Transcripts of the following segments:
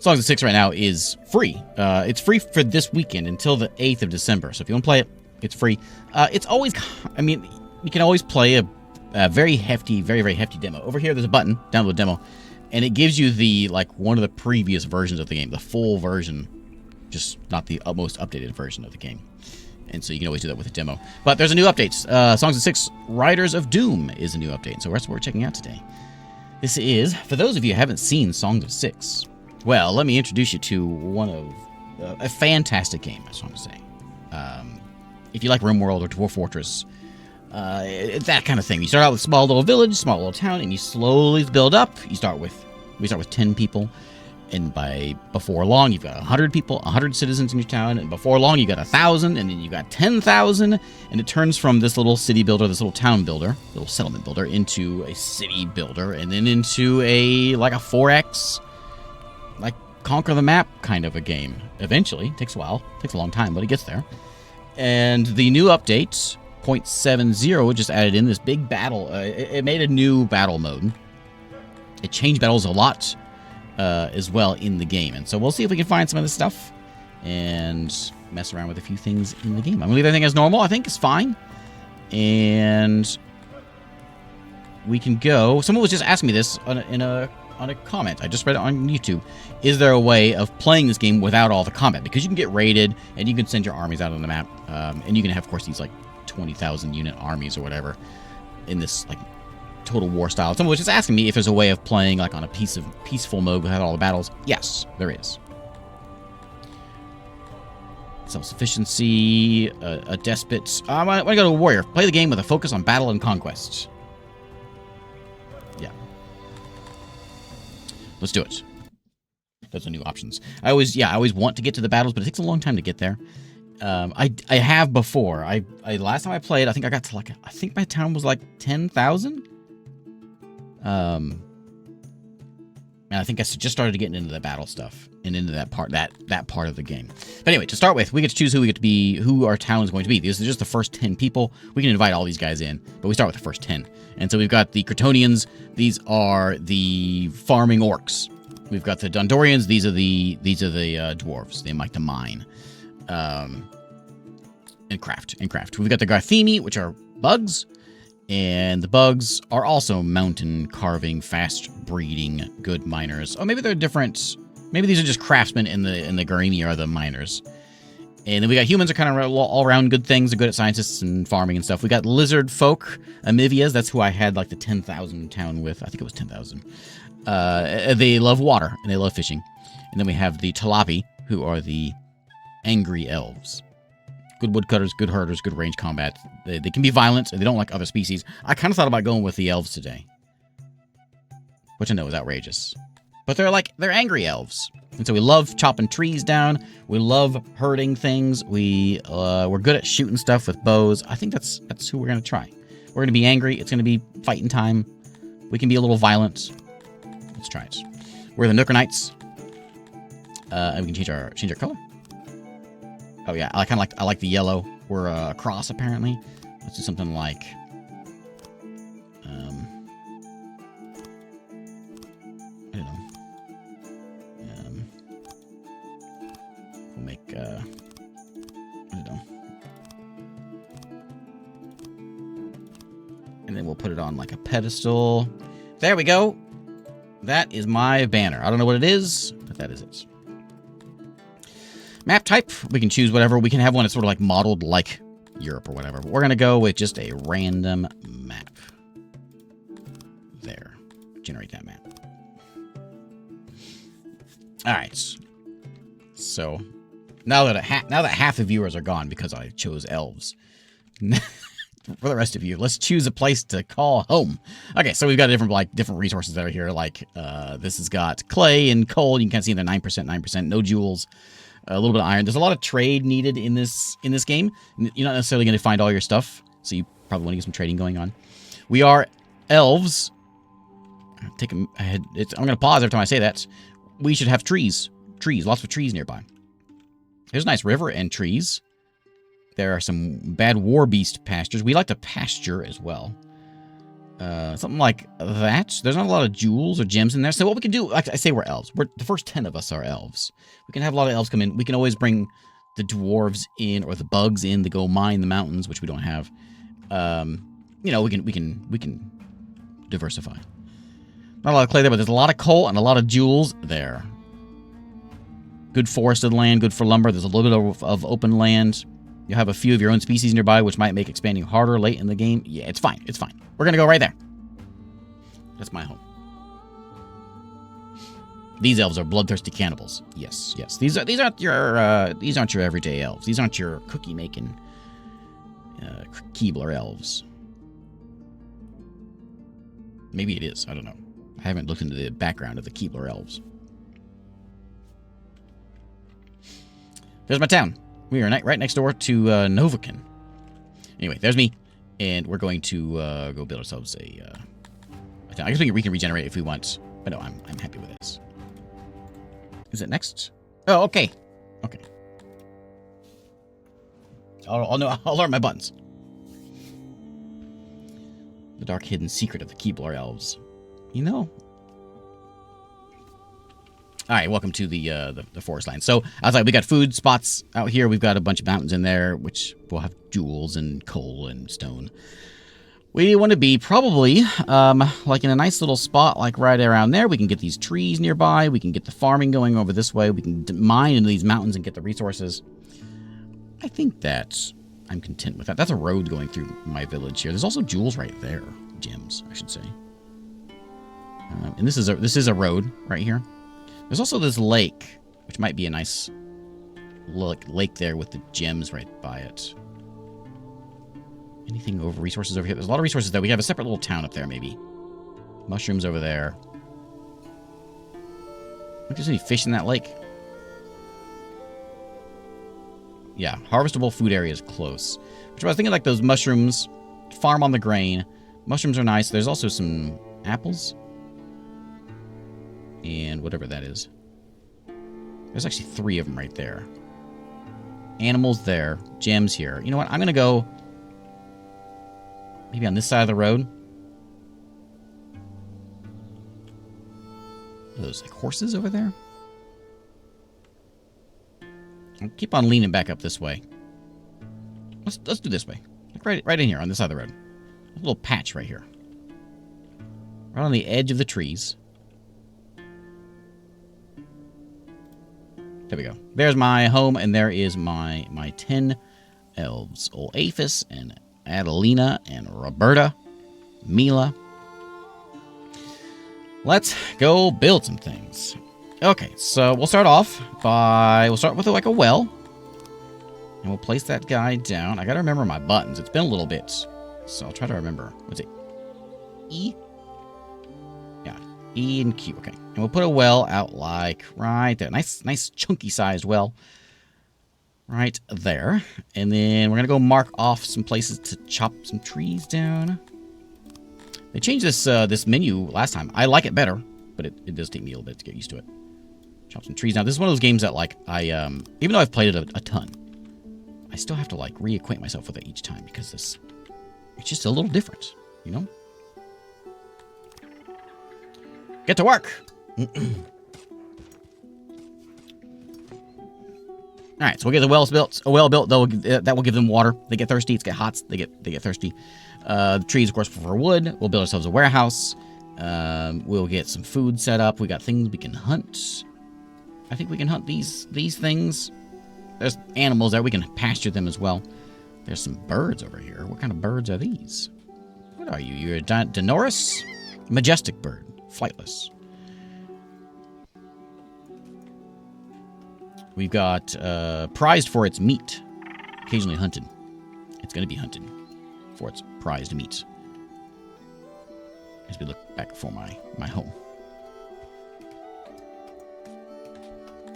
Songs of Six right now is free. It's free for this weekend until the 8th of December. So if you want to play it, it's free. It's always, I mean, you can always play a very hefty, very, very hefty demo. Over here, there's a button, download demo, and it gives you the, like, one of the previous versions of the game, the full version, just not the most updated version of the game. And so you can always do that with a demo. But there's a new update. Songs of Six, Riders of Doom is a new update. So that's what we're checking out today. This is, for those of you who haven't seen Songs of Six, well, let me introduce you to one of a fantastic game, that's what I'm saying. If you like RimWorld or Dwarf Fortress, that kind of thing. You start out with a small little village, small little town, and you slowly build up. We start with 10 people, and before long, you've got 100 people, 100 citizens in your town, and before long, you got 1,000, and then you got 10,000, and it turns from this little city builder, this little town builder, little settlement builder, into a city builder, and then into a 4X, like, conquer the map kind of a game. Eventually. It takes a while. It takes a long time, but it gets there. And the new update, 0.70, just added in this big battle. It made a new battle mode. It changed battles a lot as well in the game. And so we'll see if we can find some of this stuff and mess around with a few things in the game. I'm going to leave everything as normal. I think it's fine. And we can go. Someone was just asking me this on a comment. I just read it on YouTube. Is there a way of playing this game without all the combat? Because you can get raided, and you can send your armies out on the map, and you can have, of course, these, like, 20,000 unit armies or whatever in this, like, total war style. Someone was just asking me if there's a way of playing, like, on a peaceful mode without all the battles. Yes, there is. Self-sufficiency, a despot. I want to go to a warrior. Play the game with a focus on battle and conquest. Yeah. Let's do it. Those are new options. I always want to get to the battles, but it takes a long time to get there. I have before. Last time I played, I think I got to I think my town was like 10,000. And I think I just started getting into the battle stuff and into that part of the game. But anyway, to start with, we get to choose who our town is going to be. These are just the first 10 people. We can invite all these guys in, but we start with the first 10. And so we've got the Crotonians. These are the farming orcs. We've got the Dondorians. These are the dwarves. They like to mine, and craft. We've got the Garthemi, which are bugs, and the bugs are also mountain carving, fast breeding, good miners. Oh, maybe they're different. Maybe these are just craftsmen, and the Garthemi are the miners. And then we got humans are kind of all around good things. They're good at scientists and farming and stuff. We got lizard folk, Amivias. That's who I had like the 10,000 town with. I think it was 10,000. They love water and they love fishing. And then we have the Talapi, who are the angry elves. Good woodcutters, good herders, good range combat. They can be violent and they don't like other species. I kind of thought about going with the elves today, which I know is outrageous. But they're angry elves. And so we love chopping trees down. We love herding things. We're good at shooting stuff with bows. I think that's who we're going to try. We're going to be angry. It's going to be fighting time. We can be a little violent. Let's try it. We're the Nookrianites. And we can change our color. Oh yeah, I like the yellow. We're a cross apparently. Let's do something like I don't know. We'll make I don't know. And then we'll put it on like a pedestal. There we go. That is my banner. I don't know what it is, but that is it. Map type, we can choose whatever. We can have one that's sort of like modeled like Europe or whatever. But we're going to go with just a random map. There. Generate that map. All right. So now that half the viewers are gone because I chose elves, for the rest of you, let's choose a place to call home. Okay, so we've got different resources that are here. Like this has got clay and coal. You can kind of see they're 9%, no jewels. A little bit of iron. There's a lot of trade needed in this game. You're not necessarily going to find all your stuff, so you probably want to get some trading going on. We are elves. I'm going to pause every time I say that. We should have trees. Lots of trees nearby. There's a nice river and trees. There are some bad war beast pastures. We like to pasture as well. Something like that. There's not a lot of jewels or gems in there. So what we can do, like I say, we're elves. The first 10 of us are elves. We can have a lot of elves come in. We can always bring the dwarves in or the bugs in to go mine the mountains, which we don't have. You know, we can diversify. Not a lot of clay there, but there's a lot of coal and a lot of jewels there. Good forested land, good for lumber. There's a little bit of open land. You'll have a few of your own species nearby, which might make expanding harder late in the game. Yeah, it's fine. It's fine. We're gonna go right there. That's my home. These elves are bloodthirsty cannibals. Yes, yes. These aren't your everyday elves. These aren't your cookie making Keebler elves. Maybe it is. I don't know. I haven't looked into the background of the Keebler elves. There's my town. We are right next door to Nookrium. Anyway, there's me, and we're going to go build ourselves a town. I guess we can regenerate if we want, but no, I'm happy with this. Is it next? Oh, okay, okay. I'll learn my buttons. The dark hidden secret of the Keebler elves. You know. All right, welcome to the forest land. So I was like, we got food spots out here. We've got a bunch of mountains in there, which will have jewels and coal and stone. We want to be probably like in a nice little spot, like right around there. We can get these trees nearby. We can get the farming going over this way. We can mine into these mountains and get the resources. I think that I'm content with that. That's a road going through my village here. There's also jewels right there, gems, I should say. And this is a road right here. There's also this lake, which might be a nice lake there with the gems right by it. Anything over resources over here? There's a lot of resources there. We have a separate little town up there, maybe. Mushrooms over there. I think there's any fish in that lake. Yeah, harvestable food area is close. Which I was thinking like those mushrooms, farm on the grain. Mushrooms are nice. There's also some apples. And whatever that is. There's actually 3 of them right there. Animals there. Gems here. You know what? I'm going to go maybe on this side of the road. Are those like horses over there? I'll keep on leaning back up this way. Let's do this way. Like right in here on this side of the road. A little patch right here. Right on the edge of the trees. There we go. There's my home, and there is my 10 elves. Old Aphis, and Adelina, and Roberta, Mila. Let's go build some things. Okay, so we'll start with like a well. And we'll place that guy down. I gotta remember my buttons. It's been a little bit, so I'll try to remember. What's it? E? Yeah, E and Q, okay. And we'll put a well out like right there. Nice chunky sized well. Right there. And then we're going to go mark off some places to chop some trees down. They changed this menu last time. I like it better, but it does take me a little bit to get used to it. Chop some trees. Now, this is one of those games that, like, even though I've played it a ton, I still have to, like, reacquaint myself with it each time because it's just a little different, you know? Get to work! Alright, so we'll get the wells built. A well built, that will give them water. They get thirsty, it's get hot, they get thirsty. The trees, of course, for wood. We'll build ourselves a warehouse. We'll get some food set up. We got things we can hunt. I think we can hunt these things. There's animals there. We can pasture them as well. There's some birds over here. What kind of birds are these? What are you? You're a Denoris? Majestic bird. Flightless. We've got prized for its meat. Occasionally hunted. It's going to be hunted for its prized meat. As we look back for my home.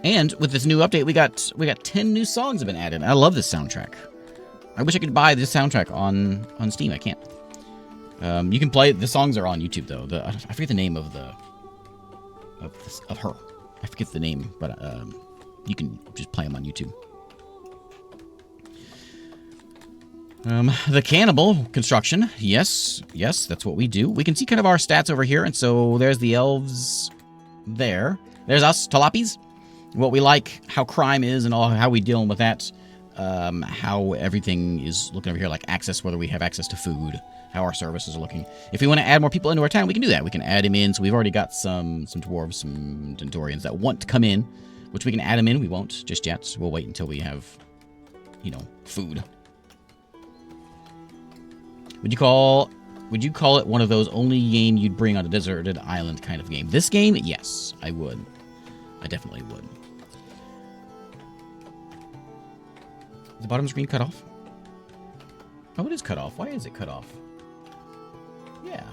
And with this new update, we got 10 new songs have been added. I love this soundtrack. I wish I could buy this soundtrack on Steam. I can't. You can play. The songs are on YouTube though. I forget the name of her. I forget the name, but you can just play them on YouTube. The cannibal construction. Yes, yes, that's what we do. We can see kind of our stats over here, and so there's the elves there. There's us, Talapis. What we like, how crime is, and all how we deal with that. How everything is looking over here, like access, whether we have access to food, how our services are looking. If we want to add more people into our town, we can do that. We can add them in. So we've already got some dwarves, some Dentorians that want to come in, which we can add them in. We won't just yet. We'll wait until we have, you know, food. Would you call it one of those only game you'd bring on a deserted island kind of game? This game, yes, I would. I definitely would. Is the bottom screen cut off? Oh, it is cut off. Why is it cut off? Yeah.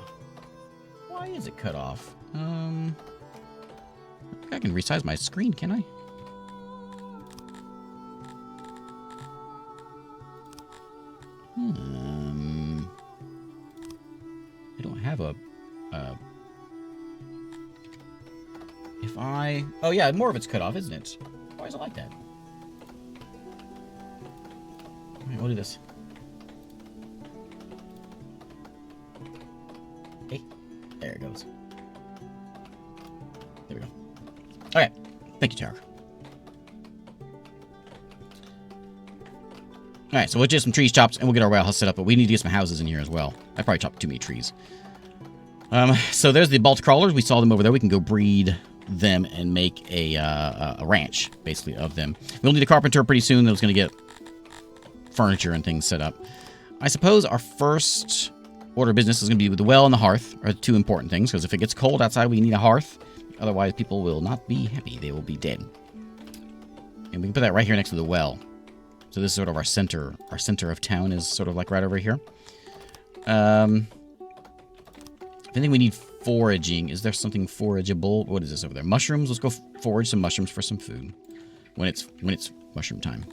Why is it cut off? I think I can resize my screen, can I? I don't have a... If I... Oh, yeah, more of it's cut off, isn't it? Why is it like that? Alright, we'll do this. Hey, there it goes. There we go. Okay, thank you, Tarek. Alright, so we'll just some trees chopped, and we'll get our warehouse set up, but we need to get some houses in here as well. I probably chopped too many trees. So there's the Balt Crawlers. We saw them over there. We can go breed them and make a ranch, basically, of them. We'll need a carpenter pretty soon that's going to get furniture and things set up. I suppose our first order of business is going to be with the well and the hearth are the two important things, because if it gets cold outside, we need a hearth. Otherwise, people will not be happy. They will be dead. And we can put that right here next to the well. So this is sort of our center. Our center of town is sort of like right over here. I think we need foraging. Is there something forageable? What is this over there? Mushrooms. Let's go forage some mushrooms for some food. When it's mushroom time.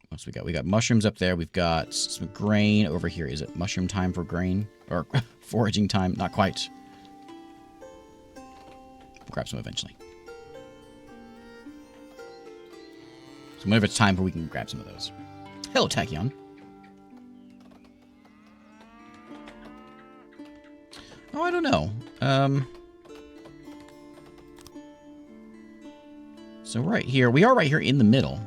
What else we got? We got mushrooms up there. We've got some grain over here. Is it mushroom time for grain? Or foraging time? Not quite. We'll grab some eventually. So whenever it's time for, we can grab some of those. Hello, Tachyon. Oh, I don't know. So right here, we are right here in the middle.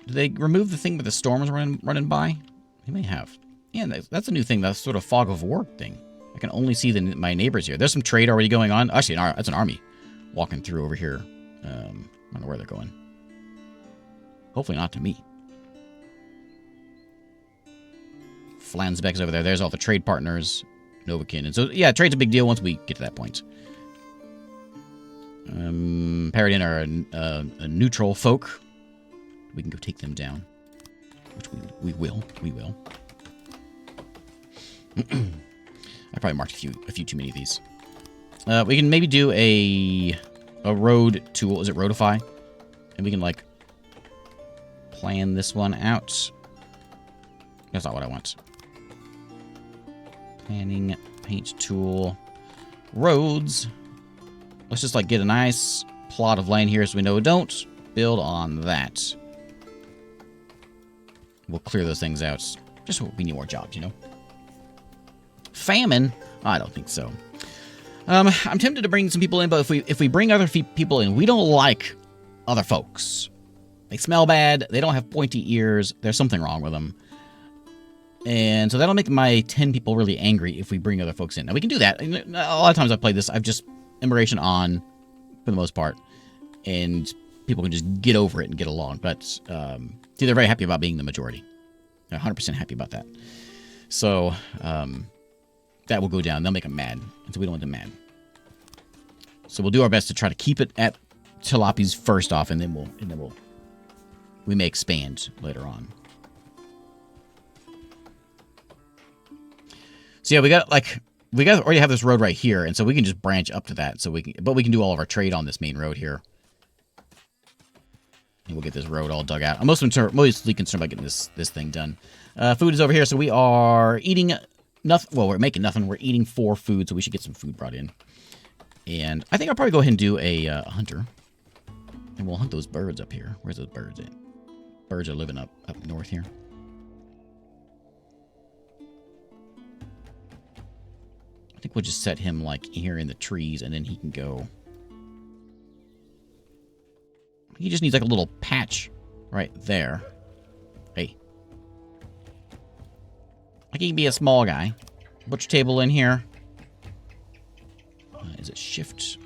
Did they remove the thing with the storms running by? They may have. Yeah, that's a new thing. That's sort of fog of war thing. I can only see my neighbors here. There's some trade already going on. Actually, that's an army walking through over here. I don't know where they're going. Hopefully not to me. Flansbeck's over there. There's all the trade partners. Novakin. And so, yeah, trade's a big deal once we get to that point. Paradin are a neutral folk. We can go take them down. Which we will. We will. I probably marked a few too many of these. We can maybe do a road tool. Is it Roadify? And we can, like, plan this one out. That's not what I want. Planning, paint tool, roads. Let's just, like, get a nice plot of land here so we know we don't build on that. We'll clear those things out. Just so we need more jobs, you know? Famine? I don't think so. I'm tempted to bring some people in, but if we bring other people in, we don't like other folks. They smell bad. They don't have pointy ears. There's something wrong with them. And so that'll make my 10 people really angry if we bring other folks in. Now, we can do that. A lot of times I've played this, I've just immigration on, for the most part, and people can just get over it and get along. But see, they're very happy about being the majority. They're 100% happy about that. So that will go down. They'll make them mad. And so we don't want them mad. So we'll do our best to try to keep it at Tilapi's first off, and then we may expand later on. So yeah, we already have this road right here, and so we can just branch up to that. So we can do all of our trade on this main road here. And we'll get this road all dug out. I'm mostly concerned about getting this thing done. Food is over here, so we are eating nothing. Well, we're making nothing. We're eating 4 food, so we should get some food brought in. And I think I'll probably go ahead and do a hunter. And we'll hunt those birds up here. Where's those birds at? Birds are living up north here. I think we'll just set him like here in the trees, and then he can go. He just needs like a little patch right there. Hey. Like he can be a small guy. Butcher table in here. Is it shift?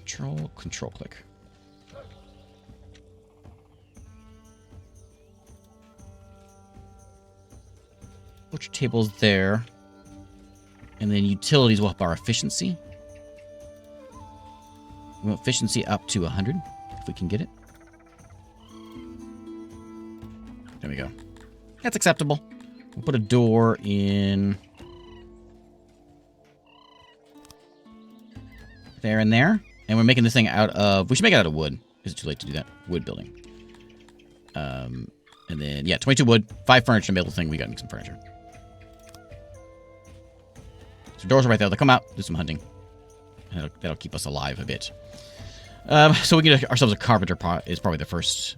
Control click. Butcher table's there. And then utilities will up our efficiency. We want efficiency up to 100, if we can get it. There we go. That's acceptable. We'll put a door in there and there. And we're making this thing out of... We should make it out of wood. Is it too late to do that? Wood building. And then, yeah, 22 wood, 5 furniture, and thing. We got to make some furniture. So doors are right there. They'll come out, do some hunting. And that'll keep us alive a bit. So we can get ourselves a carpenter is probably the first...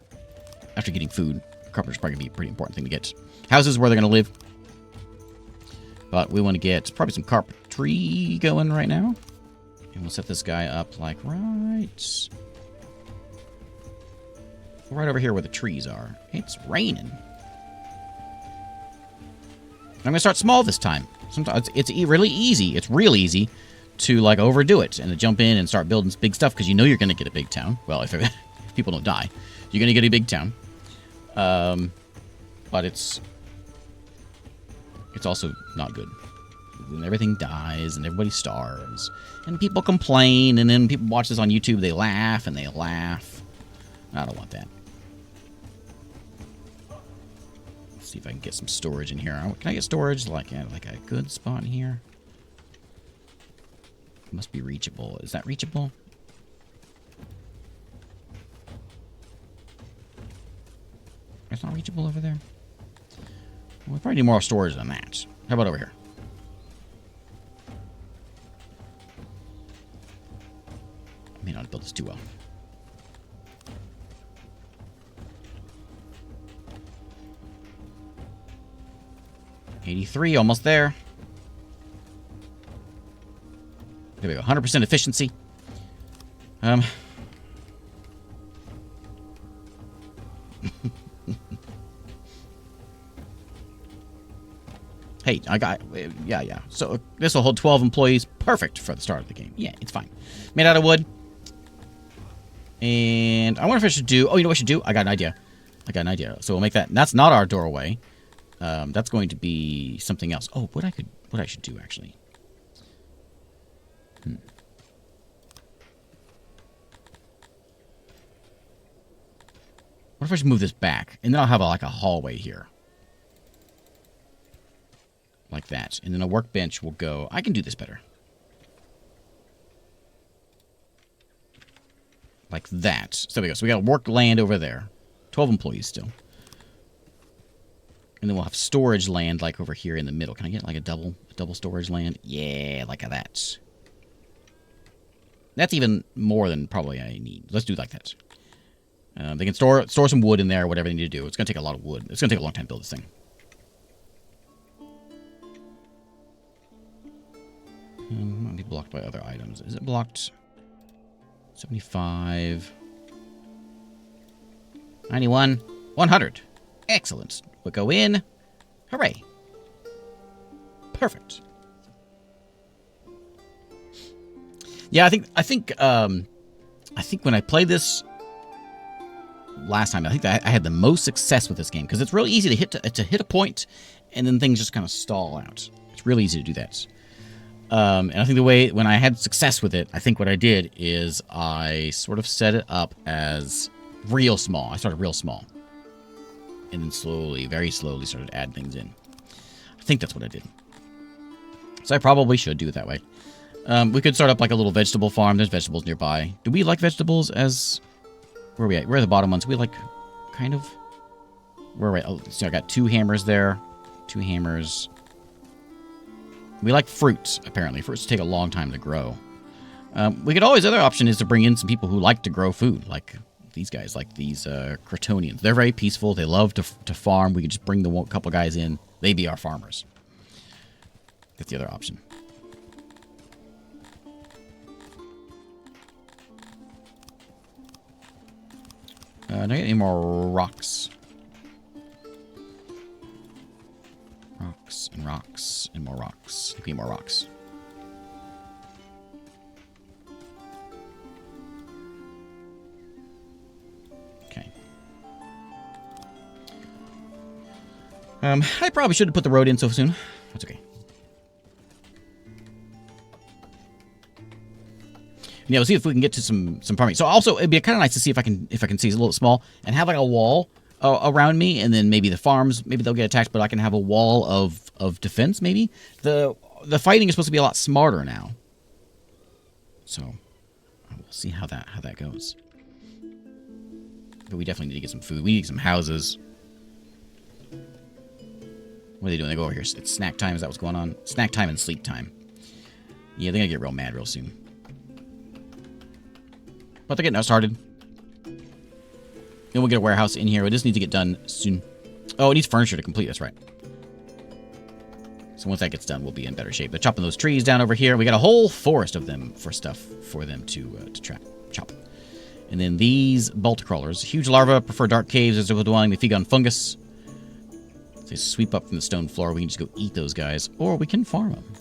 After getting food, carpenter's probably going to be a pretty important thing to get. Houses where they're going to live. But we want to get probably some carpentry going right now. And we'll set this guy up like right over here where the trees are. It's raining. I'm going to start small this time. Sometimes it's really easy. It's real easy to like overdo it and to jump in and start building big stuff because you know you're going to get a big town. Well, if people don't die, you're going to get a big town. But it's also not good. And everything dies and everybody starves. And people complain, and then people watch this on YouTube, they laugh and they laugh. I don't want that. Let's see if I can get some storage in here. Can I get storage like a good spot here? It must be reachable. Is that reachable? It's not reachable over there. Well, we probably need more storage than that. How about over here? I may not build this too well. $83, almost there. There we go, 100% efficiency. Hey, I got... Yeah. So this will hold 12 employees. Perfect for the start of the game. Yeah, it's fine. Made out of wood. And I wonder if I should do... Oh, you know what I should do? I got an idea. So we'll make that... That's not our doorway. That's going to be something else. Oh, what I should do, actually. What if I should move this back? And then I'll have like a hallway here. Like that. And then a workbench will go... I can do this better. Like that. So there we go. So we got work land over there. 12 employees still. And then we'll have storage land like over here in the middle. Can I get like a double storage land? Yeah, like that. That's even more than probably I need. Let's do it like that. They can store some wood in there, whatever they need to do. It's going to take a lot of wood. It's going to take a long time to build this thing. Might be blocked by other items. Is it blocked? 75. 91. 100. Excellent. We'll go in. Hooray. Perfect. Yeah, I think when I played this last time, I think that I had the most success with this game because it's really easy to hit a point and then things just kind of stall out. It's really easy to do that. And I think when I had success with it, I think what I did is I sort of set it up as real small. I started real small. And then slowly, very slowly started adding things in. I think that's what I did. So I probably should do it that way. We could start up like a little vegetable farm. There's vegetables nearby. Do we like vegetables as... Where are we at? Where are the bottom ones? We like kind of... Where are we at? Oh, so I got 2 hammers there. 2 hammers. We like fruits, apparently. Fruits take a long time to grow. We could always... Other option is to bring in some people who like to grow food. Like these guys, like these Crotonians. They're very peaceful. They love to farm. We can just bring the couple guys in. They be our farmers. That's the other option. Do I get any more rocks? Rocks and rocks and more rocks. Give me more rocks. Okay. I probably should have put the road in so soon. That's okay. Yeah, we'll see if we can get to some farming. So also, it'd be kind of nice to see if I can see it's a little small and have like a wall around me, and then maybe the farms, maybe they'll get attacked, but I can have a wall of defense. Maybe the fighting is supposed to be a lot smarter now. So we'll see how that goes. But we definitely need to get some food. We need some houses. What are they doing? They go over here. It's snack time. Is that what's going on? Snack time and sleep time. Yeah, they're gonna get real mad real soon. But they're getting us started. Then we'll get a warehouse in here. We just need to get done soon. Oh, it needs furniture to complete. That's right. So once that gets done, we'll be in better shape. They're chopping those trees down over here. We got a whole forest of them for stuff for them to chop. And then these bolt crawlers. Huge larvae prefer dark caves as a dwelling. They feed on fungus. They sweep up from the stone floor. We can just go eat those guys. Or we can farm them.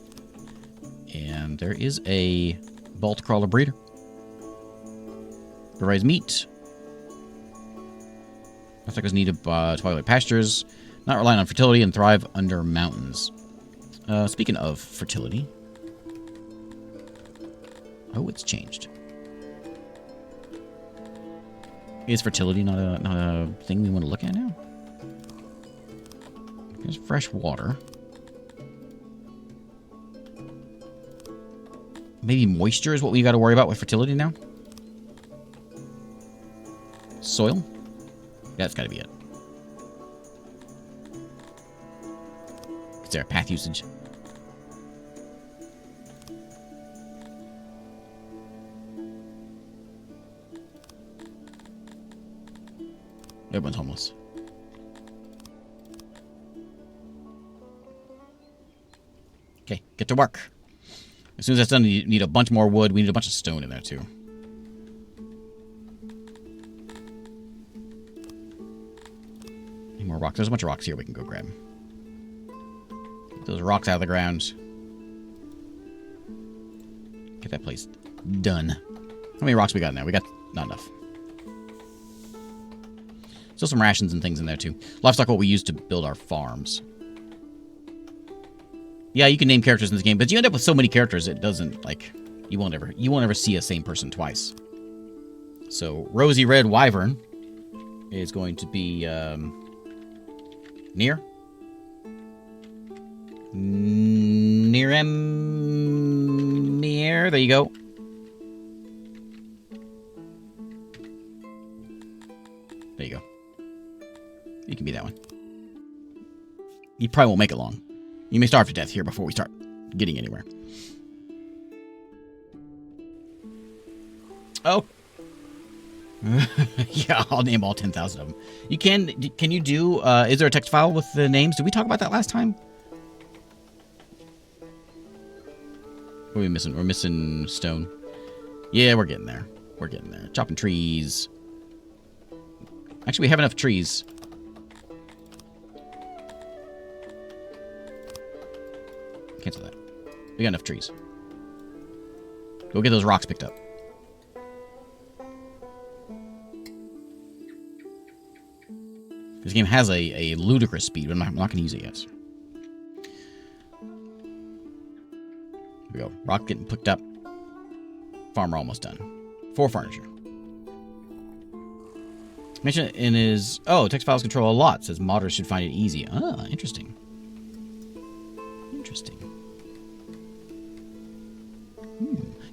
And there is a bolt crawler breeder. Provides meat. Obstacles need twilight pastures. Not relying on fertility and thrive under mountains. Speaking of fertility. Oh, it's changed. Is fertility not a thing we want to look at now? There's fresh water. Maybe moisture is what we got to worry about with fertility now? Soil? That's got to be it. Is there a path usage? Everyone's homeless. Okay, get to work. As soon as that's done, you need a bunch more wood. We need a bunch of stone in there, too. More rocks. There's a bunch of rocks here we can go grab. Get those rocks out of the ground. Get that place done. How many rocks we got in there? We got not enough. Still some rations and things in there too. Livestock, what we use to build our farms. Yeah, you can name characters in this game, but you end up with so many characters it doesn't like you won't ever see a same person twice. So Rosy Red Wyvern is going to be Near Emir. There you go. There you go. You can be that one. You probably won't make it long. You may starve to death here before we start getting anywhere. Oh. Yeah, I'll name all 10,000 of them. You can you do, is there a text file with the names? Did we talk about that last time? What are we missing? We're missing stone. Yeah, we're getting there. We're getting there. Chopping trees. Actually, we have enough trees. Cancel that. We got enough trees. Go get those rocks picked up. This game has a ludicrous speed, but I'm not going to use it yet. Here we go. Rock getting picked up. Farmer almost done. 4 furniture. Mention in his... Oh, text files control a lot. Says modders should find it easy. Ah, interesting. Interesting.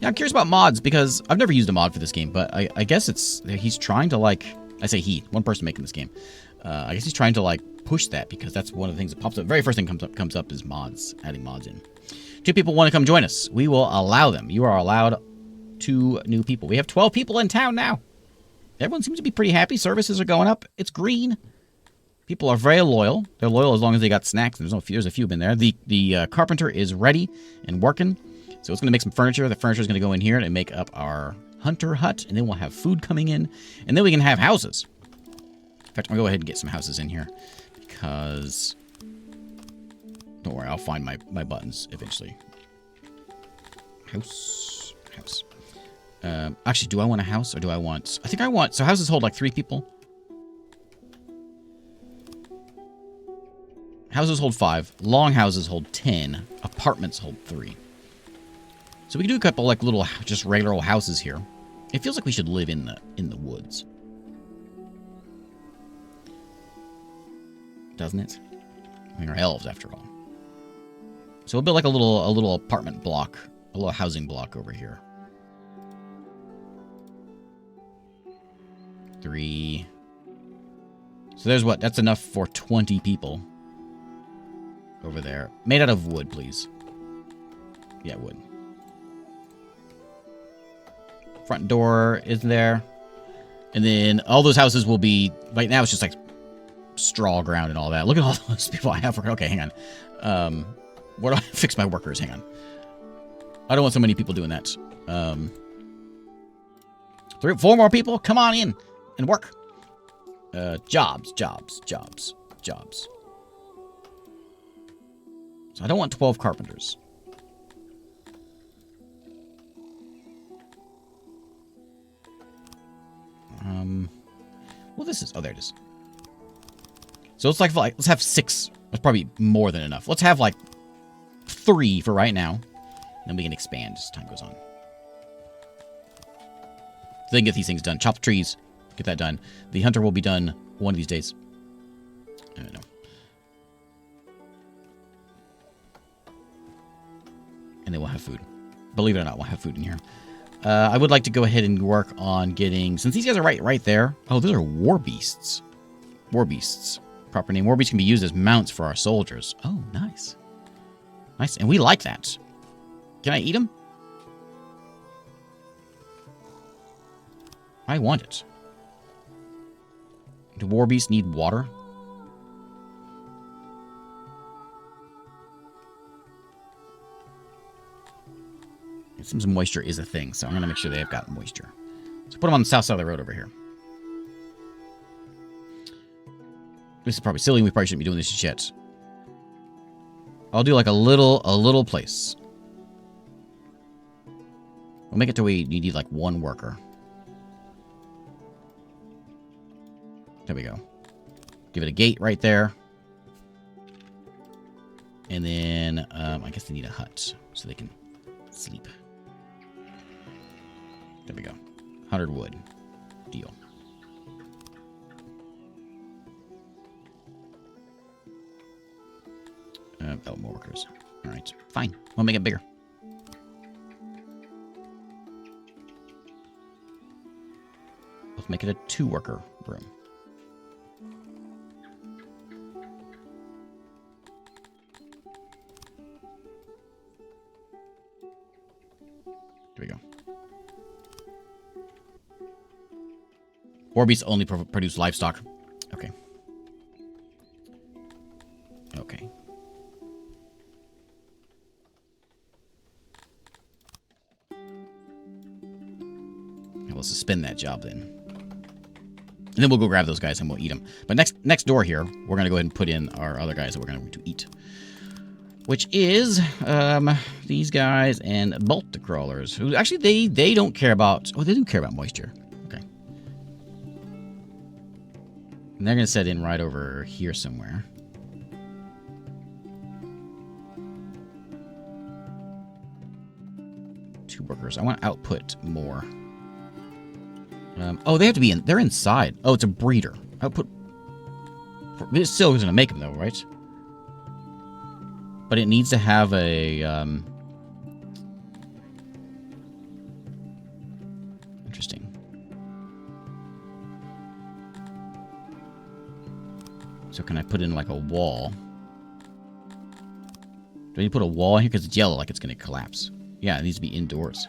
Yeah, I'm curious about mods because I've never used a mod for this game, but I guess he's trying to like... I say he. One person making this game. I guess he's trying to like push that because that's one of the things that pops up. Very first thing comes up is mods, adding mods in. 2 people want to come join us. We will allow them. You are allowed 2 new people. We have 12 people in town now. Everyone seems to be pretty happy. Services are going up. It's green. People are very loyal. They're loyal as long as they got snacks. There's a few in there. The carpenter is ready and working. So it's going to make some furniture. The furniture is going to go in here and make up our hunter hut. And then we'll have food coming in. And then we can have houses. In fact, I'm going to go ahead and get some houses in here. Because... don't worry, I'll find my buttons eventually. House. Actually, do I want a house or do I want... I think I want... so houses hold like 3 people. Houses hold 5. Long houses hold 10. Apartments hold 3. So we can do a couple like little, just regular old houses here. It feels like we should live in the woods. Doesn't it? I mean, we're elves after all. So we'll build like a little apartment block, a little housing block over here. 3. So there's what? That's enough for 20 people. Over there. Made out of wood, please. Yeah, wood. Front door is there. And then all those houses will be... right now it's just like straw ground and all that. Look at all those people I have. Okay, hang on. Where do I fix my workers? Hang on. I don't want so many people doing that. 4 more people? Come on in and work. Jobs. So I don't want 12 carpenters. Well, this is... oh, there it is. So it's like let's have 6. That's probably more than enough. Let's have like 3 for right now. Then we can expand as time goes on. So they can get these things done. Chop the trees. Get that done. The hunter will be done one of these days. I don't know. And then we'll have food. Believe it or not, we'll have food in here. I would like to go ahead and work on getting... since these guys are right there... oh, those are war beasts. War beasts. Proper name. War beasts can be used as mounts for our soldiers. Oh, nice. Nice. And we like that. Can I eat them? I want it. Do war beasts need water? It seems moisture is a thing, so I'm going to make sure they've got moisture. So put them on the south side of the road over here. This is probably silly. We probably shouldn't be doing this just yet. I'll do like a little place. We'll make it to where you need like 1 worker. There we go. Give it a gate right there. And then I guess they need a hut so they can sleep. There we go. 100 wood. Deal. Oh, more workers. Alright. Fine. We'll make it bigger. Let's make it a 2-worker room. There we go. War beasts only produce livestock. Okay. Okay. We'll suspend that job then. And then we'll go grab those guys and we'll eat them. But next door here, we're going to go ahead and put in our other guys that we're going to eat. Which is these guys and bolt crawlers. Who actually, they don't care about... oh, they do care about moisture. Okay. And they're going to set in right over here somewhere. Two workers. I want to output more. Oh, they have to be in... they're inside. Oh, it's a breeder. Output... it still isn't going to make them, though, right? But it needs to have a... interesting. So can I put in, like, a wall? Do I need to put a wall in here? Because it's yellow, like it's going to collapse. Yeah, it needs to be indoors.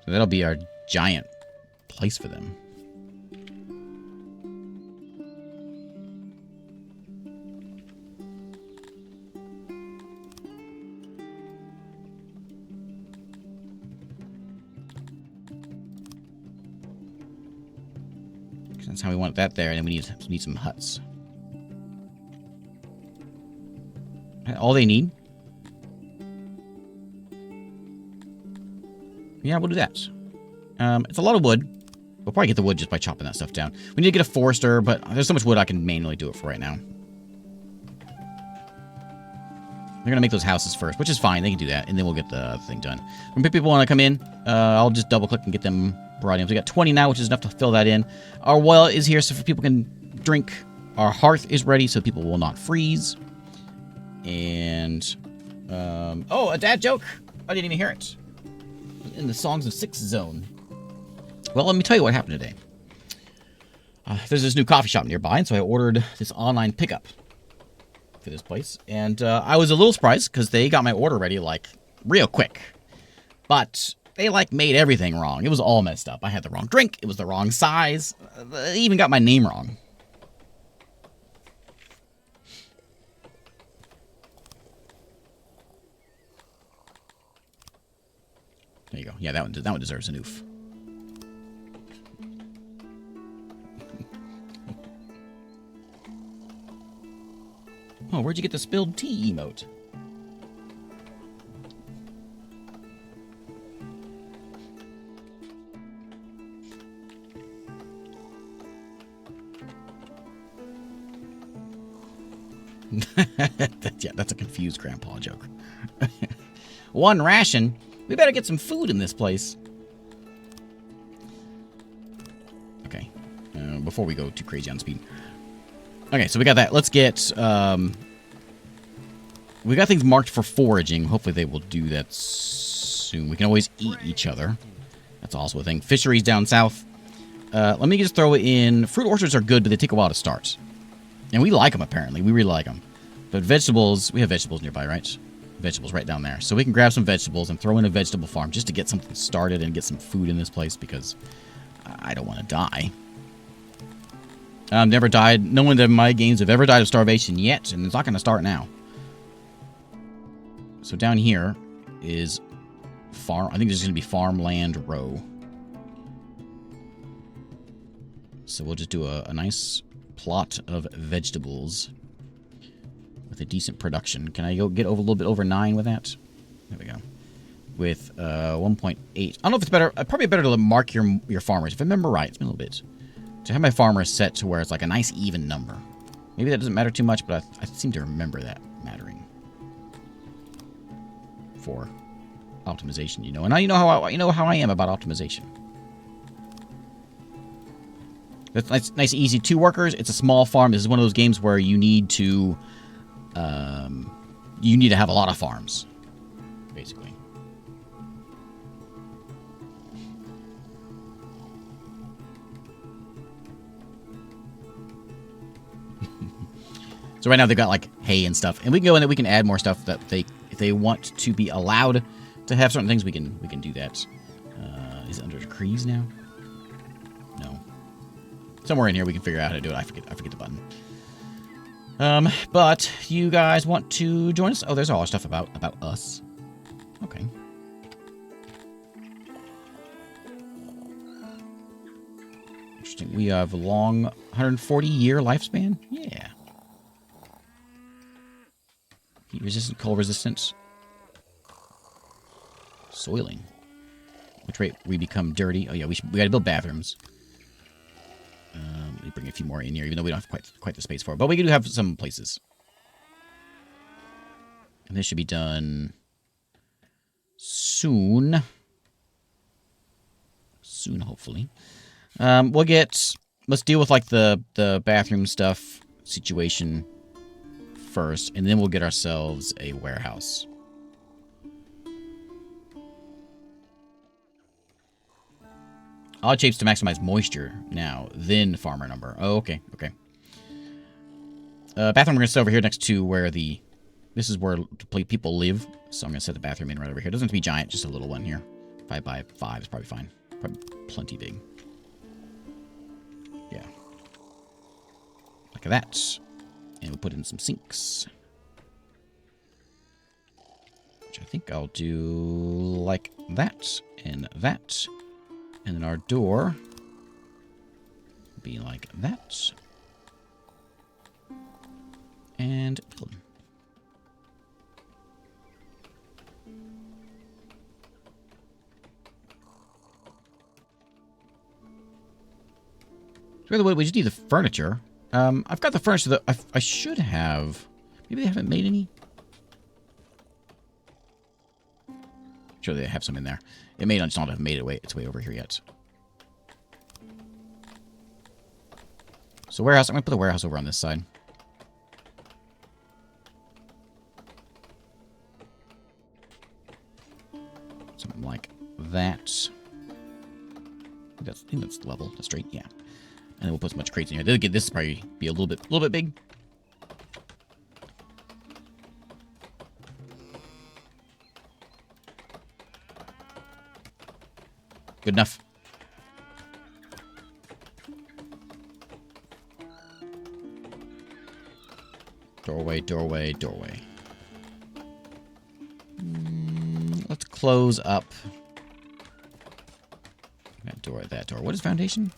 So that'll be our giant place for them. That's how we want that there, and then we need some huts. All they need? Yeah, we'll do that. It's a lot of wood. We'll probably get the wood just by chopping that stuff down. We need to get a forester, but there's so much wood I can manually do it for right now. They're going to make those houses first, which is fine. They can do that, and then we'll get the thing done. When people want to come in, I'll just double-click and get them brought in. So we got 20 now, which is enough to fill that in. Our well is here so people can drink. Our hearth is ready so people will not freeze. And, oh, a dad joke. I didn't even hear it. In the Songs of Six zone. Well, let me tell you what happened today. There's this new coffee shop nearby, and so I ordered this online pickup for this place. And I was a little surprised because they got my order ready, like, real quick. But they, like, made everything wrong. It was all messed up. I had the wrong drink. It was the wrong size. They even got my name wrong. There you go. Yeah, that one deserves an oof. Oh, where'd you get the spilled tea emote? Yeah, that's a confused grandpa joke. One ration? We better get some food in this place. Okay. Before we go too crazy on speed. Okay, so we got that. Let's get... we got things marked for foraging. Hopefully they will do that soon. We can always eat each other. That's also a thing. Fisheries down south. Let me just throw it in. Fruit orchards are good, but they take a while to start. And we like them, apparently. We really like them. But vegetables... We have vegetables nearby, right? Vegetables right down there. So we can grab some vegetables and throw in a vegetable farm just to get something started and get some food in this place because I don't want to die. I've never died. No one in my games have ever died of starvation yet, and it's not going to start now. So down here is farm. I think there's going to be farmland row. So we'll just do a nice plot of vegetables with a decent production. Can I go get over a little bit over 9 with that? There we go. With 1.8. I don't know if it's better. Probably better to mark your farmers. If I remember right, it's been a little bit. To have my farmers set to where it's like a nice even number. Maybe that doesn't matter too much, but I seem to remember that mattering for optimization. You know, and now you know how I am about optimization. That's nice, easy. 2 workers. It's a small farm. This is one of those games where you need to have a lot of farms, basically. So right now they've got like hay and stuff, and we can go in there. We can add more stuff that if they want to be allowed to have certain things, we can do that. Is it under decrees now? No. Somewhere in here we can figure out how to do it. I forget the button. But you guys want to join us? Oh, there's all our stuff about us. Okay. Interesting. We have a long 140-year lifespan? Yeah. Heat resistant, cold resistant. Soiling. Which rate we become dirty? Oh yeah, we gotta build bathrooms. Let me bring a few more in here, even though we don't have quite the space for it. But we do have some places. And this should be done soon. Soon, hopefully. Let's deal with like the bathroom stuff situation first, and then we'll get ourselves a warehouse. Odd shapes to maximize moisture now, then farmer number. Oh, okay. Bathroom we're going to set over here next to where this is where people live. So I'm going to set the bathroom in right over here. It doesn't have to be giant, just a little one here. 5 by 5 is probably fine. Probably plenty big. Yeah. Like that. And we'll put in some sinks. Which I think I'll do like that and that. And then our door will be like that. And build. By the way, we just need the furniture. I've got the furniture that I should have. Maybe they haven't made any. Sure, they have some in there. It may not have made its way over here yet. So warehouse. I'm gonna put the warehouse over on this side. Something like that. I think that's level. That's straight. Yeah. And then we'll put some much crates in here. This will probably be a little bit big. Good enough. Doorway, doorway, doorway. Let's close up that door, that door. What is foundation?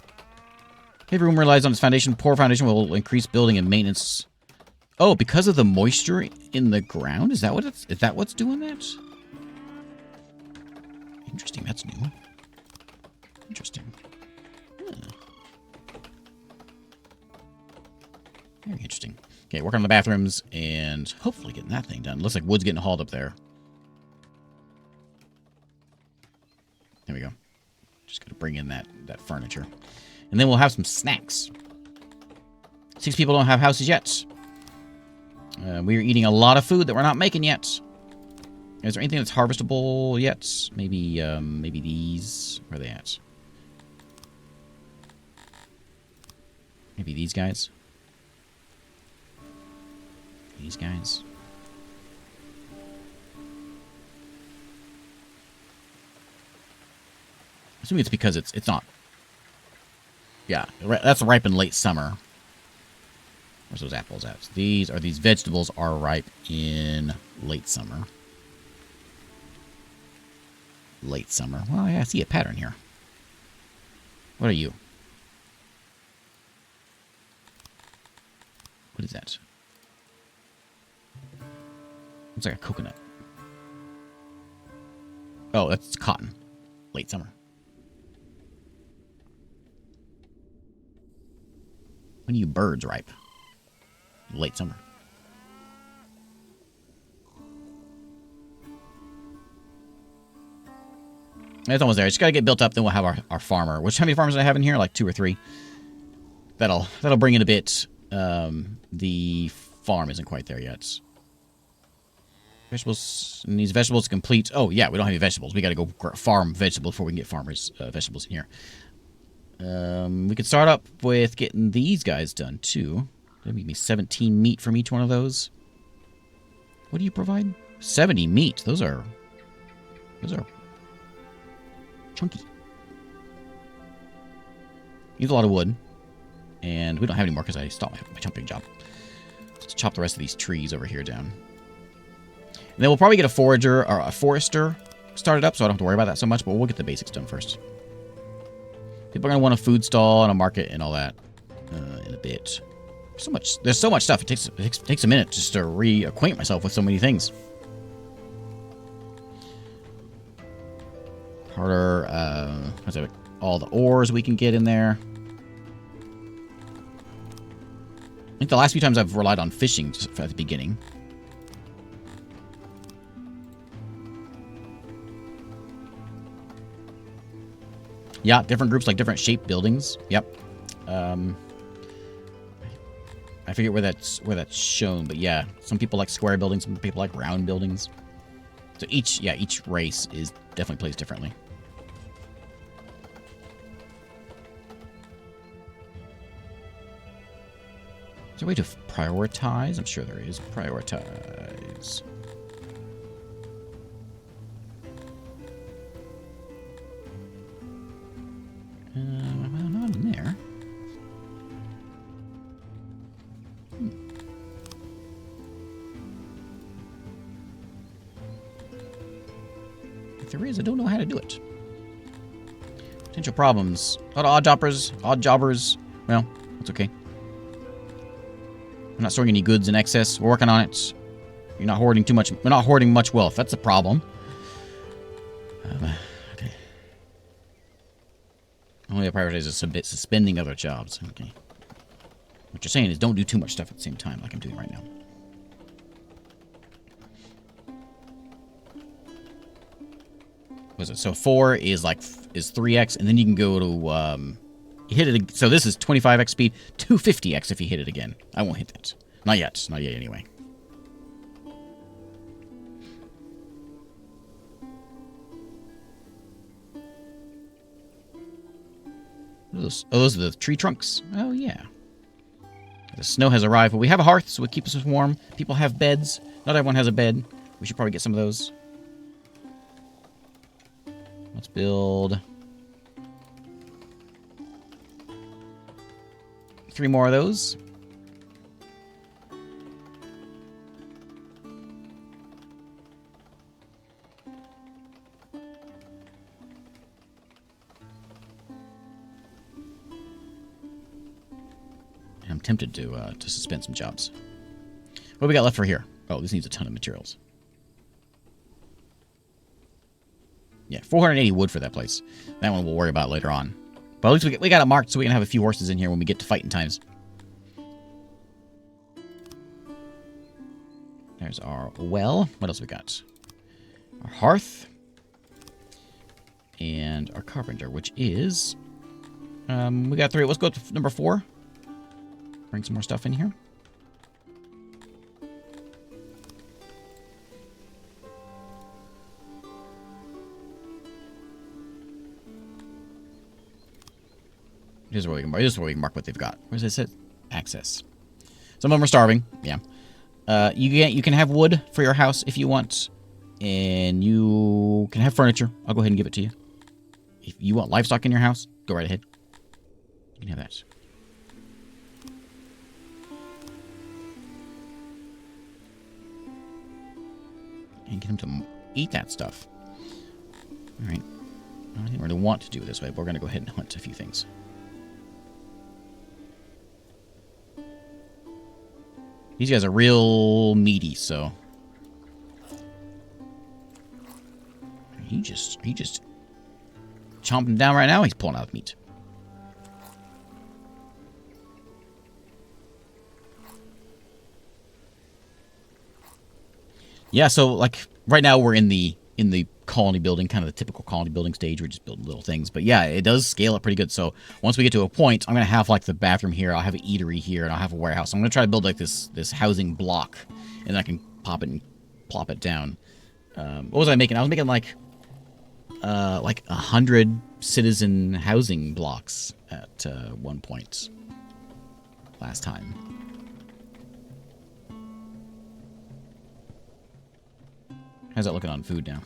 Heavy room relies on its foundation. Poor foundation will increase building and maintenance. Oh, because of the moisture in the ground? Is that what's doing that? Interesting. That's new. Interesting. Very interesting. Okay, working on the bathrooms and hopefully getting that thing done. Looks like wood's getting hauled up there. There we go. Just got to bring in that furniture. And then we'll have some snacks. 6 people don't have houses yet. We're eating a lot of food that we're not making yet. Is there anything that's harvestable yet? Maybe these. Where are they at? Maybe these guys. These guys. Assuming it's because it's not. Yeah, that's ripe in late summer. Where's those apples at? These vegetables are ripe in late summer. Late summer. Well, yeah, I see a pattern here. What are you? What is that? Looks like a coconut. Oh, that's cotton. Late summer. When are you birds ripe? Late summer. It's almost there. It's got to get built up, then we'll have our farmer. How many farmers do I have in here? Like 2 or 3. That'll bring in a bit. The farm isn't quite there yet. Vegetables. And these vegetables complete. Oh, yeah, we don't have any vegetables. We got to go farm vegetables before we can get farmers' vegetables in here. We could start up with getting these guys done, too. That'd give me 17 meat from each one of those. What do you provide? 70 meat. Those are chunky. Needs a lot of wood. And we don't have any more because I stopped my chopping job. Let's chop the rest of these trees over here down. And then we'll probably get a forager or a forester started up, so I don't have to worry about that so much, but we'll get the basics done first. People are going to want a food stall and a market and all that in a bit. There's so much stuff. It takes a minute just to reacquaint myself with so many things. Harder, all the ores we can get in there. I think the last few times I've relied on fishing just at the beginning. Yeah, different groups like different shaped buildings. Yep. I forget where that's shown, but yeah, some people like square buildings, some people like round buildings. So each race definitely plays differently. Is there a way to prioritize? I'm sure there is. Prioritize. If there is, I don't know how to do it. Potential problems. A lot of odd jobbers. Well, that's okay. I'm not storing any goods in excess. We're working on it. You're not hoarding too much. We're not hoarding much wealth. That's a problem. Okay. Only prioritize is suspending other jobs. Okay. What you're saying is don't do too much stuff at the same time, like I'm doing right now. What is it? So 4 is 3x, and then you can go to you hit it. So this is 25x speed, 250x if you hit it again. I won't hit that. Not yet. Not yet anyway. Those are the tree trunks. Oh, yeah. The snow has arrived, but we have a hearth, so it keeps us warm. People have beds. Not everyone has a bed. We should probably get some of those. Let's build 3 more of those. I'm tempted to suspend some jobs. What do we got left for here? Oh, this needs a ton of materials. Yeah, 480 wood for that place. That one we'll worry about later on. But at least we got it marked so we can have a few horses in here when we get to fighting times. There's our well. What else we got? Our hearth. And our carpenter, which is... we got 3. Let's go to number 4. Bring some more stuff in here. This is where we can mark what they've got. Where's this at? Access. Some of them are starving. Yeah. You can have wood for your house if you want, and you can have furniture. I'll go ahead and give it to you. If you want livestock in your house, go right ahead. You can have that. And get them to eat that stuff. All right. I didn't really want to do it this way, but we're going to go ahead and hunt a few things. These guys are real meaty, so... He just chomping down right now. He's pulling out the meat. Yeah, so like right now we're in the colony building, kind of the typical colony building stage. We're just building little things, but yeah, it does scale up pretty good. So once we get to a point, I'm gonna have like the bathroom here. I'll have an eatery here, and I'll have a warehouse. I'm gonna try to build like this housing block, and then I can pop it and plop it down. What was I making? I was making like 100 citizen housing blocks at one point last time. How's that looking on food now?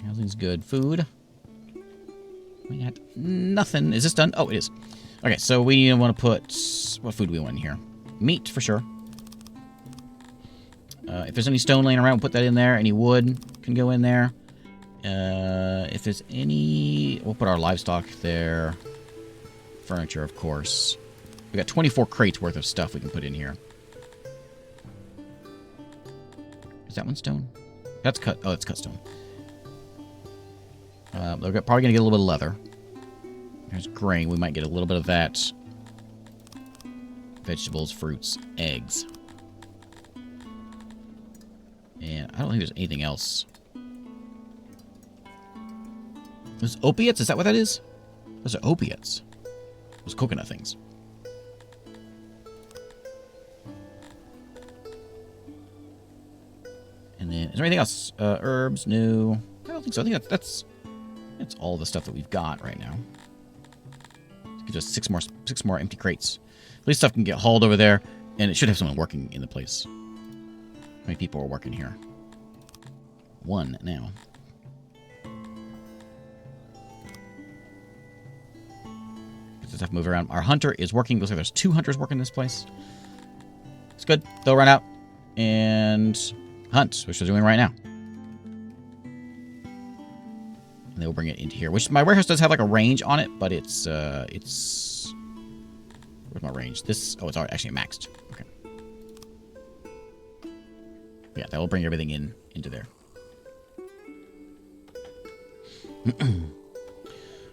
Housing's good. Food. We got nothing. Is this done? Oh, it is. Okay, so we want to put... What food do we want in here? Meat, for sure. If there's any stone laying around, we'll put that in there. Any wood can go in there. If there's any... We'll put our livestock there. Furniture, of course. We got 24 crates worth of stuff we can put in here. Is that one stone? That's cut. Oh, it's cut stone. We're probably going to get a little bit of leather. There's grain. We might get a little bit of that. Vegetables, fruits, eggs. And I don't think there's anything else. Those opiates? Is that what that is? Those are opiates. Those coconut things. And then, is there anything else? Herbs? No. I don't think so. I think that's all the stuff that we've got right now. It gives us six more empty crates. At least stuff can get hauled over there, and it should have someone working in the place. How many people are working here? 1 now. stuff move around. Our hunter is working. Looks like there's 2 hunters working this place. It's good. They'll run out and hunt, which they're doing right now. And they'll bring it into here, which my warehouse does have like a range on it, but it's where's my range? This, oh, it's already actually maxed. Okay. Yeah, that will bring everything into there.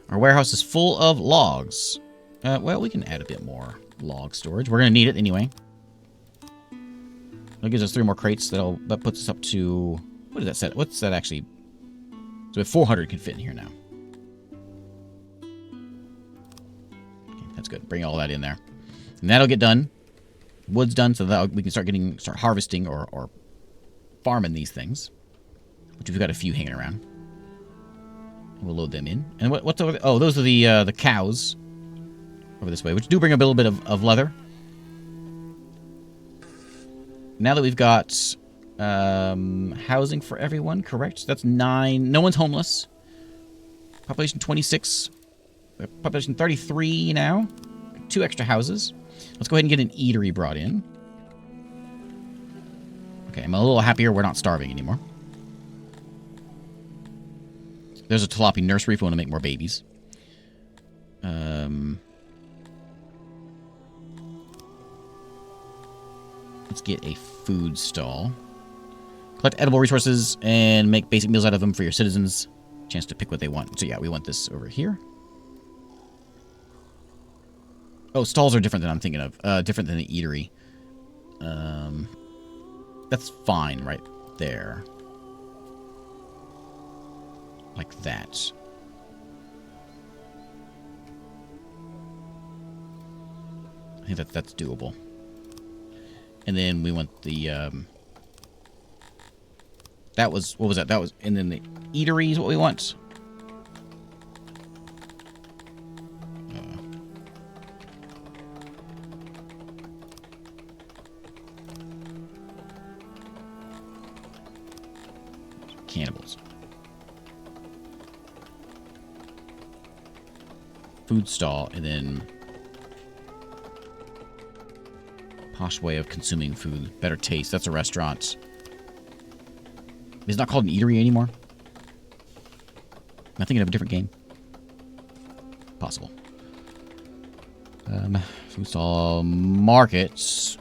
Our warehouse is full of logs. Well, we can add a bit more log storage. We're going to need it anyway. That gives us 3 more crates. That puts us up to... What is that set? What's that actually? So 400 can fit in here now. Okay, that's good. Bring all that in there. And that'll get done. Wood's done, so that we can start harvesting or farming these things. Which we've got a few hanging around. We'll load them in. And what's over there? Oh, those are the cows over this way, which do bring a little bit of leather. Now that we've got housing for everyone, correct? That's 9. No one's homeless. Population 26. Population 33 now. 2 extra houses. Let's go ahead and get an eatery brought in. Okay, I'm a little happier we're not starving anymore. There's a tilapia nursery if we want to make more babies. Let's get a food stall. Collect edible resources and make basic meals out of them for your citizens. Chance to pick what they want. So yeah, we want this over here. Oh, stalls are different than I'm thinking of. Different than the eatery. That's fine right there. Like that. I think that's doable. And then we want the that was, what was that? That was, and then the eatery is what we want. Cannibals. Food stall, and then posh way of consuming food. Better taste. That's a restaurant. It's not called an eatery anymore. Am I thinking of a different game? Possible. Food stall markets.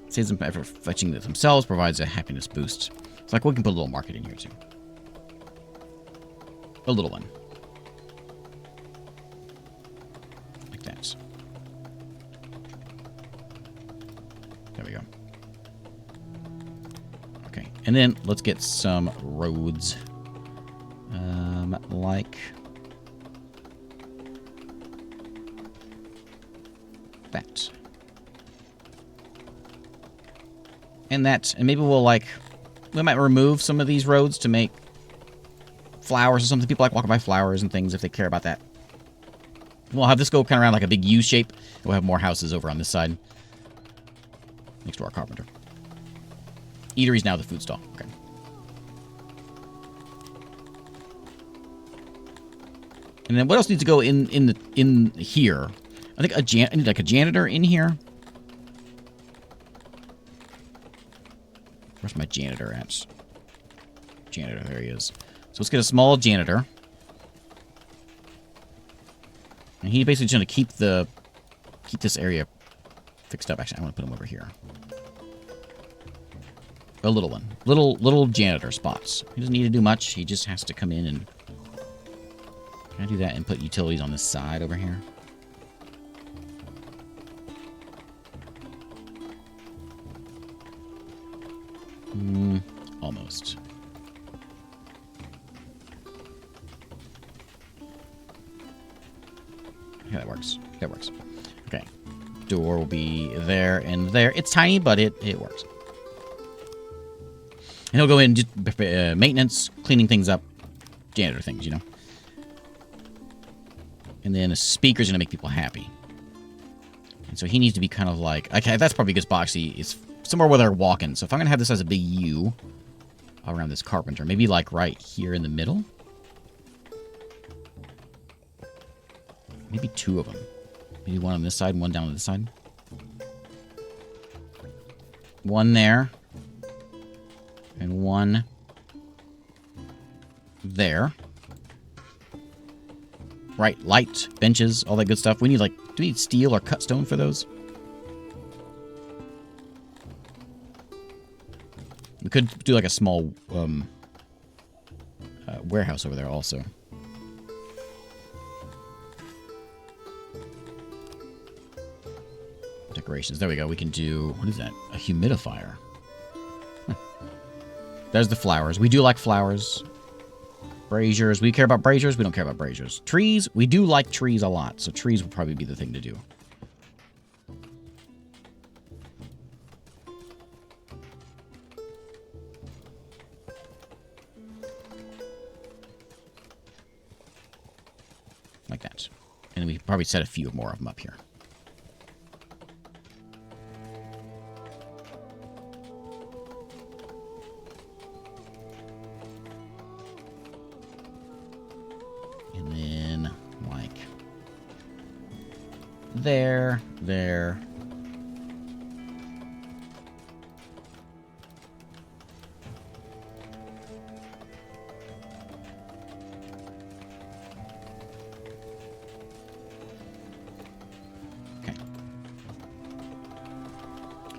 Saves them for fetching it themselves. Provides a happiness boost. It's like we can put a little market in here too. A little one. Like that. There we go. Okay, and then let's get some roads. Like that. And that, and maybe we'll like, we might remove some of these roads to make flowers or something. People like walking by flowers and things if they care about that. We'll have this go kind of around like a big U shape. We'll have more houses over on this side. Next to our carpenter. Eatery's now the food stall. Okay. And then what else needs to go in here? I think I need like a janitor in here. Where's my janitor at? Janitor, there he is. So let's get a small janitor. And he basically just gonna keep this area fixed up. Actually, I want to put him over here. A little one. Little janitor spots. He doesn't need to do much. He just has to come in and... Can I do that and put utilities on this side over here? Almost. Yeah, that works. That works. Okay. Door will be there and there. It's tiny, but it works. And he'll go in and just maintenance, cleaning things up, janitor things, you know. And then a speaker's going to make people happy. And so he needs to be kind of like... Okay, that's probably a good spot, actually. It's somewhere where they're walking. So if I'm going to have this as a big U around this carpenter, maybe like right here in the middle. Maybe 2 of them. Maybe one on this side and one down on this side. One there. And one there. Right, light, benches, all that good stuff. We need, like, do we need steel or cut stone for those? We could do, like, a small warehouse over there also. Decorations. There we go. We can do... What is that? A humidifier. Huh. There's the flowers. We do like flowers. Braziers. We care about braziers. We don't care about braziers. Trees. We do like trees a lot. So trees would probably be the thing to do. Like that. And we probably set a few more of them up here. There. Okay.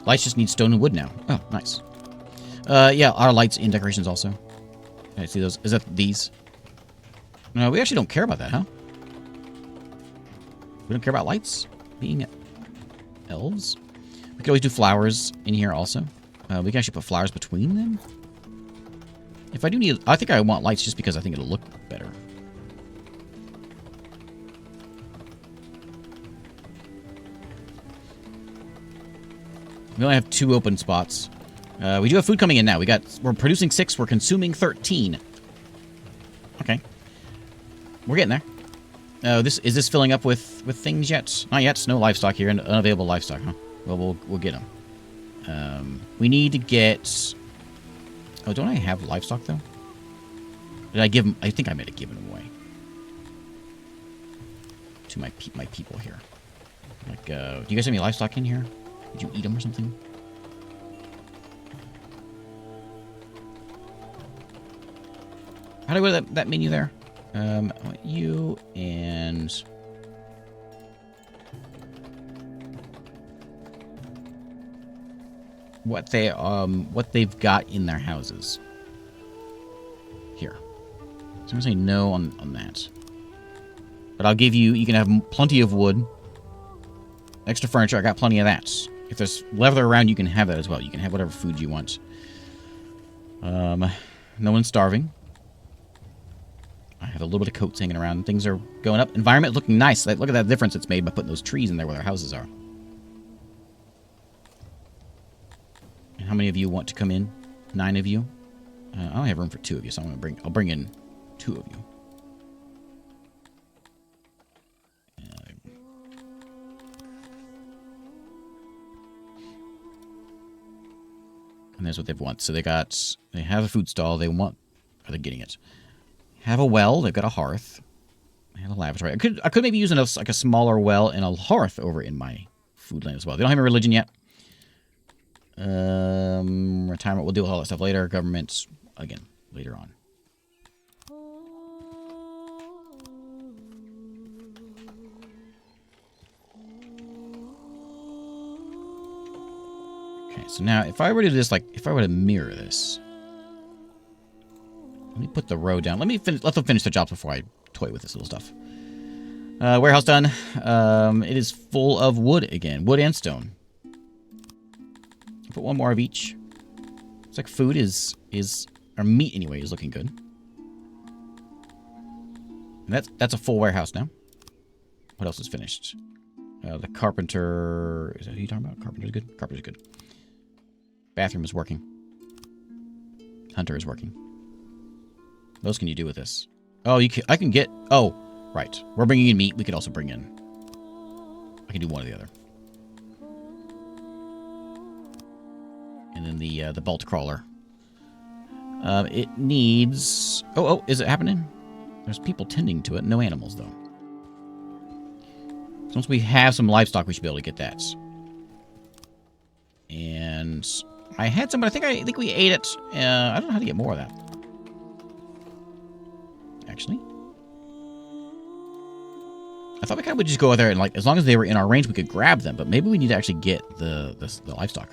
Lights just need stone and wood now. Oh, nice. Yeah, our lights in decorations also. Okay, see those? Is that these? No, we actually don't care about that, huh? We don't care about lights being elves. We could always do flowers in here also. We can actually put flowers between them. If I do need... I think I want lights just because I think it'll look better. We only have 2 open spots. We do have food coming in now. We're producing 6. We're consuming 13. Okay. We're getting there. Is this filling up with things yet? Not yet. No livestock here. Unavailable livestock, huh? Well, we'll get them. We need to get... Oh, don't I have livestock, though? Did I give them... I think I might have given them away. To my people here. Like, do you guys have any livestock in here? Did you eat them or something? How do I go to that menu there? I want you and... what they've got in their houses. Here. So I'm gonna say no on that. But I'll give you can have plenty of wood. Extra furniture, I got plenty of that. If there's leather around, you can have that as well. You can have whatever food you want. No one's starving. I have a little bit of coats hanging around. Things are going up. Environment looking nice. Look at that difference it's made by putting those trees in there where their houses are. And how many of you want to come in? 9 of you. I only have room for 2 of you, so I'll bring in 2 of you. And there's what they want. So they have a food stall. They want. Are they getting it? Have a well. They've got a hearth. They have a lavatory. I could maybe use like a smaller well and a hearth over in my food lane as well. They don't have a religion yet. Retirement. We'll deal with all that stuff later. Government, again, later on. Okay, so now if I were to do this, like, if I were to mirror this. Let me put the row down. Let them finish their jobs before I toy with this little stuff. Warehouse done. It is full of wood again. Wood and stone. Put 1 more of each. It's like food or meat anyway, is looking good. And that's a full warehouse now. What else is finished? The carpenter... Is that who you're talking about? Carpenter's good? Carpenter's good. Bathroom is working. Hunter is working. What else can you do with this? Oh, I can get... Oh, right. We're bringing in meat. We could also bring in... I can do one or the other. And then the bolt crawler. It needs... Oh, is it happening? There's people tending to it. No animals, though. once we have some livestock, we should be able to get that. And I had some, but I think we ate it. I don't know how to get more of that. Actually, I thought we kind of would just go out there and, like, as long as they were in our range, we could grab them. But maybe we need to actually get the livestock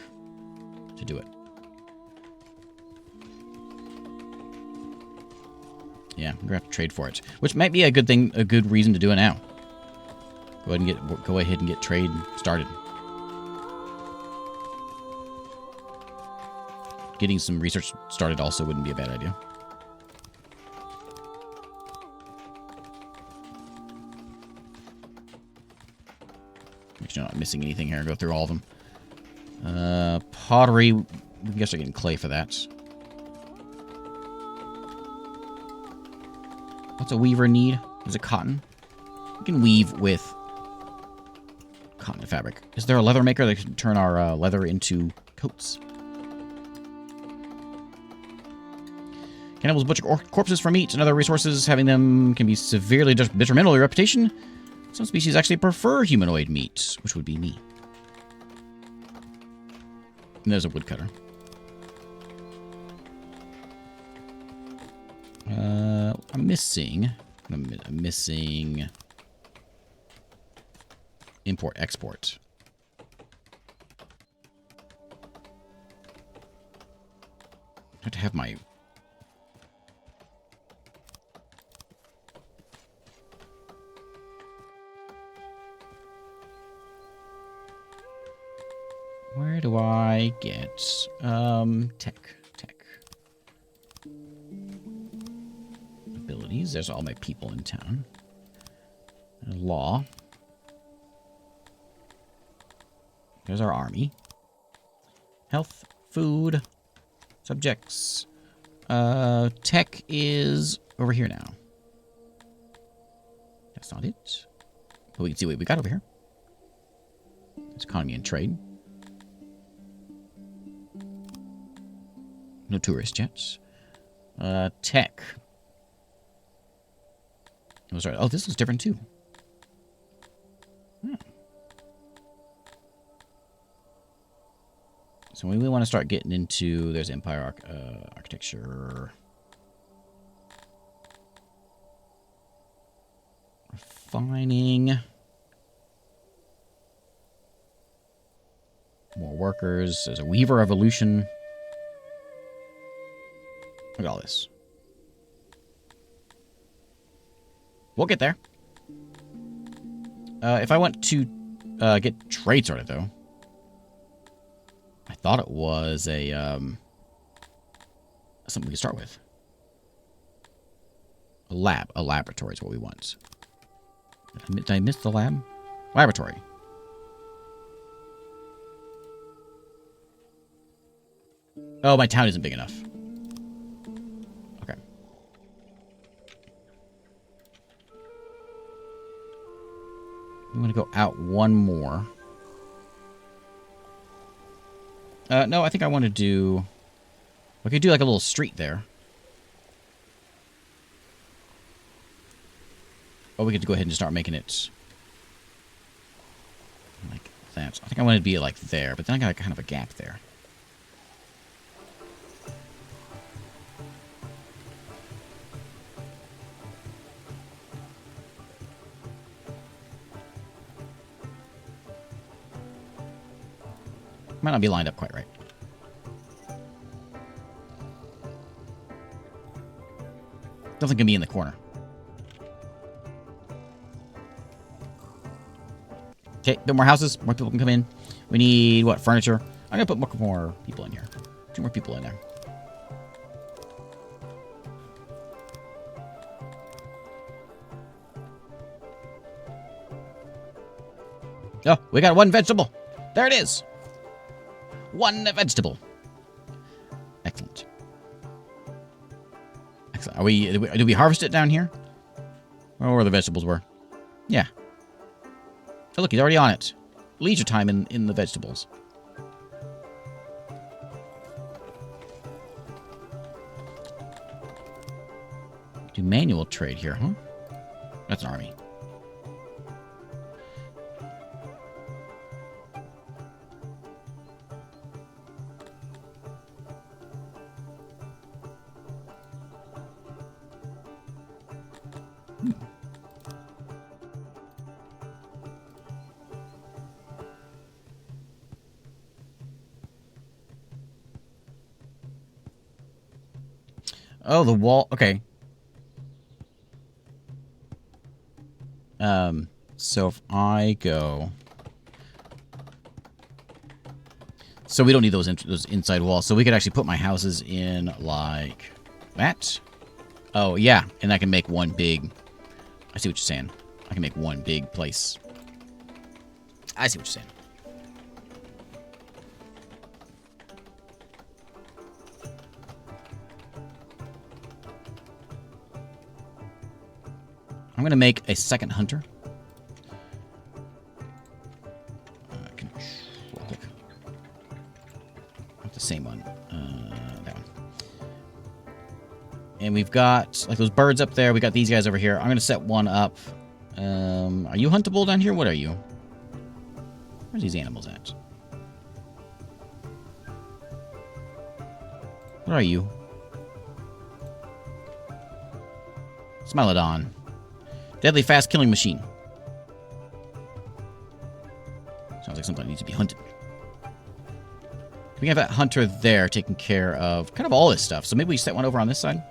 to do it. Yeah, we're gonna have to trade for it, which might be a good thing, a good reason to do it now. Go ahead and get trade started. Getting some research started also wouldn't be a bad idea. Make sure I'm not missing anything here. Go through all of them. Pottery. We can start getting clay for that. What's a weaver need? Is it cotton? We can weave with cotton fabric. Is there a leather maker that can turn our leather into coats? Cannibals butcher corpses for meat and other resources. Having them can be severely detrimental to your reputation. Some species actually prefer humanoid meat, which would be me. And there's a woodcutter. I'm missing import export. I have to have my where do I get tech abilities? There's all my people in town. Law. There's our army. Health, food, subjects. Tech is over here now. That's not it. But we can see what we got over here. It's economy and trade. No tourist jets. Tech. Oh, sorry. Oh, this is different too. Hmm. So we want to start getting into... There's Empire architecture. Refining. More workers. There's a Weaver Evolution. Look at all this. We'll get there. If I want to get trade started, though, I thought it was a something we could start with. A laboratory is what we want. Did I miss the lab? Laboratory. Oh, my town isn't big enough. Okay. We want to go out one more. No, I think I want to do... We could do like a little street there. Or we could go ahead and start making it like that. I think I want it to be like there, but then I got kind of a gap there. Might not be lined up quite right. Nothing can be in the corner. Okay, build more houses. More people can come in. We need, what, furniture? I'm going to put more people in here. 2 more people in there. Oh, we got 1 vegetable. There it is. 1 vegetable. Excellent. Excellent. Do we harvest it down here? Or where the vegetables were? Yeah. Oh, look, he's already on it. Leisure time in the vegetables. Do manual trade here, huh? That's an army. Oh, the wall. Okay. So if I go... So we don't need those inside walls. So we could actually put my houses in like that. Oh, yeah. And I can make one big... I see what you're saying. I can make one big place. I see what you're saying. I'm going to make a second hunter. Not the same one. That one. And we've got, like, those birds up there. We got these guys over here. I'm going to set one up. Are you huntable down here? What are you? Where's these animals at? What are you? Smilodon. Deadly fast killing machine. Sounds like something that needs to be hunted. We have that hunter there taking care of kind of all this stuff. So maybe we set one over on this side.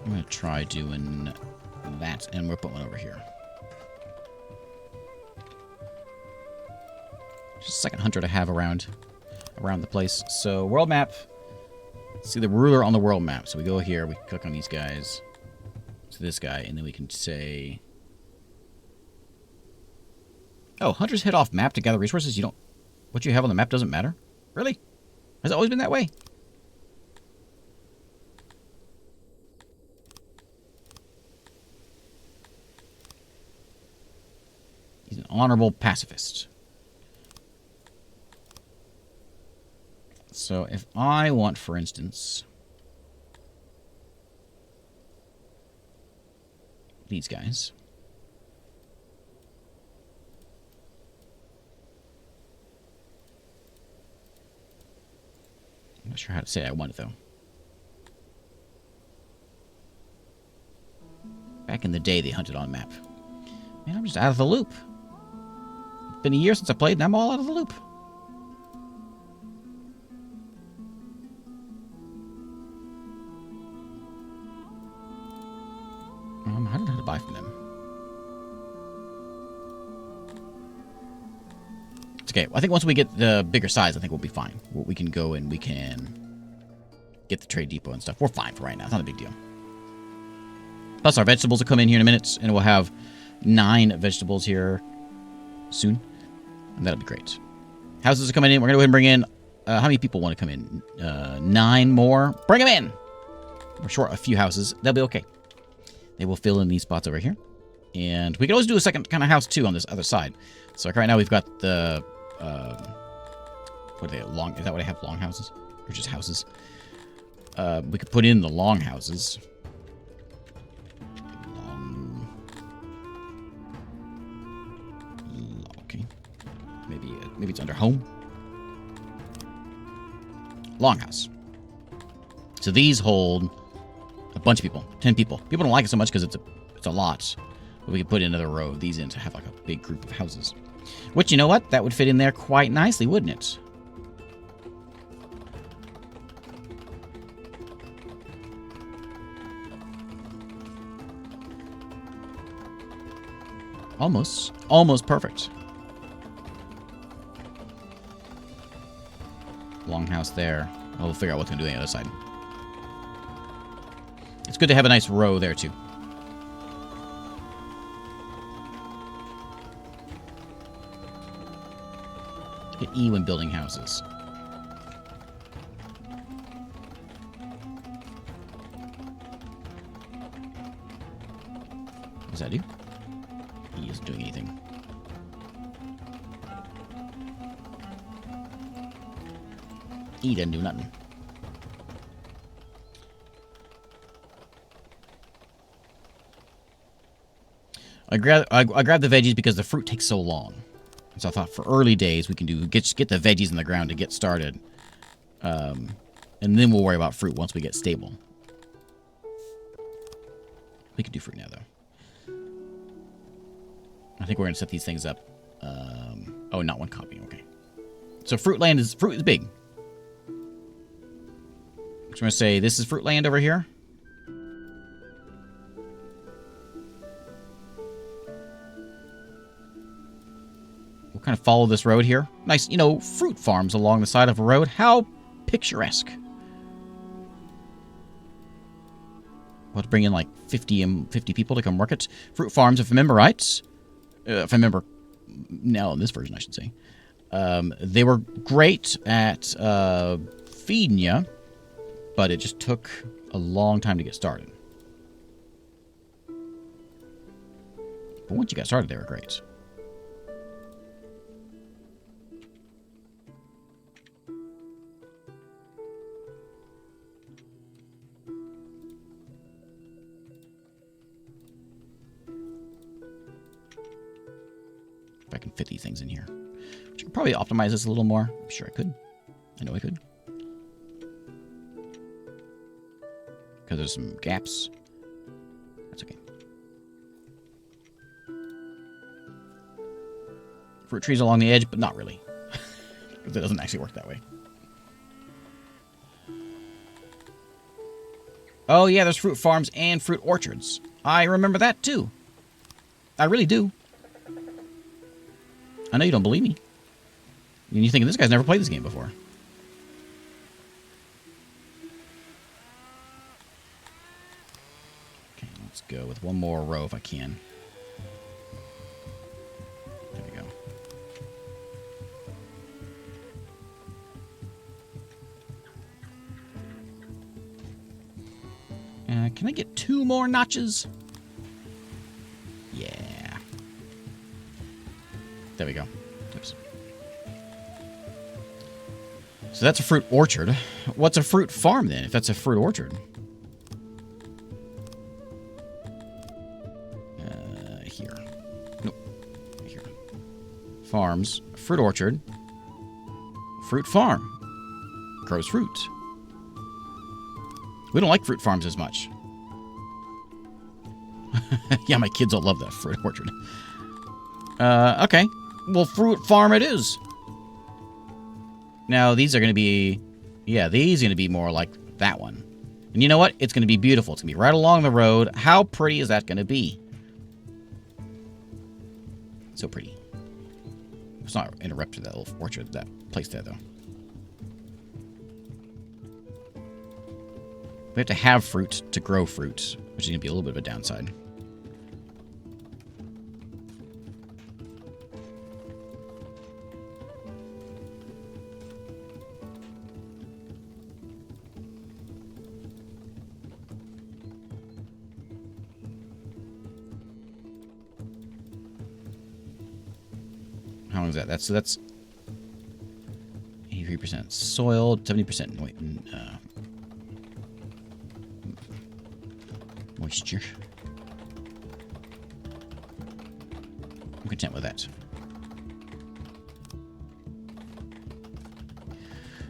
I'm going to try doing that, and we'll put one over here. Just a second hunter to have around the place. So world map. See the ruler on the world map. So we go here, we click on these guys. To this guy, and then we can say... Oh, hunters head off map to gather resources. You don't... What you have on the map doesn't matter? Really? Has it always been that way? He's an honorable pacifist. So if I want, for instance... these guys. I'm not sure how to say I want it, though. Back in the day, they hunted on map. Man, I'm just out of the loop. It's been a year since I played, and I'm all out of the loop. I don't know how to buy from them. It's okay. I think once we get the bigger size, I think we'll be fine. We can go and we can get the trade depot and stuff. We're fine for right now. It's not a big deal. Plus, our vegetables will come in here in a minute, and we'll have 9 vegetables here soon. And that'll be great. Houses are coming in. We're going to go ahead and bring in... how many people want to come in? 9 more. Bring them in! We're short a few houses. They'll be okay. They will fill in these spots over here. And we can always do a second kind of house, too, on this other side. So, like right now, we've got the... what are they? Is that what I have? Long houses? Or just houses? We could put in the long houses. Okay. Maybe it's under home. Longhouse. So these hold a bunch of people. 10 people. People don't like it so much because it's a lot. But we could put another row of these in to have like a big group of houses. Which, you know what? That would fit in there quite nicely, wouldn't it? Almost. Almost perfect. Longhouse there. We'll figure out what's going to do on the other side. It's good to have a nice row there, too. Hit E when building houses. What does that do? E isn't doing anything. E didn't do nothing. I grabbed the veggies because the fruit takes so long. So I thought for early days we can get the veggies in the ground to get started. And then we'll worry about fruit once we get stable. We can do fruit now, though. I think we're going to set these things up. Oh, not one copy. Okay. So fruit is big. So I'm going to say this is fruit land over here. We'll kind of follow this road here. Nice, you know, fruit farms along the side of a road. How picturesque. We'll have to bring in like 50 people to come work it. Fruit farms, if I remember right. If I remember now in this version, I should say. They were great at feeding you, but it just took a long time to get started. But once you got started, they were great. If I can fit these things in here. Which I could probably optimize this a little more. I'm sure I could. I know I could. Because there's some gaps. That's okay. Fruit trees along the edge, but not really. Because it doesn't actually work that way. Oh yeah, there's fruit farms and fruit orchards. I remember that too. I really do. I know you don't believe me. And you're thinking, this guy's never played this game before. Okay, let's go with one more row if I can. There we go. Can I get 2 more notches? Yeah. There we go. Oops. So that's a fruit orchard. What's a fruit farm then, if that's a fruit orchard? Here. Nope. Here. Farms. Fruit orchard. Fruit farm. Grows fruit. We don't like fruit farms as much. Yeah, my kids will love that fruit orchard. Okay. Well, fruit farm it is. Now, these are going to be... Yeah, these are going to be more like that one. And you know what? It's going to be beautiful. It's going to be right along the road. How pretty is that going to be? So pretty. It's not interrupted that little orchard, that place there, though. We have to have fruit to grow fruit, which is going to be a little bit of a downside. How long is that? That's 83% soiled, 70% moisture. I'm content with that.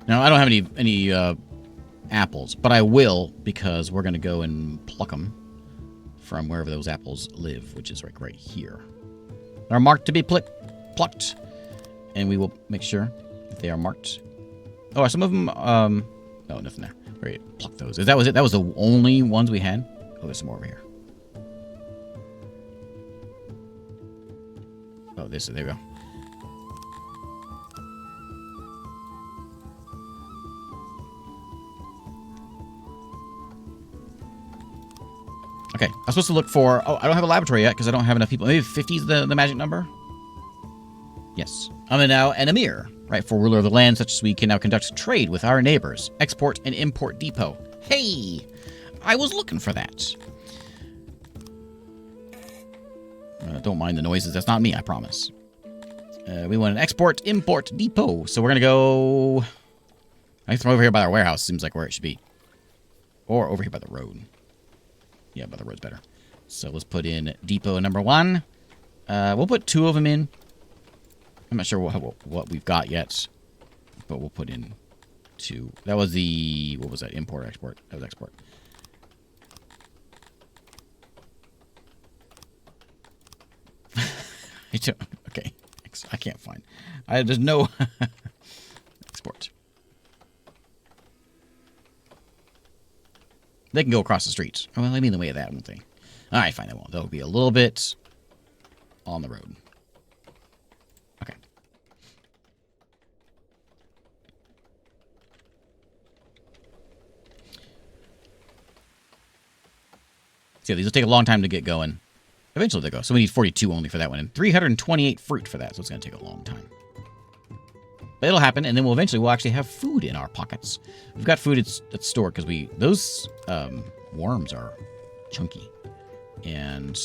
Now, I don't have any apples, but I will because we're going to go and pluck them from wherever those apples live, which is right here. They're marked to be plucked, and we will make sure that they are marked. Oh, are some of them? Oh, nothing there. Right, pluck those. That was it. That was the only ones we had. Oh, there's some more over here. Oh, there we go. Okay, I'm supposed to look for... Oh, I don't have a laboratory yet because I don't have enough people. Maybe 50 is the magic number? Yes. I'm now an emir, rightful ruler of the land, such as we can now conduct trade with our neighbors. Export and import depot. Hey! I was looking for that. Don't mind the noises. That's not me, I promise. We want an export-import depot. So we're going to go... I think over here by our warehouse seems like where it should be. Or over here by the road. Yeah, by the road's better. So let's put in depot number 1. We'll put 2 of them in. I'm not sure what we've got yet. But we'll put in 2. That was the... What was that? Import, export. That was export. Okay. I can't find. There's no... They can go across the street. Well, I mean the way of that, won't they? All right, fine, they won't. They'll be a little bit on the road. Okay. So these will take a long time to get going. Eventually they go. So we need 42 only for that one. And 328 fruit for that. So it's going to take a long time. But it'll happen. And then we'll actually have food in our pockets. We've got food that's stored because those worms are chunky. And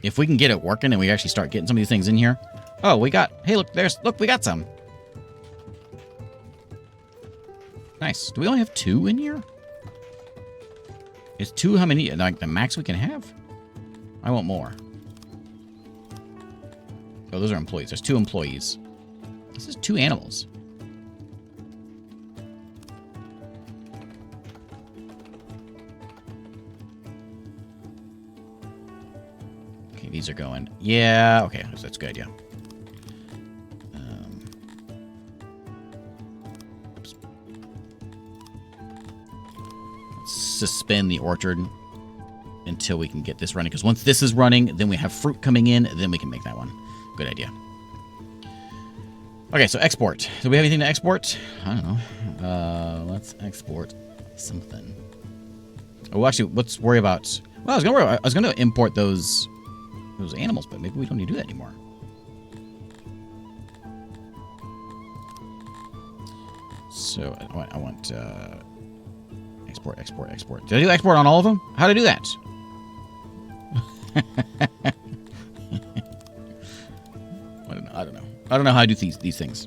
if we can get it working and we actually start getting some of these things in here. Oh, hey, look, we got some. Nice. Do we only have 2 in here? Is 2 how many? Like the max we can have? I want more. Oh, those are employees. There's 2 employees. This is 2 animals. Okay, these are going. Yeah, okay, that's a good idea. Suspend the orchard until we can get this running, because once this is running, then we have fruit coming in, then we can make that one. Good idea. Okay, so export. Do we have anything to export? I don't know. Let's export something. Oh, actually, let's worry about. Well, I was gonna import those animals, but maybe we don't need to do that anymore. So I want export. Did I do export on all of them? How did I do that? I don't know. I don't know how I do these things.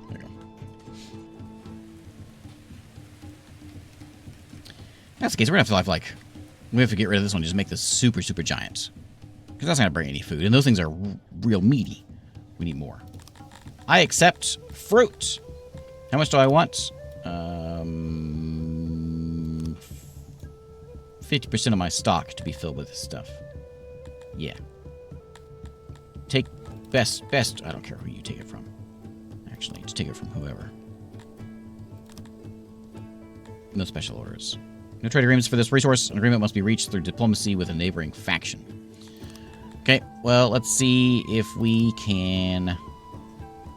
There you go. That's the case. We're gonna have to we have to get rid of this one and just make this super, super giant. Because that's not gonna bring any food. And those things are real meaty. We need more. I accept fruit. How much do I want? 50% of my stock to be filled with this stuff. Yeah. Take best. I don't care who you take it from. Actually, just take it from whoever. No special orders. No trade agreements for this resource. An agreement must be reached through diplomacy with a neighboring faction. Okay, well, let's see if we can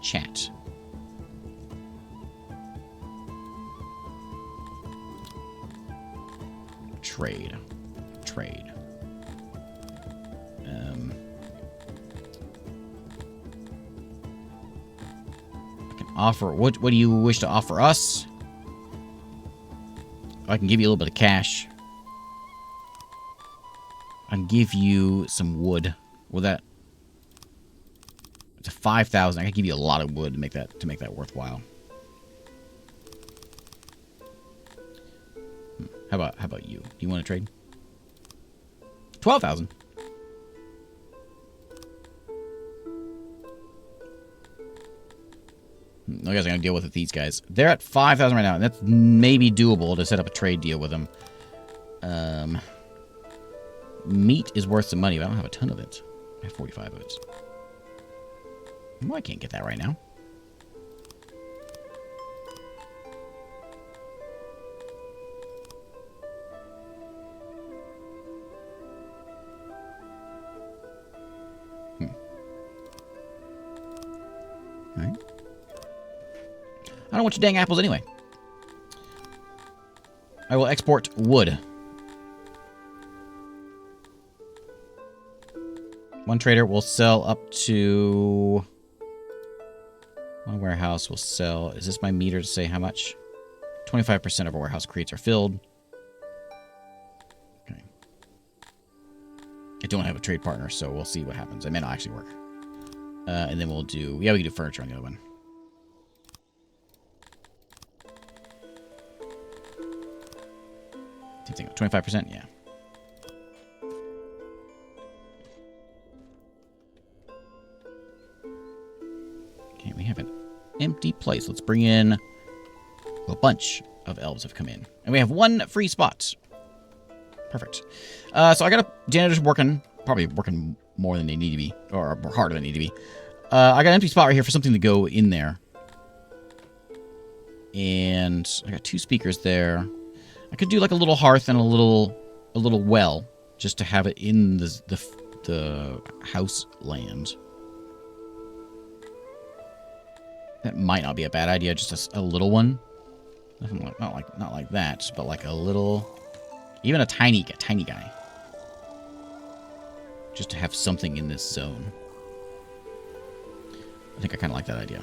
chat. Trade. I can offer. What do you wish to offer us? I can give you a little bit of cash. I can give you some wood. Will that? It's a 5,000. I can give you a lot of wood to make that worthwhile. How about you? Do you want to trade? 12,000. I guess I'm gonna deal with these guys. They're at 5,000 right now, and that's maybe doable to set up a trade deal with them. Meat is worth some money, but I don't have a ton of it. I have 45 of it. Well, I can't get that right now. Alright. I don't want your dang apples anyway. I will export wood. One trader will sell up to... One warehouse will sell... Is this my meter to say how much? 25% of our warehouse crates are filled. Okay. I don't have a trade partner, so we'll see what happens. It may not actually work. And then we'll do... Yeah, we can do furniture on the other one. Do you think 25%? Yeah. Okay, we have an empty place. Let's bring in... A bunch of elves have come in. And we have one free spot. Perfect. So I got a janitor's working... Probably working more than they need to be. Or harder than they need to be. I got an empty spot right here for something to go in there. And I got 2 speakers there. I could do like a little hearth and a little well, just to have it in the house land. That might not be a bad idea, just a little one. Not like that, but like a little, even a tiny guy. Just to have something in this zone. I think I kind of like that idea.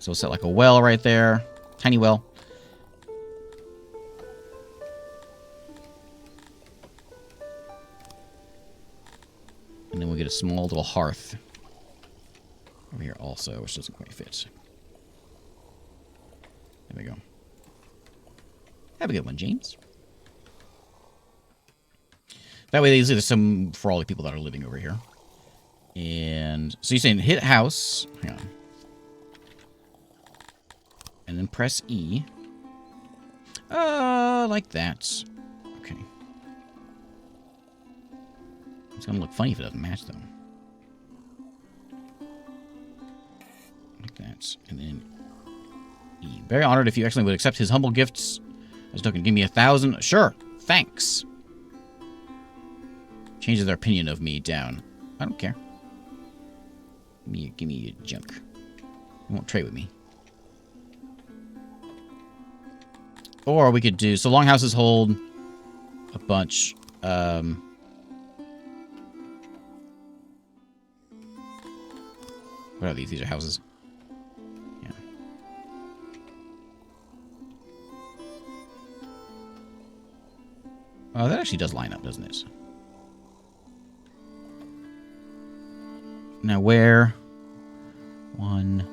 So we'll set like a well right there. Tiny well. And then we'll get a small little hearth over here also, which doesn't quite fit. There we go. Have a good one, James. That way, there's some for all the people that are living over here. And so you're saying hit house. Hang on. And then press E. Like that. Okay. It's gonna look funny if it doesn't match, though. Like that. And then E. Very honored if you actually would accept his humble gifts. As a token, give me 1,000. Sure. Thanks. Changes their opinion of me down. I don't care. Give me your junk. You won't trade with me. Or we could do... So longhouses hold a bunch. What are these? These are houses. Yeah. Oh, that actually does line up, doesn't it? Now where? 1,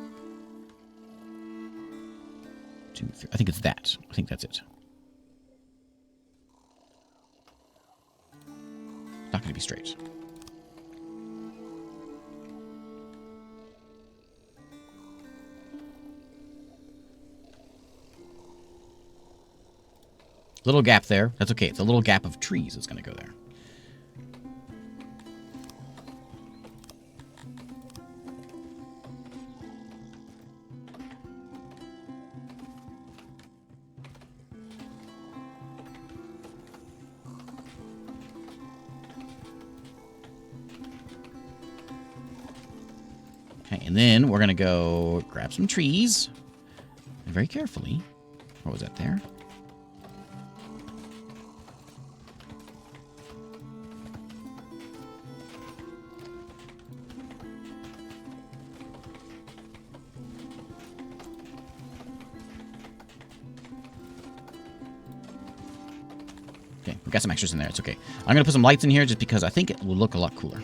2, 3. I think it's that. I think that's it. Not going to be straight. Little gap there. That's okay. It's a little gap of trees that's going to go there. Okay, and then we're going to go grab some trees. And very carefully. What was that there? Okay, we got some extras in there. It's okay. I'm going to put some lights in here just because I think it will look a lot cooler.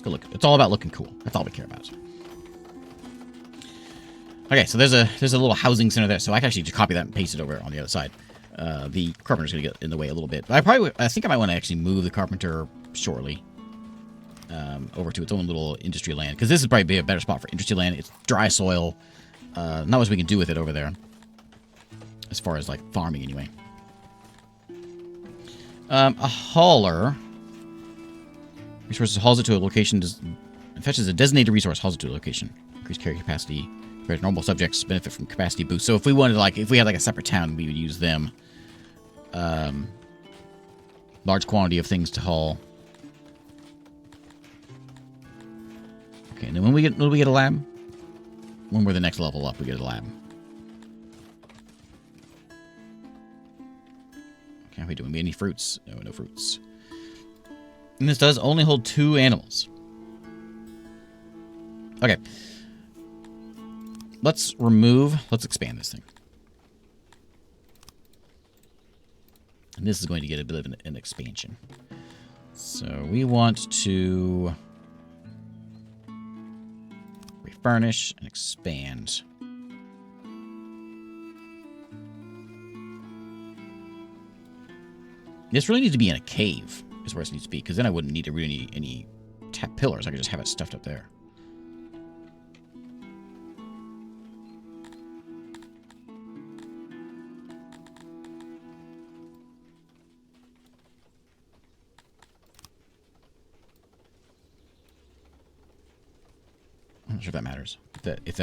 Look, it's all about looking cool. That's all we care about. Okay, so there's a little housing center there, so I can actually just copy that and paste it over on the other side. The carpenter's gonna get in the way a little bit, but I think I might want to actually move the carpenter shortly over to its own little industry land, because this is probably a better spot for industry land. It's dry soil, not much we can do with it over there, as far as like farming anyway. A hauler. Resources hauls it to a location, fetches a designated resource, hauls it to a location. Increased carry capacity. Compared to normal subjects, benefit from capacity boost. So if we wanted, like, if we had like a separate town, we would use them. Large quantity of things to haul. Okay, and then when we get a lab? When we're the next level up, we get a lab. Okay, are we doing any fruits? No, no fruits. And this does only hold 2 animals. Okay. Let's expand this thing. And this is going to get a bit of an expansion. So we want to Furnish and expand. This really needs to be in a cave, is where it needs to be, because then I wouldn't need to really any tap pillars. I could just have it stuffed up there. I'm not sure if that matters. If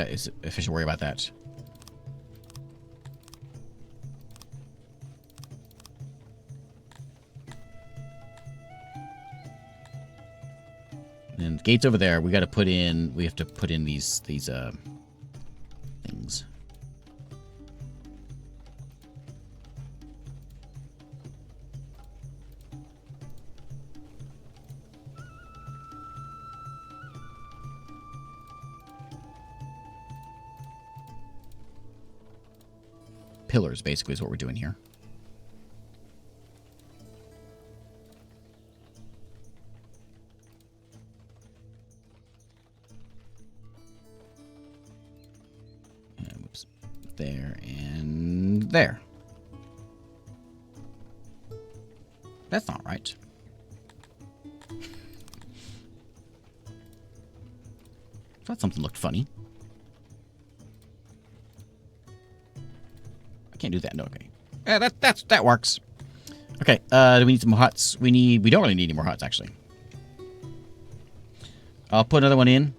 I should worry about that. And the gates over there, we got to put in. We have to put in these things. Pillars, basically, is what we're doing here. Whoops. There and there. That's not right. Thought something looked funny. Can't do that. No, okay. Yeah, that works. Okay, do we need some more huts? We don't really need any more huts, actually. I'll put another one in.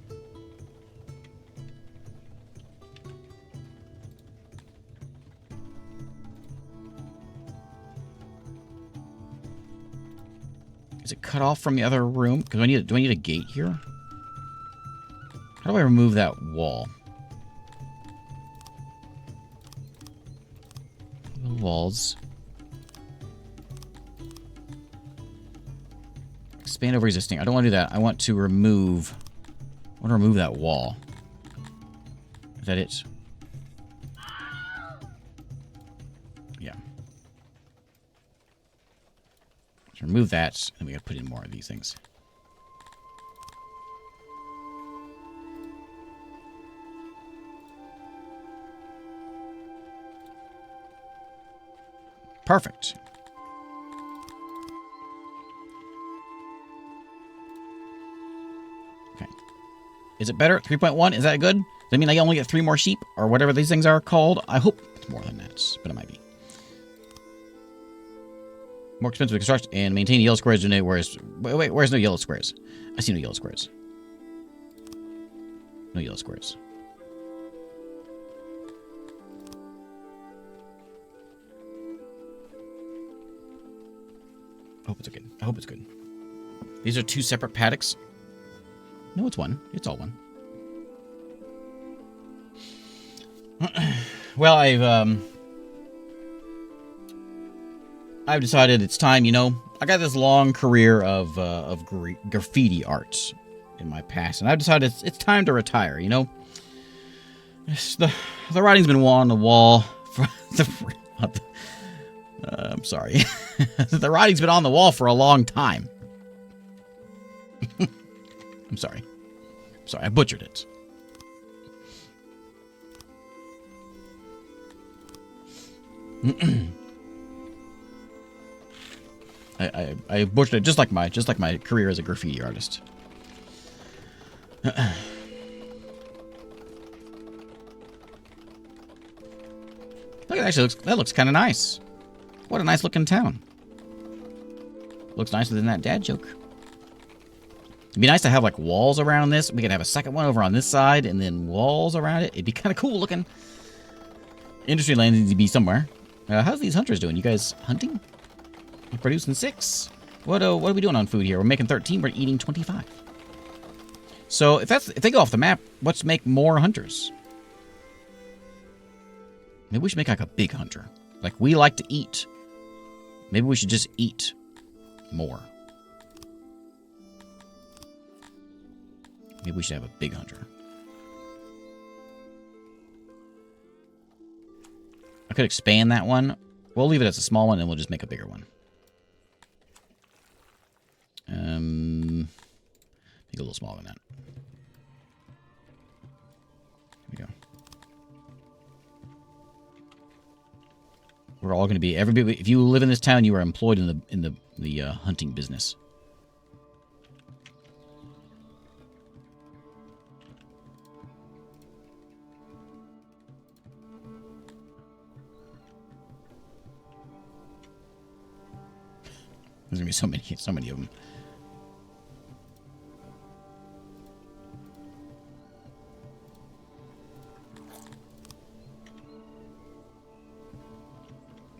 Is it cut off from the other room? Because do I need a gate here? How do I remove that wall? Walls. Expand over existing. I don't want to do that. I want to remove that wall. Is that it? Yeah. Let's remove that, and we gotta put in more of these things. Perfect. Okay. Is it better? 3.1? Is that good? Does that mean I only get 3 more sheep? Or whatever these things are called? I hope it's more than that, but it might be. More expensive to construct and maintain yellow squares. Where's no yellow squares? I see no yellow squares. No yellow squares. I hope it's good. I hope it's good. These are 2 separate paddocks. No, it's one. It's all one. Well, I've decided it's time. You know, I got this long career of graffiti art in my past, and I've decided it's time to retire. You know, the writing's been on the wall for I'm sorry. The writing's been on the wall for a long time. I'm sorry. I butchered it. I butchered it just like my career as a graffiti artist. Look, that looks kind of nice. What a nice looking town. Looks nicer than that dad joke. It'd be nice to have like walls around this. We could have a second one over on this side and then walls around it. It'd be kind of cool looking. Industry land needs to be somewhere. How's these hunters doing? You guys hunting? We're producing 6. What are we doing on food here? We're making 13. We're eating 25. So if they go off the map, let's make more hunters. Maybe we should make like a big hunter. Like we like to eat. Maybe we should just eat more. Maybe we should have a big hunter. I could expand that one. We'll leave it as a small one and we'll just make a bigger one. Make it a little smaller than that. We're all going to be everybody. If you live in this town, you are employed in the hunting business. There's gonna be so many of them.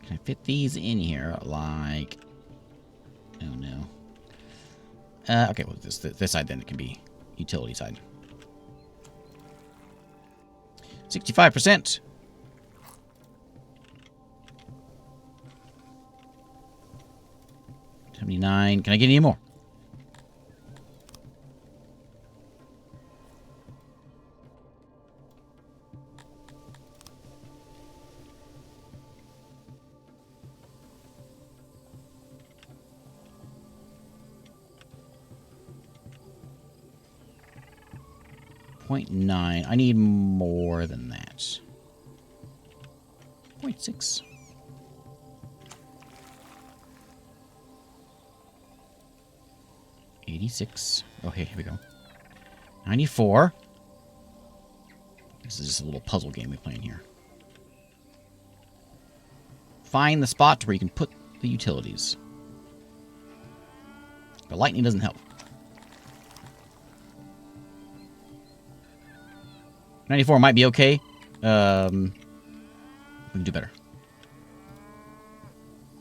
Can I fit these in here? Like, oh no. Okay, well this side then it can be utility side. 65%. 79. Can I get any more? .9. I need more than that. 0.6. Okay, here we go. 94. This is just a little puzzle game we're playing here. Find the spot where you can put the utilities. But lightning doesn't help. 94 might be okay. We can do better.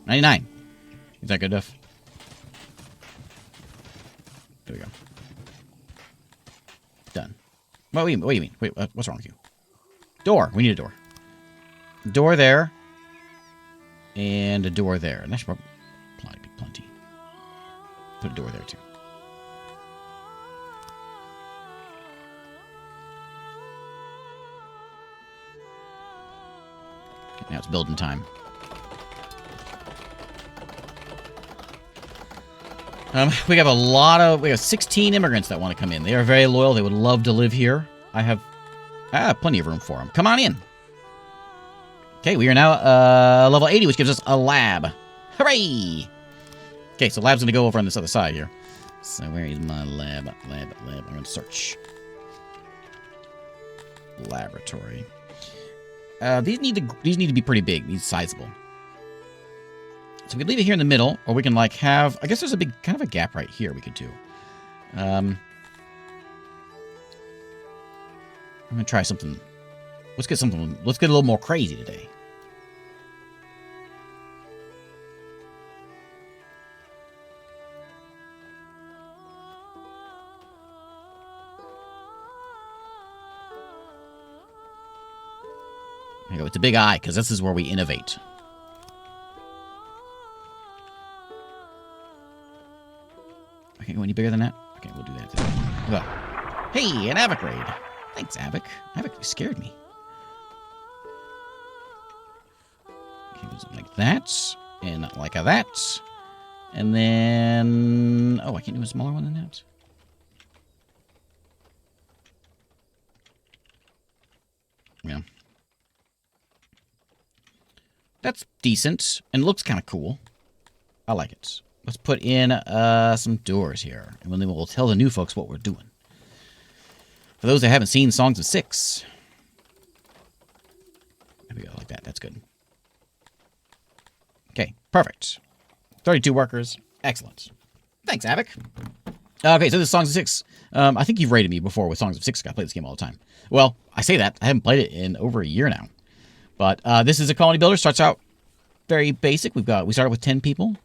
99. Is that good enough? There we go. Done. What do you mean? Wait, what's wrong with you? Door. We need a door. Door there. And a door there. And that should probably be plenty. Put a door there, too. Now it's building time. We have 16 immigrants that want to come in. They are very loyal. They would love to live here. I have plenty of room for them. Come on in. Okay, we are now level 80, which gives us a lab. Hooray! Okay, so lab's going to go over on this other side here. So where is my lab? I'm going to search. Laboratory. These need to be pretty big. These sizable. So we could leave it here in the middle, or we can like have. I guess there's a big kind of a gap right here. We could do. I'm gonna try something. Let's get something. Let's get a little more crazy today. There you go. It's a big eye because this is where we innovate. I can't go any bigger than that? Okay, we'll do that today. Well, hey, an Avic raid. Thanks, Avic. Avic, you scared me. Okay, do something like that. And not like that. And then... Oh, I can't do a smaller one than that. Yeah. That's decent. And looks kind of cool. I like it. Let's put in some doors here. And then we'll tell the new folks what we're doing. For those that haven't seen Songs of Six. There we go, like that. That's good. Okay, perfect. 32 workers. Excellent. Thanks, Avic. Okay, so this is Songs of Six. I think you've rated me before with Songs of Six. I play this game all the time. Well, I say that. I haven't played it in over a year now. But this is a colony builder. Starts out very basic. We started with 10 people.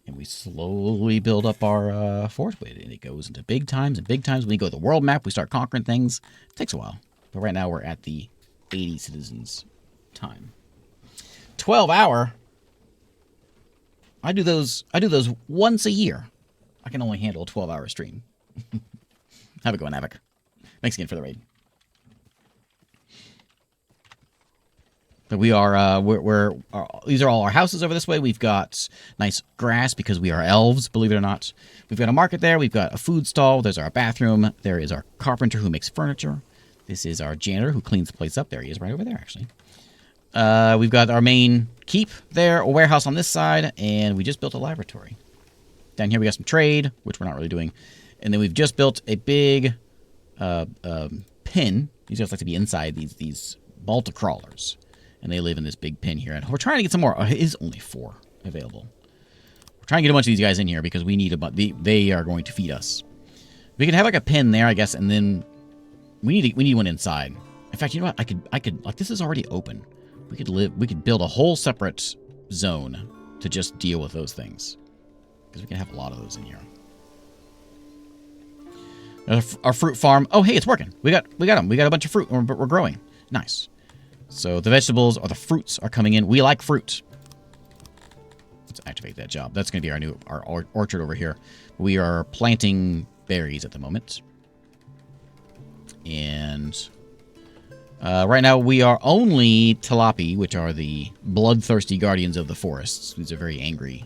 And we slowly build up our fort. And it goes into big times and big times. When we go to the world map, we start conquering things. It takes a while. But right now we're at the 80 citizens time. 12-hour. I do those once a year. I can only handle a 12-hour stream. Have a go on, Avic. Thanks again for the raid. But we are, these are all our houses over this way. We've got nice grass because we are elves, believe it or not. We've got a market there. We've got a food stall. There's our bathroom. There is our carpenter who makes furniture. This is our janitor who cleans the place up. There he is right over there, actually. We've got our main keep there, a warehouse on this side, and we just built a laboratory. Down here we got some trade, which we're not really doing. And then we've just built a big pen. These guys like to be inside these Balta crawlers. And they live in this big pen here. And we're trying to get some more. It is only 4 available. We're trying to get a bunch of these guys in here because we need they are going to feed us. We can have like a pen there, I guess, and then we need one inside. In fact, you know what? I could like, this is already open. We could build a whole separate zone to just deal with those things. Because we can have a lot of those in here. Our fruit farm. Oh, hey, it's working. We got them. We got a bunch of fruit. We're growing. Nice. So the vegetables or the fruits are coming in. We like fruit. Let's activate that job. That's going to be our orchard over here. We are planting berries at the moment. And right now we are only Talapi, which are the bloodthirsty guardians of the forests. These are very angry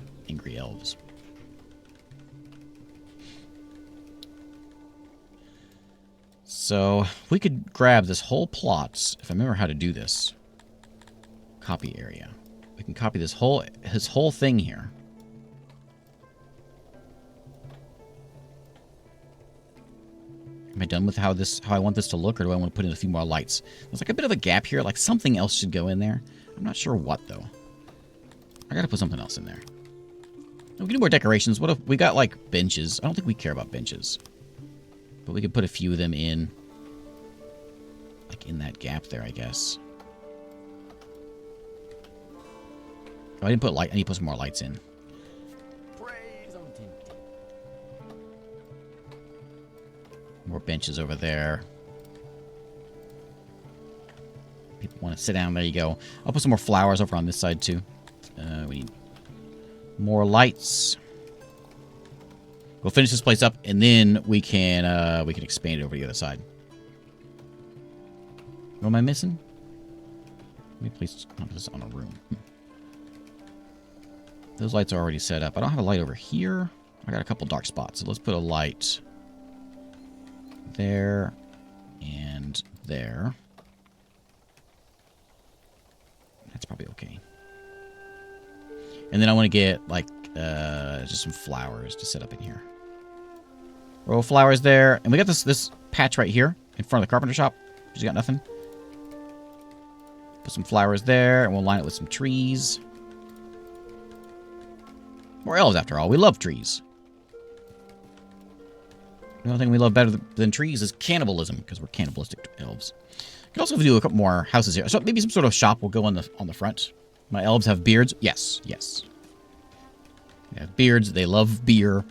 elves. So we could grab this whole plot, if I remember how to do this. Copy area. We can copy his whole thing here. Am I done with how I want this to look, or do I want to put in a few more lights? There's like a bit of a gap here, like something else should go in there. I'm not sure what though. I gotta put something else in there. We can do more decorations. What if we got like benches? I don't think we care about benches. But we could put a few of them in, like in that gap there, I guess. Oh, I didn't put light. I need to put some more lights in. More benches over there. People want to sit down. There you go. I'll put some more flowers over on this side too. We need more lights. We'll finish this place up, and then we can expand it over to the other side. What am I missing? Let me place this on a room. Those lights are already set up. I don't have a light over here. I got a couple dark spots, so let's put a light there and there. That's probably okay. And then I want to get like just some flowers to set up in here. Row of flowers there. And we got this patch right here in front of the carpenter shop. She's got nothing. Put some flowers there, and we'll line it with some trees. We're elves, after all. We love trees. The only thing we love better than trees is cannibalism, because we're cannibalistic elves. We can also do a couple more houses here. So maybe some sort of shop will go on the front. My elves have beards. Yes, yes. They have beards. They love beer.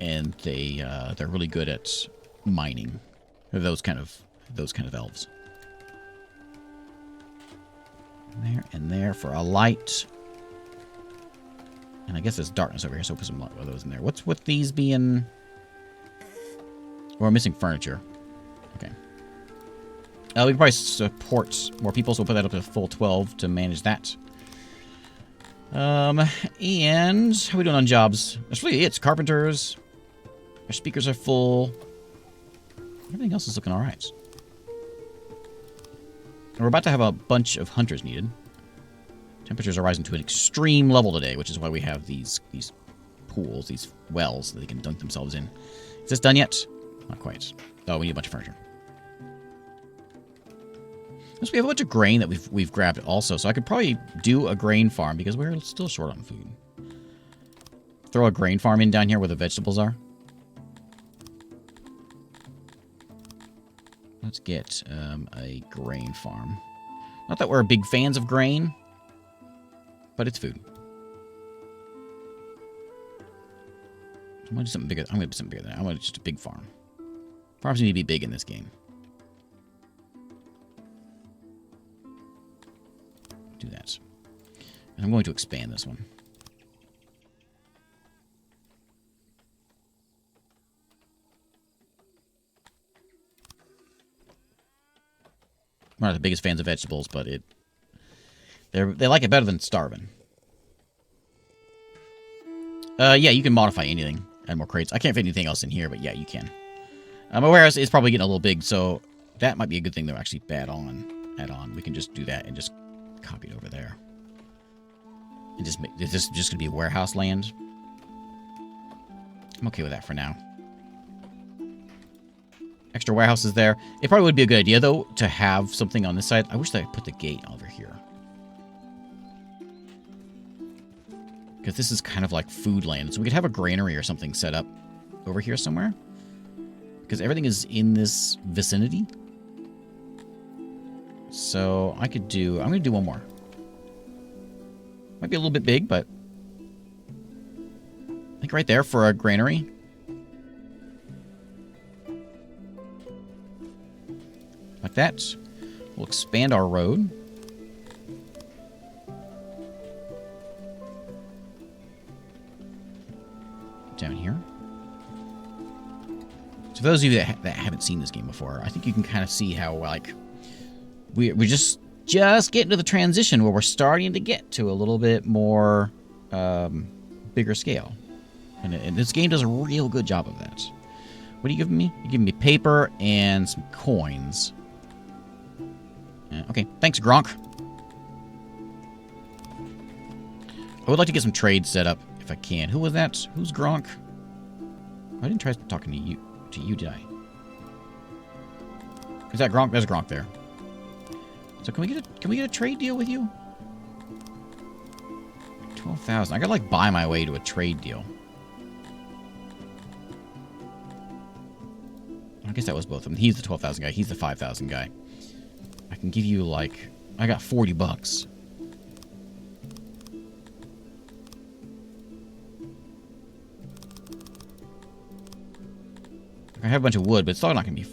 And they're really good at mining. They're those kind of elves. And there for a light. And I guess there's darkness over here, so we'll put some of those in there. What's with these being? We're missing furniture. Okay. We can probably support more people, so we'll put that up to full 12 to manage that. And how are we doing on jobs? That's really it. It's carpenters. Our speakers are full. Everything else is looking all right. And we're about to have a bunch of hunters needed. Temperatures are rising to an extreme level today, which is why we have these pools, these wells that they can dunk themselves in. Is this done yet? Not quite. Oh, we need a bunch of furniture. So we have a bunch of grain that we've grabbed also, so I could probably do a grain farm because we're still short on food. Throw a grain farm in down here where the vegetables are. Let's get a grain farm. Not that we're big fans of grain, but it's food. I'm going to do something bigger. I'm going to do something bigger than that. I'm going to just a big farm. Farms need to be big in this game. Do that. And I'm going to expand this one. We're not the biggest fans of vegetables, but they like it better than starving. Yeah, you can modify anything. Add more crates. I can't fit anything else in here, but yeah, you can. My warehouse is probably getting a little big, so that might be a good thing to actually add on. We can just do that and just copy it over there. And just make, is this just going to be warehouse land? I'm okay with that for now. Extra warehouses there. It probably would be a good idea, though, to have something on this side. I wish that I put the gate over here. Because this is kind of like food land. So we could have a granary or something set up over here somewhere. Because everything is in this vicinity. So I could do... I'm going to do one more. Might be a little bit big, but... I think right there for a granary. Like that. We'll expand our road. Down here. So for those of you that haven't seen this game before, I think you can kind of see how, like, we're just getting to the transition where we're starting to get to a little bit more bigger scale. And this game does a real good job of that. What are you giving me? You're giving me paper and some coins. Okay, thanks, Gronk. I would like to get some trade set up if I can. Who was that? Who's Gronk? I didn't try talking to you, did I? Is that Gronk? There's Gronk there. So can we get a trade deal with you? 12,000. I gotta like buy my way to a trade deal. I guess that was both of them. He's the 12,000 guy. He's the 5,000 guy. I can give you like... I got 40 bucks. I have a bunch of wood, but it's still not going to be...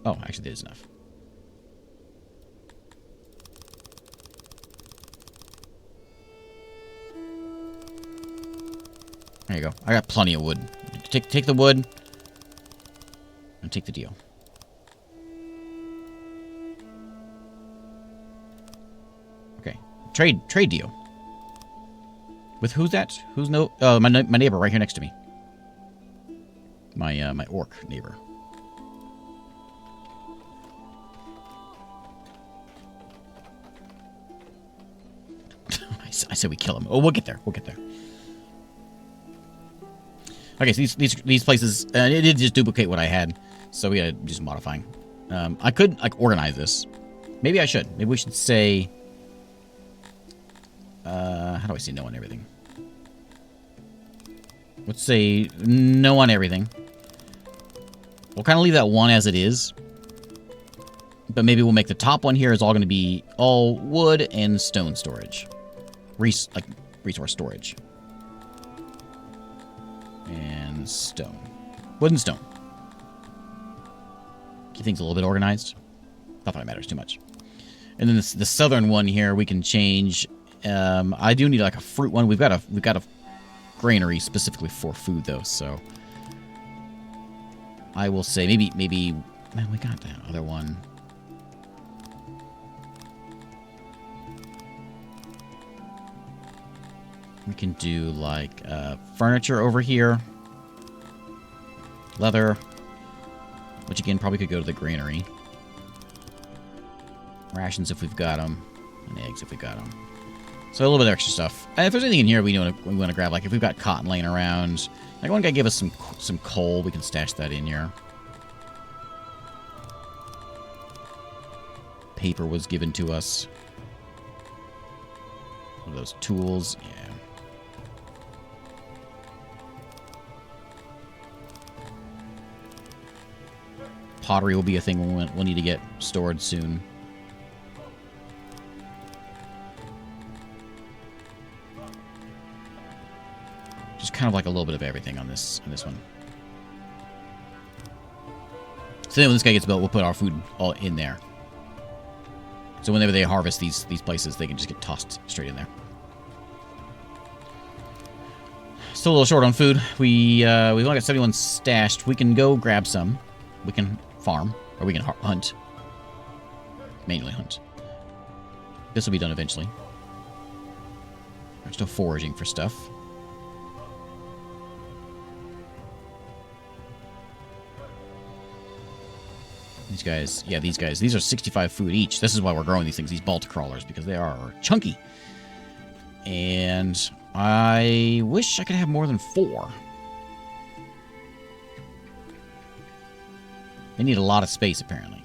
Oh, actually, there's enough. There you go. I got plenty of wood. Take the wood and take the deal. Okay. Trade deal. With who's that? Who's no... my neighbor right here next to me. My orc neighbor. I said we kill him. Oh, we'll get there. We'll get there. Okay, so these places, it did just duplicate what I had, so we gotta do some modifying. I could like organize this. Maybe I should. Maybe we should say. How do I say no on everything? Let's say no on everything. We'll kind of leave that one as it is. But maybe we'll make the top one here is all going to be all wood and stone storage. Resource storage. And stone. Wood and stone. Keep things a little bit organized. Not that it matters too much. And then the southern one here we can change. I do need like a fruit one. We've got a granary specifically for food though, so I will say maybe man, we got that other one. We can do like furniture over here. Leather. Which again probably could go to the granary. Rations if we've got them. And eggs if we got them. So a little bit of extra stuff. And if there's anything in here we want to grab, like if we've got cotton laying around. Like one guy gave us some coal, we can stash that in here. Paper was given to us. One of those tools, yeah. Pottery will be a thing we'll need to get stored soon. Just kind of like a little bit of everything on this one. So then when this guy gets built, we'll put our food all in there. So whenever they harvest these places, they can just get tossed straight in there. Still a little short on food. We've only got 71 stashed. We can go grab some. We can farm, or we can hunt. Manually hunt. This will be done eventually. We're still foraging for stuff. These guys, yeah, these guys. These are 65 food each. This is why we're growing these things, these bolt crawlers, because they are chunky. And I wish I could have more than 4. They need a lot of space, apparently.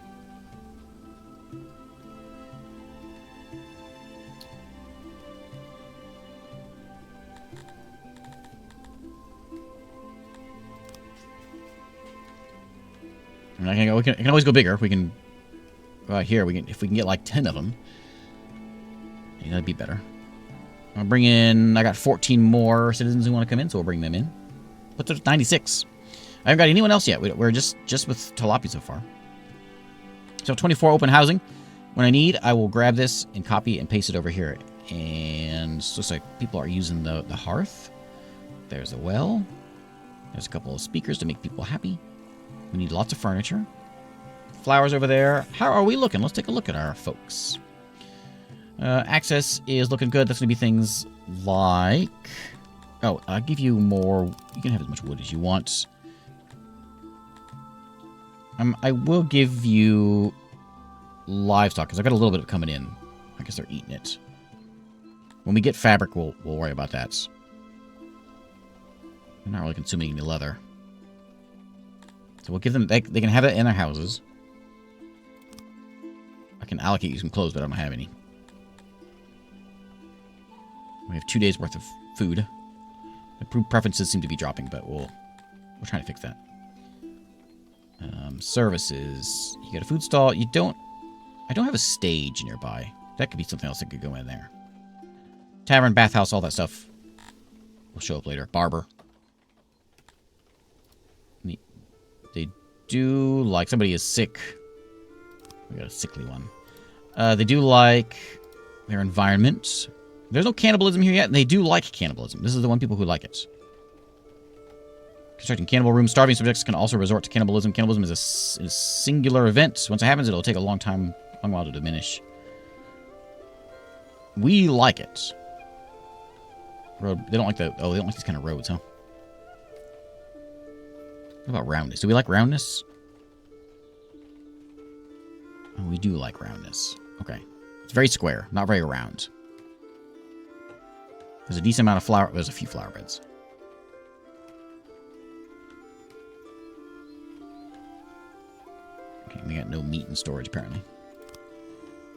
I mean, I can always go bigger. We can here. If we can get like 10 of them, yeah, that'd be better. I'll bring in. I got 14 more citizens who want to come in, so we'll bring them in. But there's 96. I haven't got anyone else yet. We're just with Talapi so far. So 24 open housing. When I need, I will grab this and copy and paste it over here. And it looks like people are using the hearth. There's a well. There's a couple of speakers to make people happy. We need lots of furniture. Flowers over there. How are we looking? Let's take a look at our folks. Access is looking good. That's going to be things like... Oh, I'll give you more... You can have as much wood as you want. I will give you livestock, because I've got a little bit of coming in. I guess they're eating it. When we get fabric, we'll worry about that. They're not really consuming any leather. So we'll give them... They can have it in their houses. I can allocate you some clothes, but I don't have any. We have 2 days worth of food. The preferences seem to be dropping, but we're trying to fix that. Services. You get a food stall. I don't have a stage nearby. That could be something else that could go in there. Tavern, bathhouse, all that stuff will show up later. Barber. They do like... Somebody is sick. We got a sickly one. They do like their environment. There's no cannibalism here yet, and they do like cannibalism. This is the one people who like it. Constructing cannibal rooms. Starving subjects can also resort to cannibalism. Cannibalism is a singular event. Once it happens, it'll take a long while to diminish. We like it. Road. They don't like they don't like these kind of roads, huh? What about roundness? Do we like roundness? Oh, we do like roundness. Okay. It's very square, not very round. There's a decent amount of flower. There's a few flower beds. Okay, we got no meat in storage, apparently.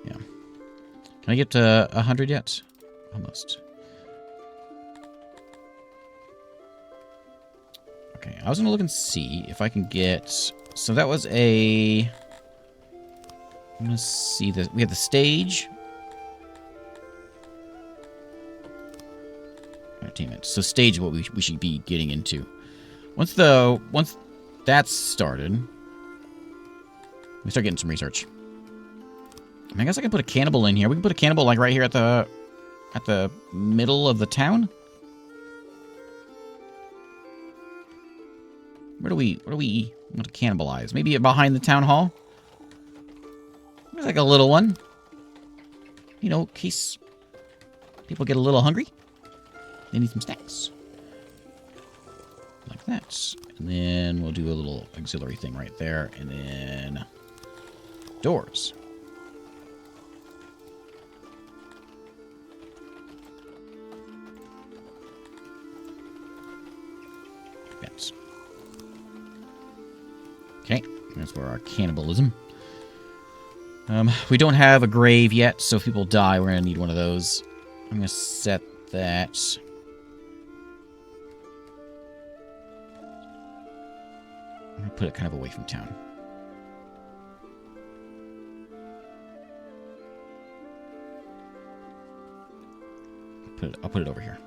Yeah. Can I get to 100 yet? Almost. Okay, I was going to look and see if I can get... So that was a... I'm going to see this. We have the stage. Entertainment. So stage is what we should be getting into. Once that's started, we start getting some research. I guess I can put a cannibal in here. We can put a cannibal like right here at the middle of the town. Where do we want to cannibalize? Maybe behind the town hall? There's like a little one. You know, in case people get a little hungry. They need some snacks. Like that. And then we'll do a little auxiliary thing right there. And then doors. Beds. Okay, that's where our cannibalism. We don't have a grave yet, so if people die, we're going to need one of those. I'm going to set that... I'm going to put it kind of away from town. I'll put it over here.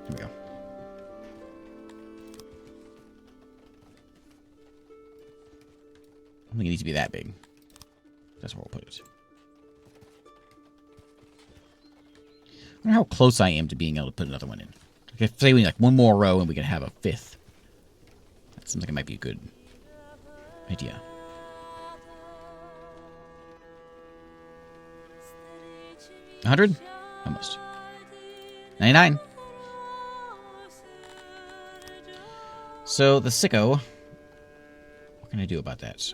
Here we go. I don't think it needs to be that big. That's where we'll put it. I wonder how close I am to being able to put another one in. Like if, say we need like one more row and we can have a fifth. That seems like it might be a good idea. $100? Almost. 99. So the sicko. What can I do about that?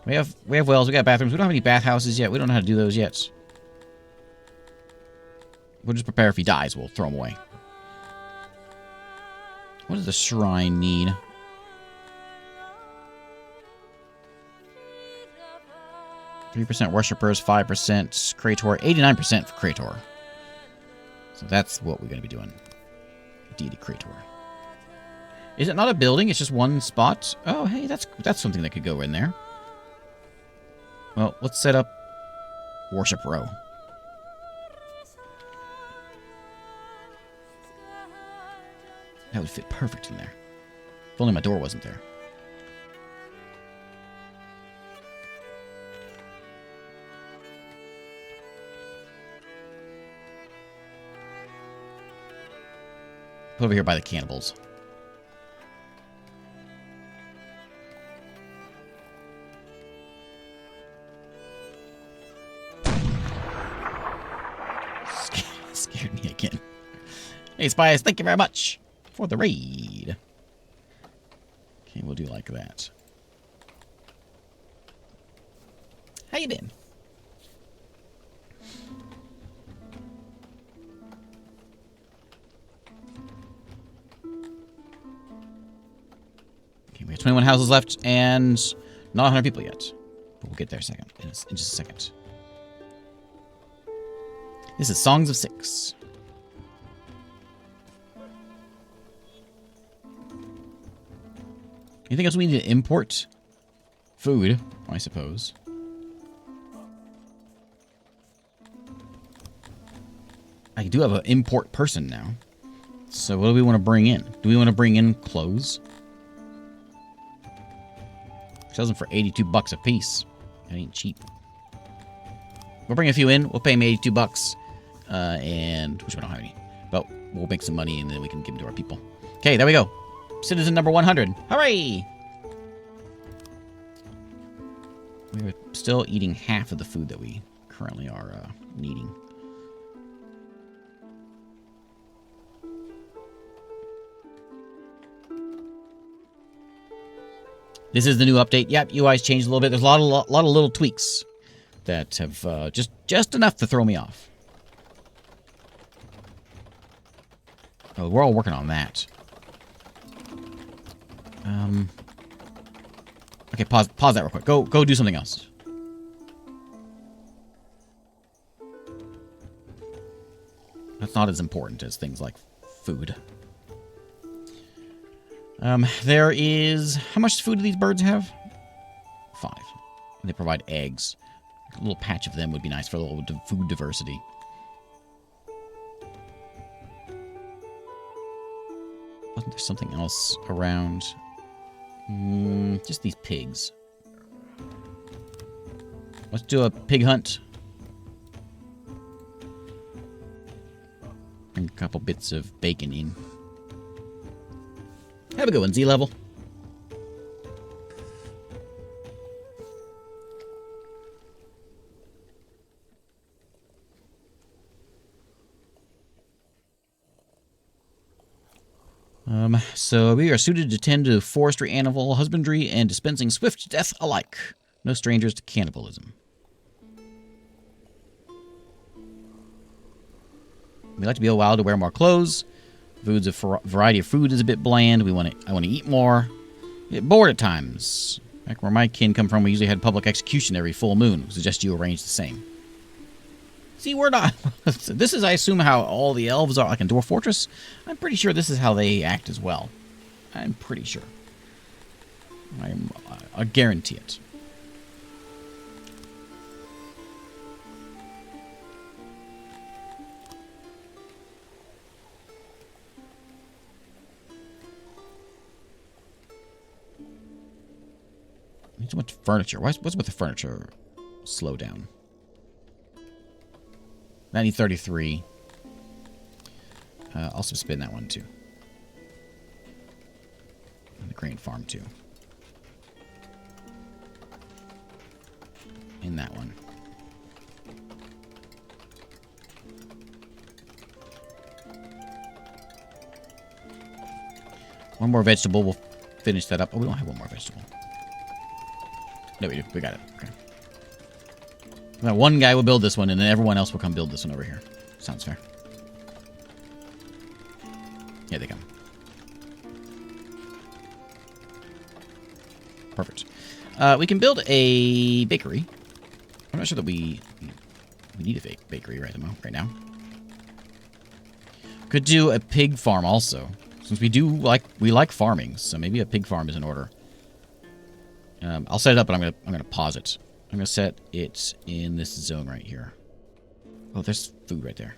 We have wells. We got bathrooms. We don't have any bathhouses yet. We don't know how to do those yet. We'll just prepare if he dies. We'll throw him away. What does the shrine need? %, worshippers, 5%, Krator, 89% for Krator. So that's what we're going to be doing. Deity Krator. Is it not a building? It's just one spot? Oh, hey, that's something that could go in there. Well, let's set up Worship Row. That would fit perfect in there. If only my door wasn't there. Put over here by the cannibals. Scared me again. Hey, Spies, thank you very much for the raid. Okay, we'll do like that. How you been? Okay, we have 21 houses left and not 100 people yet. But we'll get there in just a second. This is Songs of Six. Anything else we need to import? Food, I suppose. I do have an import person now. So what do we want to bring in? Do we want to bring in clothes? Sells them for 82 bucks a piece. That ain't cheap. We'll bring a few in. We'll pay them 82 bucks. And which we don't have any. But we'll make some money and then we can give them to our people. Okay, there we go. Citizen number 100. Hooray! We're still eating half of the food that we currently are needing. This is the new update. Yep, UI's changed a little bit. There's a lot of little tweaks that have just enough to throw me off. Oh, we're all working on that. Okay, pause that real quick. Go do something else. That's not as important as things like food. There is... How much food do these birds have? 5. And they provide eggs. A little patch of them would be nice for a little food diversity. Wasn't there something else around? Just these pigs. Let's do a pig hunt. Bring a couple bits of bacon in. Have a good one, Z-Level. So we are suited to tend to forestry, animal husbandry, and dispensing swift death alike. No strangers to cannibalism. We like to be allowed to wear more clothes. Food's a variety of food is a bit bland. I want to eat more. Get bored at times. Back where my kin come from, we usually had public execution every full moon. Suggest you arrange the same. See, we're not... This is, I assume, how all the elves are, like in Dwarf Fortress. I'm pretty sure this is how they act as well. I'm pretty sure. I guarantee it. Need so much furniture. What's with the furniture? Slow down. 1933. Also spin that one too. And the grain farm too. In that one. One more vegetable. We'll finish that up. Oh, we don't have one more vegetable. No, we do. We got it. Okay. Now, one guy will build this one, and then everyone else will come build this one over here. Sounds fair. Here they come. Perfect. We can build a bakery. I'm not sure that we need a bakery right now. Could do a pig farm also, since we like farming. So maybe a pig farm is in order. I'll set it up, but I'm gonna pause it. I'm gonna set it in this zone right here. Oh, there's food right there.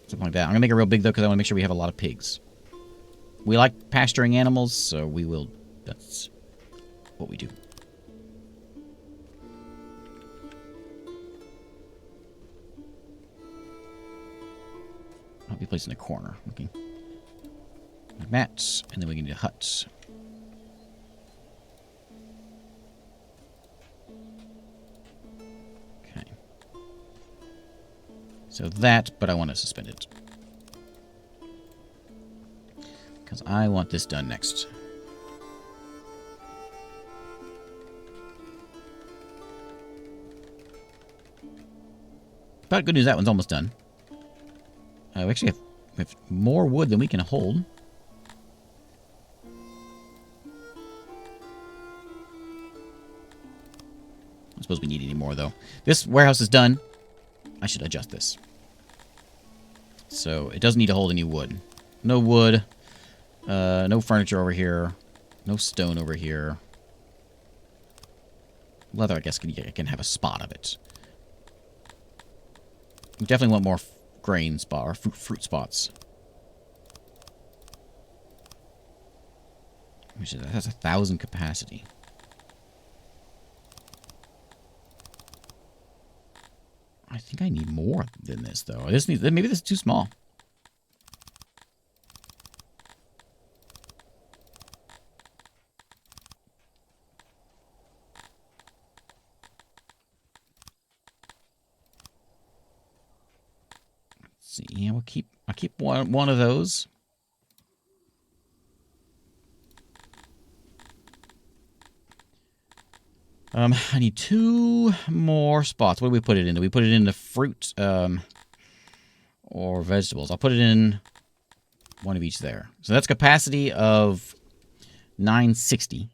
Something like that. I'm gonna make it real big though, because I want to make sure we have a lot of pigs. We like pasturing animals, so we will. That's what we do. I'll be placed in the corner. Okay. Like that, and then we can do huts. Okay. So that, but I want to suspend it. Because I want this done next. But good news, that one's almost done. We actually have more wood than we can hold. I suppose we need any more, though. This warehouse is done. I should adjust this. So, it doesn't need to hold any wood. No wood. No furniture over here. No stone over here. Leather, I guess, can have a spot of it. We definitely want more grain spot or fruit spots. Which is, that has 1,000 capacity. I think I need more than this, though. Maybe this is too small. Let's see. Yeah, I'll keep one of those. I need 2 more spots. What do we put it in? Do we put it in the fruit or vegetables? I'll put it in one of each there. So that's capacity of 960.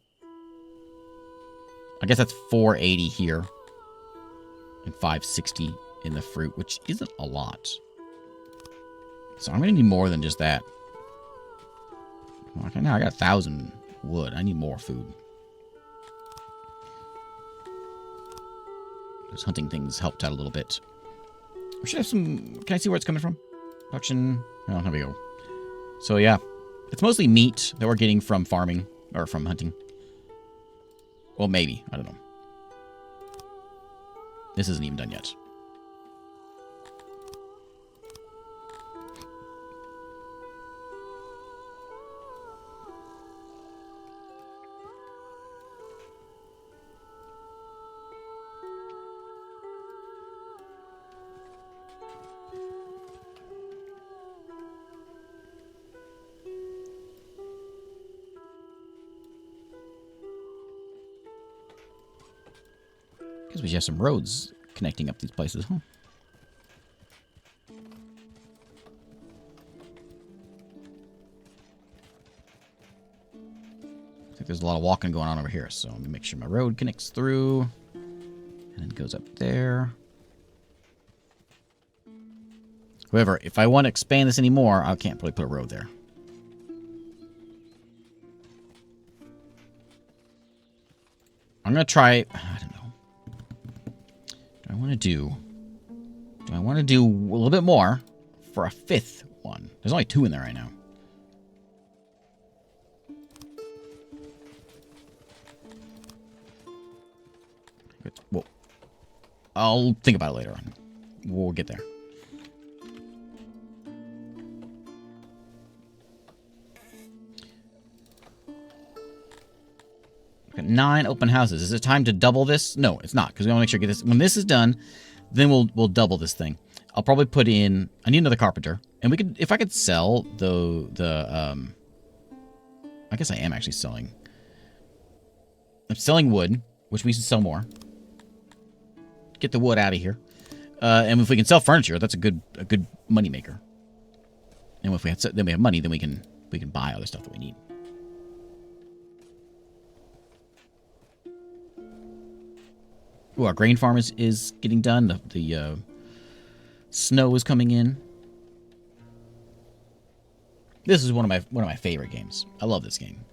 I guess that's 480 here. And 560 in the fruit, which isn't a lot. So I'm going to need more than just that. Okay, now I got 1,000 wood. I need more food. Those hunting things helped out a little bit. We should have some... Can I see where it's coming from? Production... Oh, there we go. So, yeah. It's mostly meat that we're getting from farming. Or from hunting. Well, maybe. I don't know. This isn't even done yet. Because we have some roads connecting up these places, huh? I think there's a lot of walking going on over here, so let me make sure my road connects through. And then goes up there. However, if I want to expand this anymore, I can't really put a road there. I'm going to try... I don't know. Do I want to do a little bit more for a 5th one? There's only 2 in there right now. Good. Well, I'll think about it later on. We'll get there. Got 9 open houses. Is it time to double this? No, it's not, because we want to make sure to get this. When this is done, then we'll double this thing. I'll probably put in... I need another carpenter. And we could... If I could sell the I guess I am actually selling I'm selling wood, which we should sell more. Get the wood out of here. And if we can sell furniture, that's a good money maker. And if we have money, then we can buy other stuff that we need. Ooh, our grain farm is getting done. The snow is coming in. This is one of my favorite games. I love this game,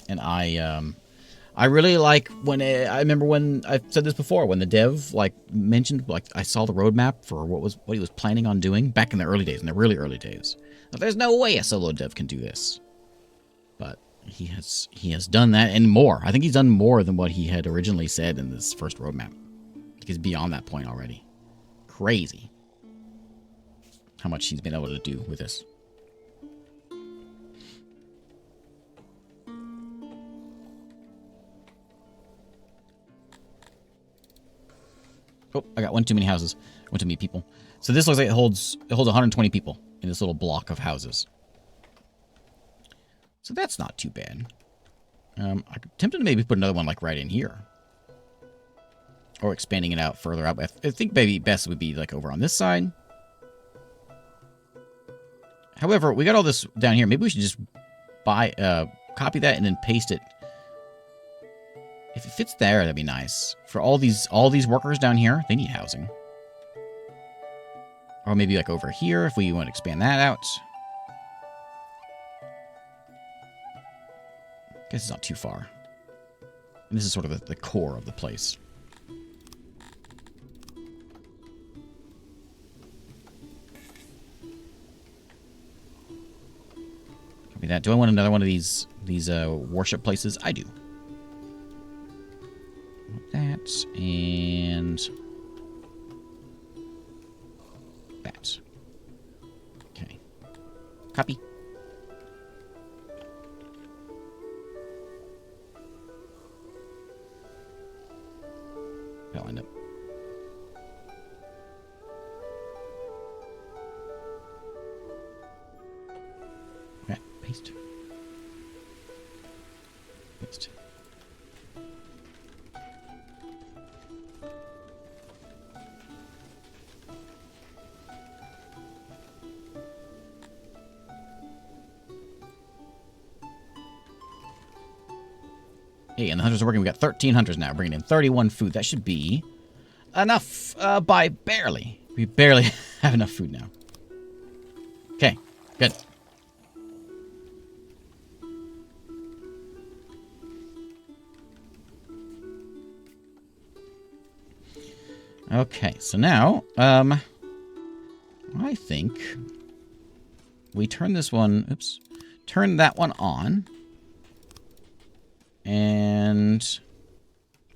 and I really like when I remember when I've said this before, when the dev mentioned I saw the roadmap for what he was planning on doing back in the early days, in the really early days. Now, there's no way a solo dev can do this, but he has done that and more. I think he's done more than what he had originally said in this first roadmap. He's beyond that point already. Crazy how much he's been able to do with this. Oh, I got one too many houses. One too many people. So this looks like it holds 120 people in this little block of houses. So that's not too bad. I'm tempted to maybe put another one right in here. Or expanding it out further up. I think maybe best would be over on this side. However, we got all this down here. Maybe we should just copy that and then paste it. If it fits there, that'd be nice. For all these workers down here, they need housing. Or maybe over here, if we want to expand that out. Guess it's not too far. And this is sort of the core of the place. Copy that. Do I want another one of these worship places? I do. That and that. Okay. Copy. That'll end up. Okay, paste. Paste. Hey, and the hunters are working. We got 13 hunters now, bringing in 31 food. That should be enough by barely. We barely have enough food now. Okay, good. Okay, so now, I think we turn this one, turn that one on. And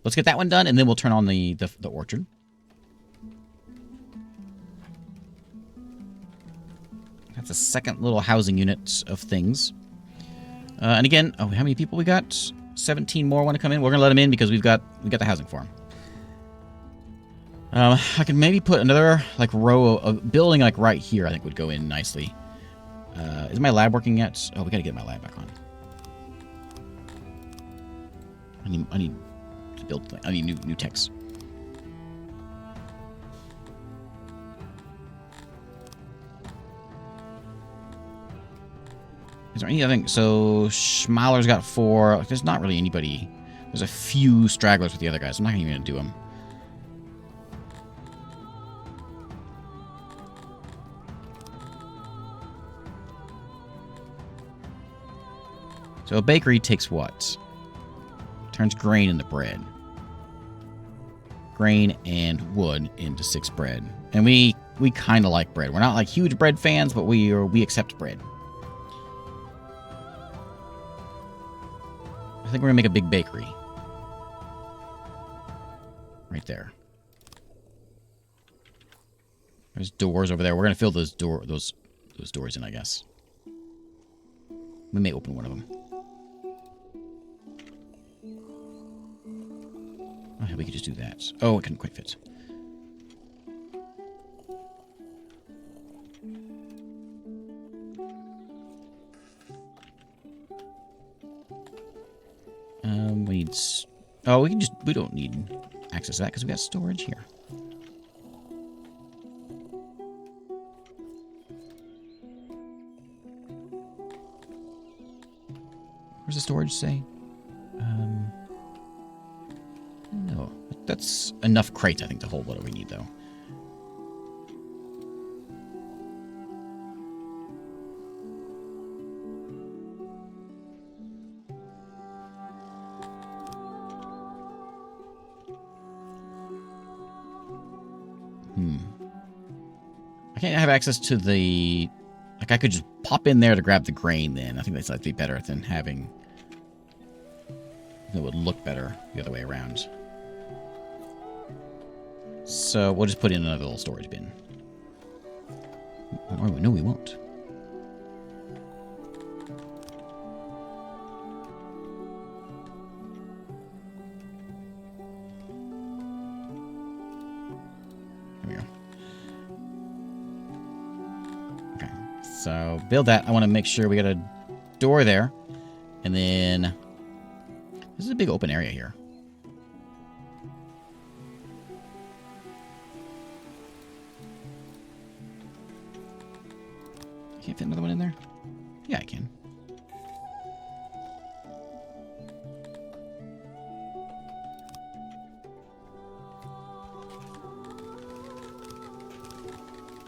let's get that one done, and then we'll turn on the orchard. That's a second little housing unit of things. And again, how many people we got? 17 more want to come in. We're gonna let them in because we got the housing for them. I could maybe put another row of building right here. I think would go in nicely. Is my lab working yet? Oh, we gotta get my lab back on. I need to build. I need new techs. Is there any other thing? So Schmaler's got 4. There's not really anybody. There's a few stragglers with the other guys. I'm not even gonna do them. So a bakery takes what? Turns grain into bread. Grain and wood into 6 bread. And we kind of like bread. We're not huge bread fans, but we accept bread. I think we're gonna make a big bakery. Right there. There's doors over there. We're gonna fill those doors in, I guess. We may open one of them. Oh, we could just do that. Oh, it couldn't quite fit. We need Oh, we don't need access to that because we got storage here. Where's the storage say? No. That's enough crates, I think, to hold what we need, though. I can't have access to the... Like, I could just pop in there to grab the grain, then. I think that's likely better than having... It would look better the other way around. So, we'll just put in another little storage bin. Oh, no, we won't. So, build that. I want to make sure we got a door there. And then... This is a big open area here. Can't fit another one in there? Yeah, I can.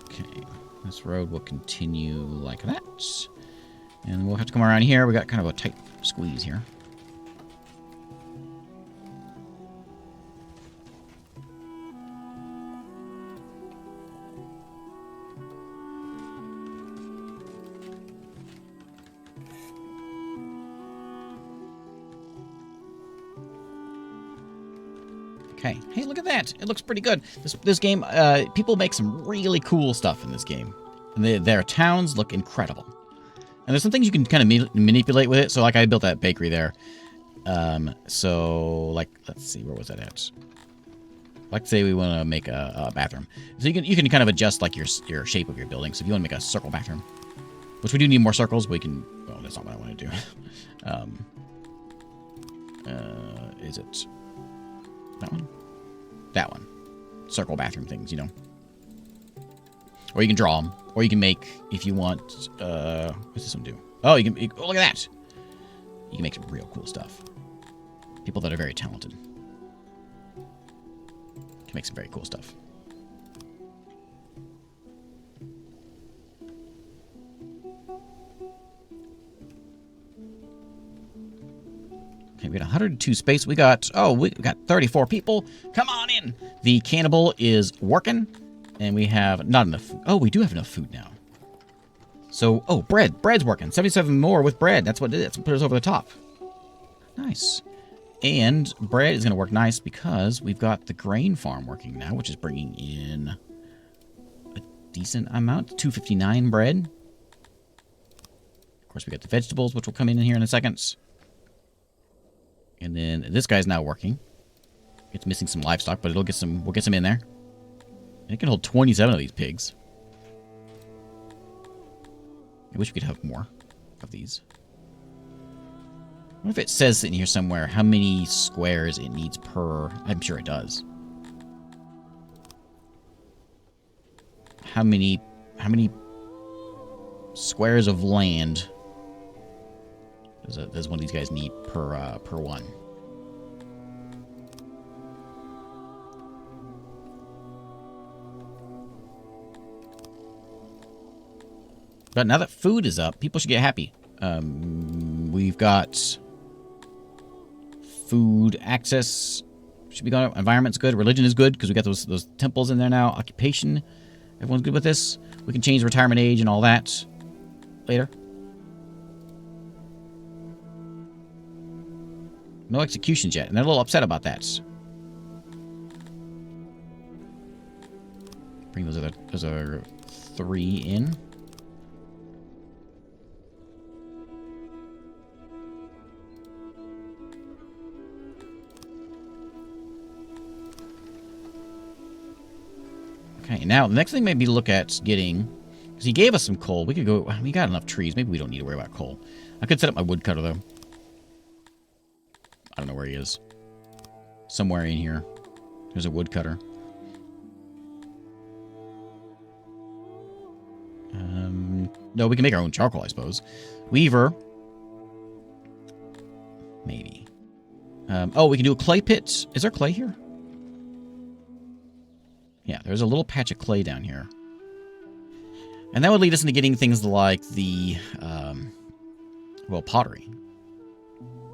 Okay. This road will continue like that. And we'll have to come around here. We got kind of a tight squeeze here. Okay. Hey, look at that. It looks pretty good. This game, people make some really cool stuff in this game. And their towns look incredible. And there's some things you can kind of manipulate with it. So, like, I built that bakery there. So, like, let's see, where was that at? Like, say we want to make a bathroom. So you can kind of adjust, like, your shape of your building. So if you want to make a circle bathroom, which we do need more circles, we can... Well, that's not what I want to do. Is it... That one? That one. Circle bathroom things, you know. Or you can draw them. Or you can make, if you want... what's this one do? Oh, you can... Oh, look at that! You can make some real cool stuff. People that are very talented can make some very cool stuff. Okay, we got 102 space. We got 34 people. Come on in. The cannibal is working, and we have not enough food. Oh, we do have enough food now. So, oh, bread. Bread's working. 77 more with bread. That's what it is. That's what put us over the top. Nice. And bread is going to work nice because we've got the grain farm working now, which is bringing in a decent amount. 259 bread. Of course, we got the vegetables, which will come in here in a second. And then this guy's now working. It's missing some livestock, but we'll get some in there. It can hold 27 of these pigs. I wish we could have more of these. What if it says in here somewhere how many squares it needs per... I'm sure it does. How many squares of land does one of these guys need per one? But now that food is up, people should get happy. We've got food access. Should be going. Environment's good. Religion is good because we got those temples in there now. Occupation. Everyone's good with this. We can change retirement age and all that later. No executions yet, and they're a little upset about that. Bring those other 3 in. Okay, now the next thing maybe to look at getting, because he gave us some coal. We could go. We got enough trees. Maybe we don't need to worry about coal. I could set up my woodcutter though. I don't know where he is. somewhere in here. There's a woodcutter. No, we can make our own charcoal, I suppose. Weaver. Maybe. Oh, we can do a clay pit. Is there clay here? Yeah, there's a little patch of clay down here. And that would lead us into getting things like the, well, pottery.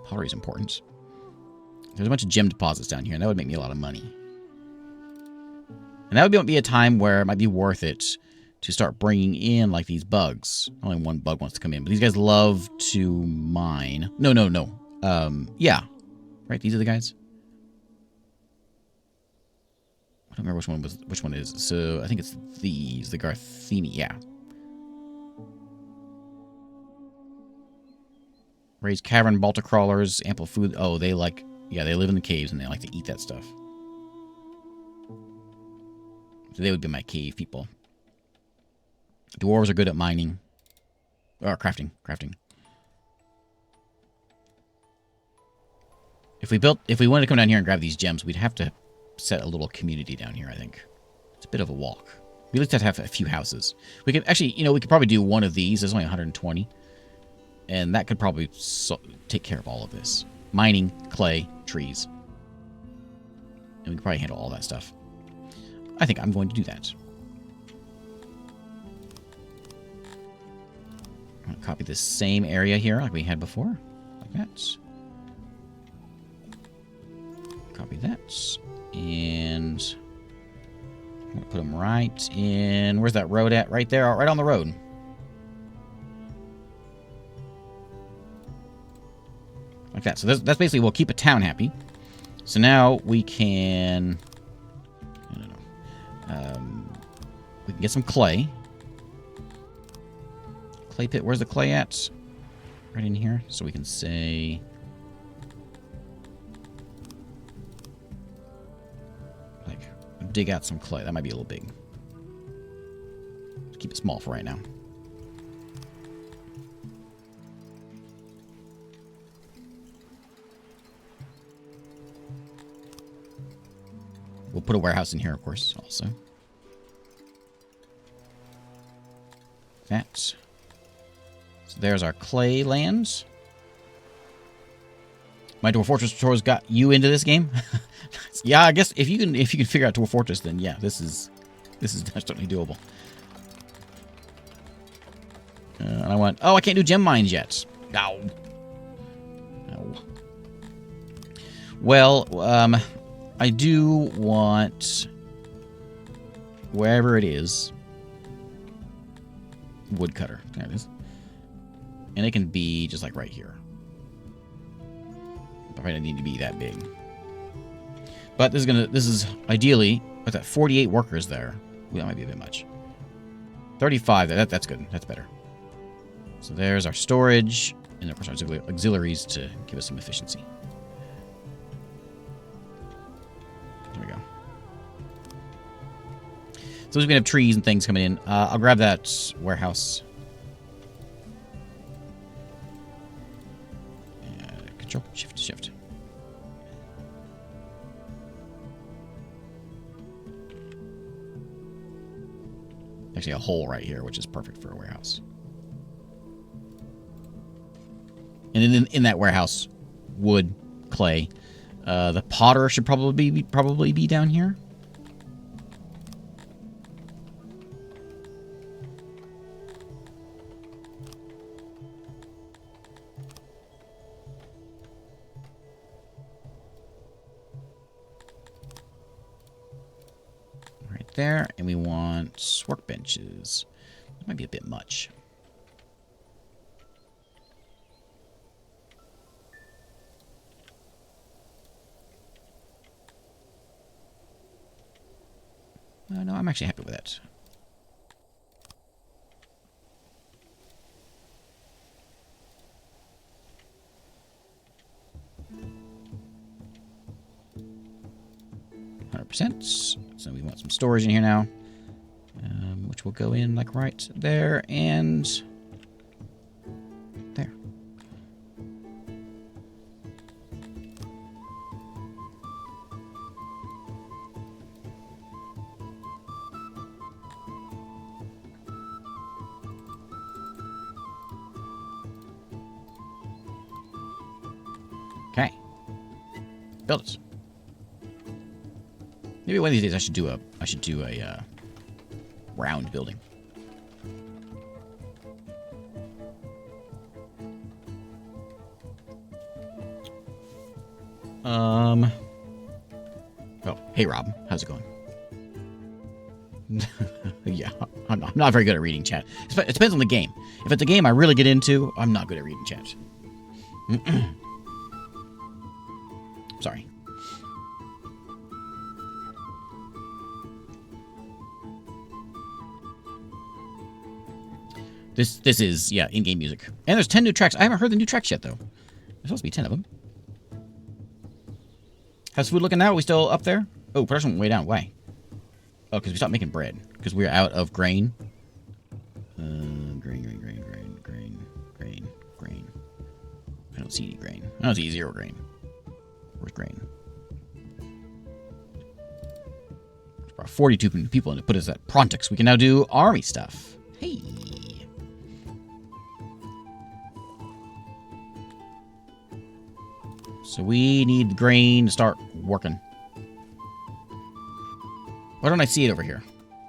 Pottery is important. There's a bunch of gem deposits down here, and that would make me a lot of money. And that would be a time where it might be worth it to start bringing in, like, these bugs. Only one bug wants to come in, but these guys love to mine. No. Yeah. Right, these are the guys? I don't remember which one is. So, I think it's these, the Garthini, yeah. Raised cavern, balta crawlers, ample food. Oh, they like, yeah, they live in the caves, and they like to eat that stuff. So they would be my cave people. Dwarves are good at mining. Or crafting. If we wanted to come down here and grab these gems, we'd have to set a little community down here, I think. It's a bit of a walk. We at least have to have a few houses. We could actually, we could probably do one of these. There's only 120. And that could probably take care of all of this. Mining, clay, trees. And we could probably handle all that stuff. I think I'm going to do that. I'm going to copy this same area here like we had before. Like that. Copy that. And I'm going to put them right in... Where's that road at? Right there. Right on the road. Like that. So that's basically... We'll keep a town happy. So now we can... I don't know. We can get some clay. Clay pit. Where's the clay at? Right in here. So we can say... Like, dig out some clay. That might be a little big. Let's keep it small for right now. We'll put a warehouse in here, of course, also. That. So there's our clay lands. My Dwarf Fortress tours got you into this game. Yeah, I guess if you can figure out Dwarf Fortress, then yeah, this is definitely doable. And I went, oh, I can't do gem mines yet. No. Well, I do want, wherever it is, woodcutter. There it is. And it can be just like right here. Probably don't need to be that big. But this is ideally, what's that, 48 workers there. Ooh, that might be a bit much. 35, that's good. That's better. So there's our storage, and of course our auxiliaries to give us some efficiency. There we go. So we're going to have trees and things coming in. I'll grab that warehouse. Control, shift. Actually, a hole right here, which is perfect for a warehouse. And in that warehouse, wood, clay. The potter should probably be down here. There, and we want workbenches. That might be a bit much. No, I'm actually happy with that. So we want some storage in here now, which will go in like right there and there. Okay. Build it. Maybe one of these days I should do a round building. Oh, hey Rob, how's it going? Yeah, I'm not very good at reading chat. It depends on the game. If it's a game I really get into, I'm not good at reading chat. Sorry. This is, yeah, in-game music. And there's 10 new tracks. I haven't heard the new tracks yet, though. There's supposed to be 10 of them. How's food looking now? Are we still up there? Oh, production went way down. Why? Oh, because we stopped making bread. Because we're out of grain. Grain. I don't see any grain. I don't see 0 grain. Where's grain? There's about 42 people in to put us at Prontix. We can now do army stuff. Hey. So we need grain to start working. Why don't I see it over here?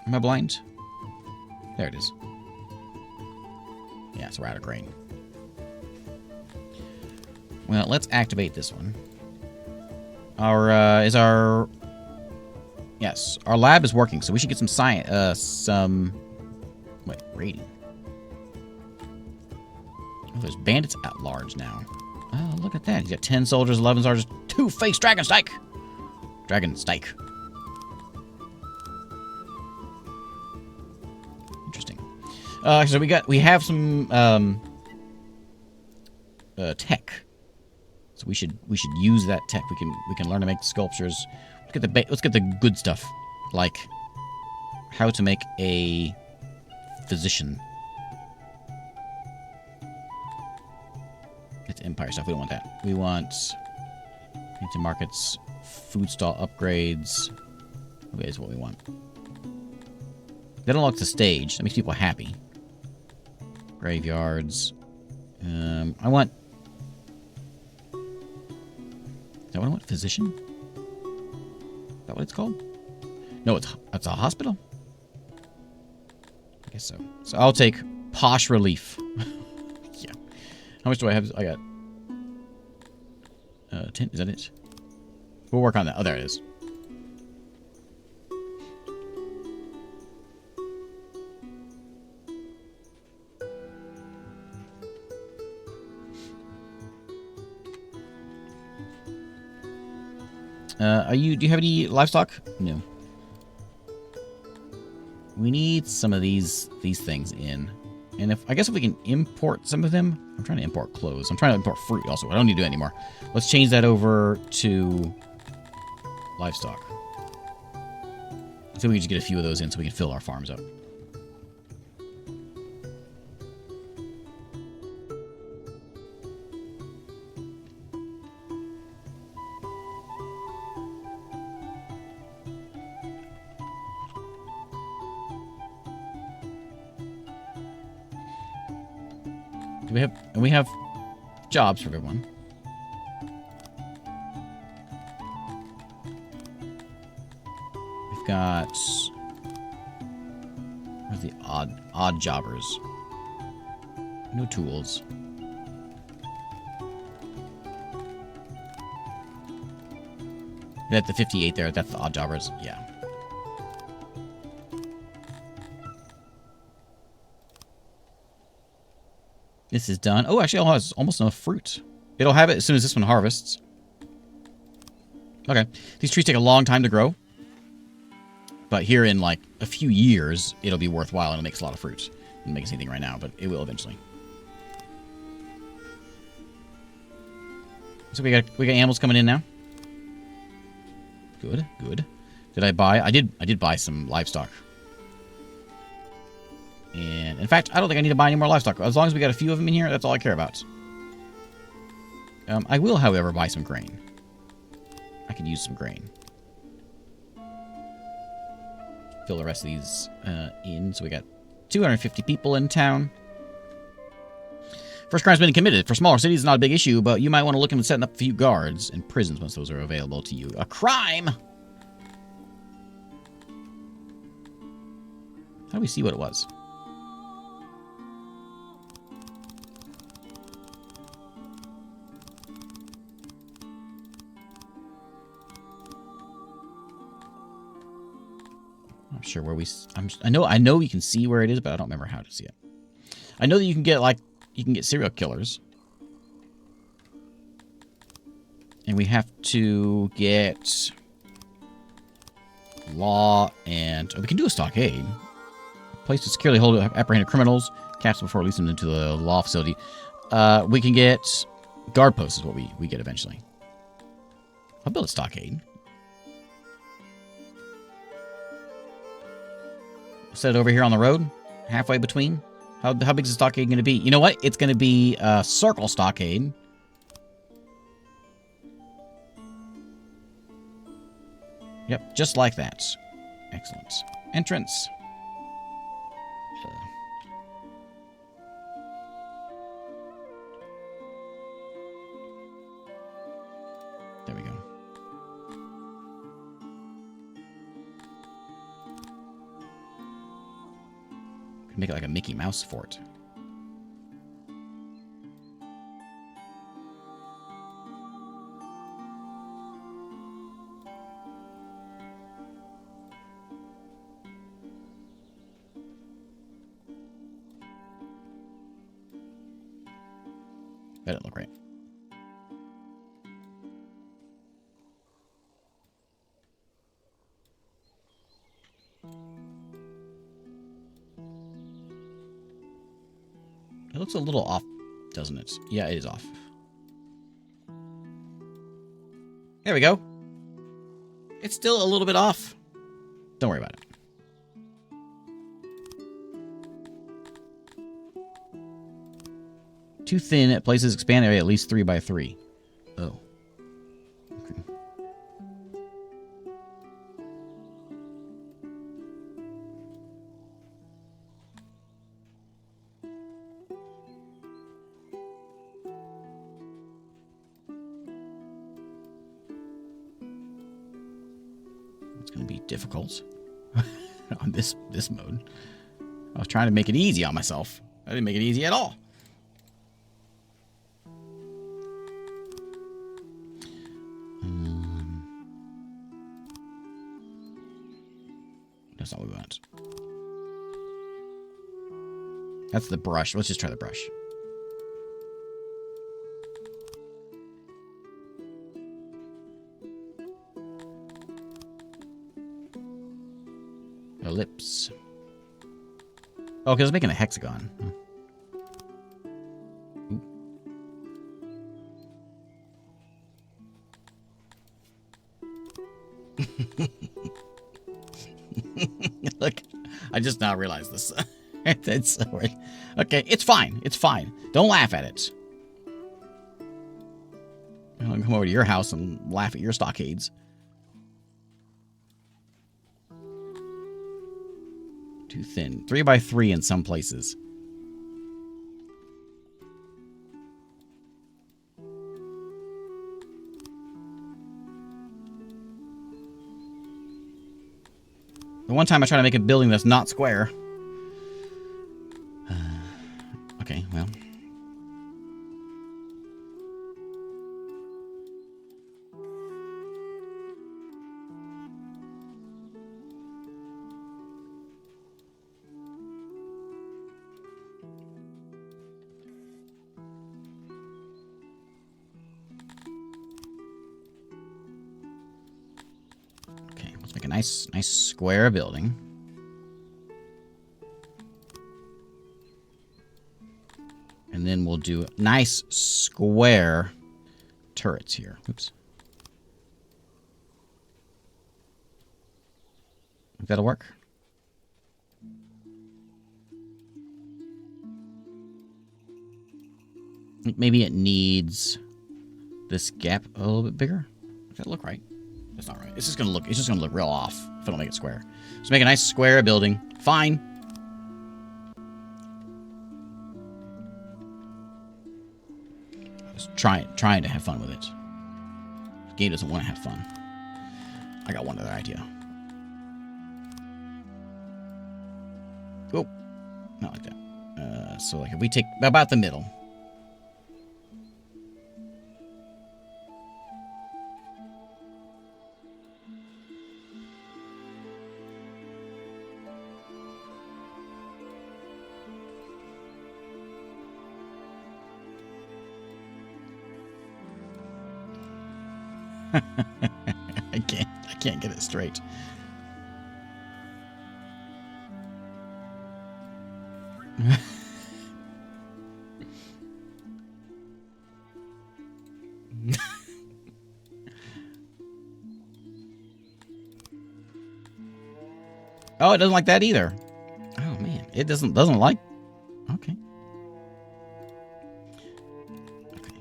Am I blind? There it is. Yeah, so we're out of grain. Well, let's activate this one. Yes, our lab is working, so we should get some science, rating. Oh, there's bandits at large now. Oh, look at that. He's got 10 soldiers, 11 soldiers, 2-face dragon strike. Dragon strike. Interesting. So we have some tech. So we should use that tech. We can learn to make sculptures. Let's get the good stuff, like how to make a physician. It's empire stuff. We don't want that. We want into markets, food stall upgrades. Okay, that's what we want. That unlocks the stage. That makes people happy. Graveyards. I want. Is that what I want? Physician? Is that what it's called? No, it's a hospital. I guess so. So I'll take posh relief. Yeah. How much do I have? I got 10. Is that it? We'll work on that. Oh, there it is. Do you have any livestock? No. We need some of these things in. And I guess if we can import some of them. I'm trying to import clothes. I'm trying to import fruit also. I don't need to do it anymore. Let's change that over to livestock. So we can just get a few of those in so we can fill our farms up. We have jobs for everyone. We've got where's the odd jobbers? No tools. At the 58 there, that's the odd jobbers. Yeah. This is done. Oh, actually, it has almost enough fruit. It'll have it as soon as this one harvests. Okay. These trees take a long time to grow. But here in, like, a few years, it'll be worthwhile and it makes a lot of fruit. It doesn't make us anything right now, but it will eventually. So we got animals coming in now. Good, good. Did I buy? I did buy some livestock. And, in fact, I don't think I need to buy any more livestock. As long as we got a few of them in here, that's all I care about. I will, however, buy some grain. I could use some grain. Fill the rest of these in. So we got 250 people in town. First crime's been committed. For smaller cities, it's not a big issue, but you might want to look into setting up a few guards and prisons once those are available to you. A crime! How do we see what it was? I'm sure where we... I know you can see where it is, but I don't remember how to see it. I know that you can get, like... You can get serial killers. And we have to get... law and... Oh, we can do a stockade. Place to securely hold apprehended criminals. Capture before releasing them into the law facility. We can get... guard posts is what we get eventually. I'll build a stockade. Set it over here on the road. Halfway between. How big is the stockade going to be? You know what? It's going to be a circle stockade. Yep, just like that. Excellent. Entrance. There we go. Could make it like a Mickey Mouse fort. That didn't look right. It looks a little off, doesn't it? Yeah, it is off. There we go. It's still a little bit off. Don't worry about it. Too thin at places. Expand area at least 3 by 3. Oh. Okay. It's going to be difficult on this mode. I was trying to make it easy on myself. I didn't make it easy at all. That's not what we want. That's the brush. Let's just try the brush. Ellipse. Oh, because it's making a hexagon. Look, I just now realized this. It's okay, it's fine. It's fine. Don't laugh at it. I'll come over to your house and laugh at your stockades. Too thin. 3 by 3 in some places. The one time I try to make a building that's not square. Okay, well. Make a nice square building. And then we'll do nice square turrets here. Oops. Think that'll work? I think maybe it needs this gap a little bit bigger. Does that look right? That's not right. It's just gonna look real off if I don't make it square. Just make a nice square building. Fine. Just trying to have fun with it. The game doesn't want to have fun. I got one other idea. Oh, not like that. So like if we take about the middle. I can't get it straight. Oh, it doesn't like that either. Oh man, it doesn't like. Okay. Okay.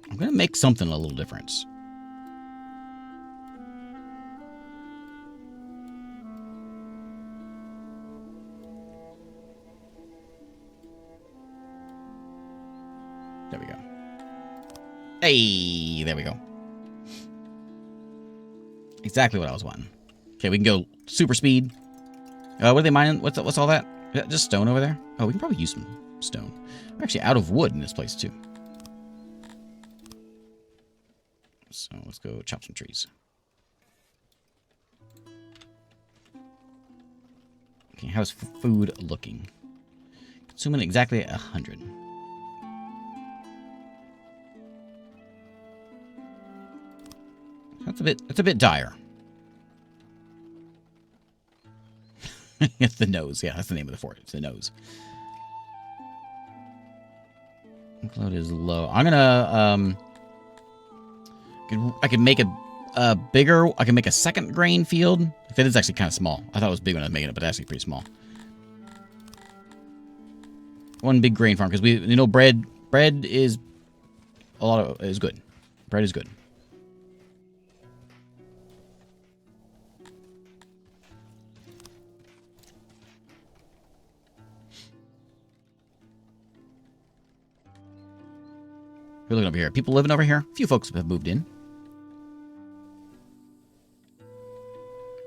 I'm gonna make something a little different. There we go. Hey, there we go. Exactly what I was wanting. Okay, we can go super speed. What are they mining? What's all that? Is that just stone over there? Oh, we can probably use some stone. We're actually out of wood in this place too. So let's go chop some trees. Okay, how's food looking? Consuming exactly 100. That's a bit dire. It's the nose. Yeah, that's the name of the fort. It's the nose. Load is low. I'm gonna I can make a bigger. I can make a second grain field. That is actually kind of small. I thought it was big when I was making it, but it's actually pretty small. One big grain farm because bread is is good. Bread is good. We're looking over here. People living over here. A few folks have moved in.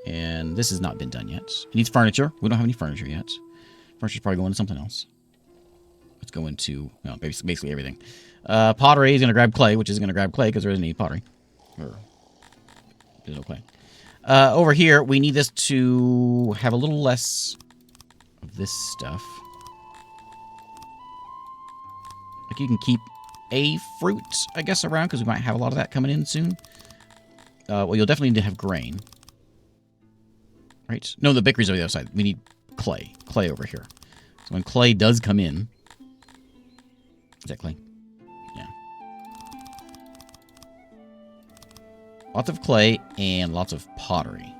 And this has not been done yet. It needs furniture. We don't have any furniture yet. Furniture's probably going to something else. Let's go into, well, basically everything. Pottery is going to grab clay, which is going to grab clay because there isn't any pottery. Or, there's no clay. Over here, we need this to have a little less of this stuff. Like you can keep a fruit, I guess, around because we might have a lot of that coming in soon. Well, you'll definitely need to have grain. Right? No, the bakery's over the other side. We need clay. Clay over here. So when clay does come in... Is that clay? Yeah. Lots of clay and lots of pottery.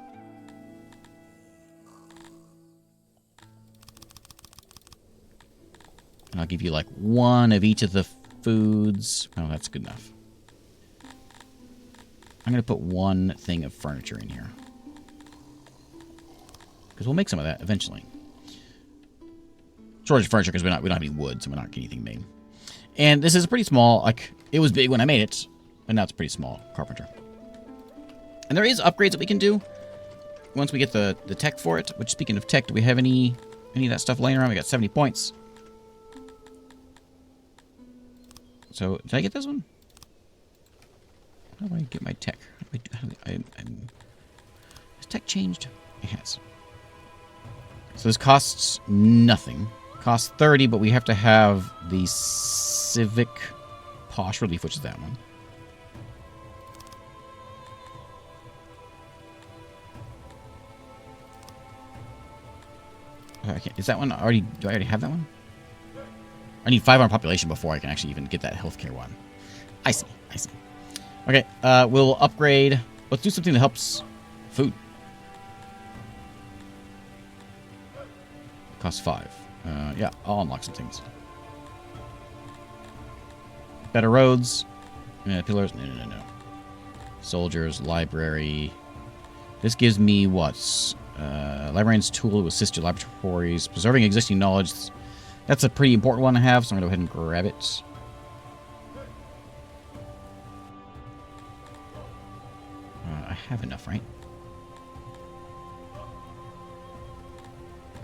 And I'll give you like one of each of the foods. Oh, that's good enough. I'm going to put one thing of furniture in here. Because we'll make some of that eventually. Shortage of furniture because we don't have any wood, so we're not getting anything made. And this is pretty small. Like, it was big when I made it, but now it's pretty small carpenter. And there is upgrades that we can do once we get the tech for it. Which, speaking of tech, do we have any of that stuff laying around? We got 70 points. So, did I get this one? How do I get my tech? Has tech changed? It has. So this costs nothing. Costs 30, but we have to have the civic posh relief, which is that one. Okay, is that one already? Do I already have that one? I need 500 population before I can actually even get that healthcare one. I see. I see. Okay, we'll upgrade. Let's do something that helps food. Costs 5. Yeah, I'll unlock some things. Better roads. Pillars. No. Soldiers. Library. This gives me what? Librarian's tool to assist your laboratories. Preserving existing knowledge. That's a pretty important one to have, so I'm going to go ahead and grab it. have enough, right?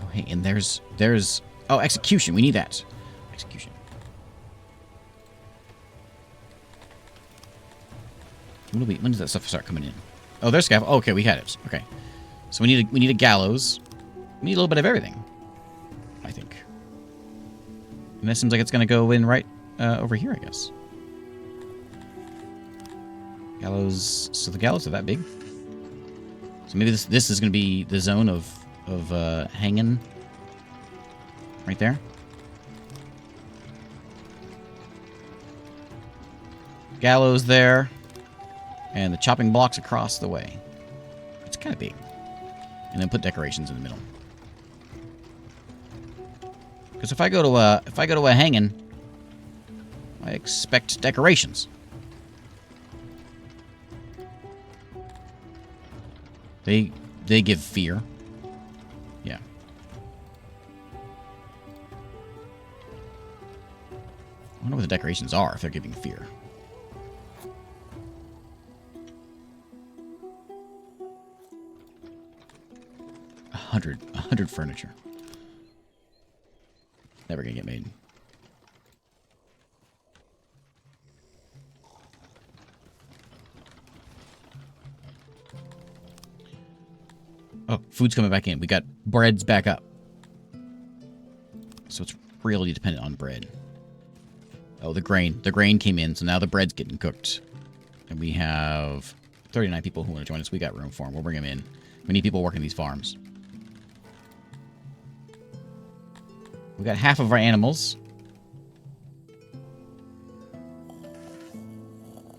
Oh, hey, and there's... Oh, execution. We need that. Execution. When does that stuff start coming in? Oh, there's scaffold. Oh, okay, we had it. Okay. So we need a gallows. We need a little bit of everything, I think. And that seems like it's going to go in right over here, I guess. Gallows. So the gallows are that big. So maybe this is going to be the zone of hanging right there. Gallows there. And the chopping blocks across the way. It's kind of big. And then put decorations in the middle. Because if I go to a hanging, I expect decorations. They give fear. Yeah. I wonder what the decorations are if they're giving fear. A hundred furniture. Never gonna get made. Oh, food's coming back in. We got bread's back up. So it's really dependent on bread. Oh, the grain. The grain came in, so now the bread's getting cooked. And we have 39 people who want to join us. We got room for them. We'll bring them in. We need people working these farms. We got half of our animals.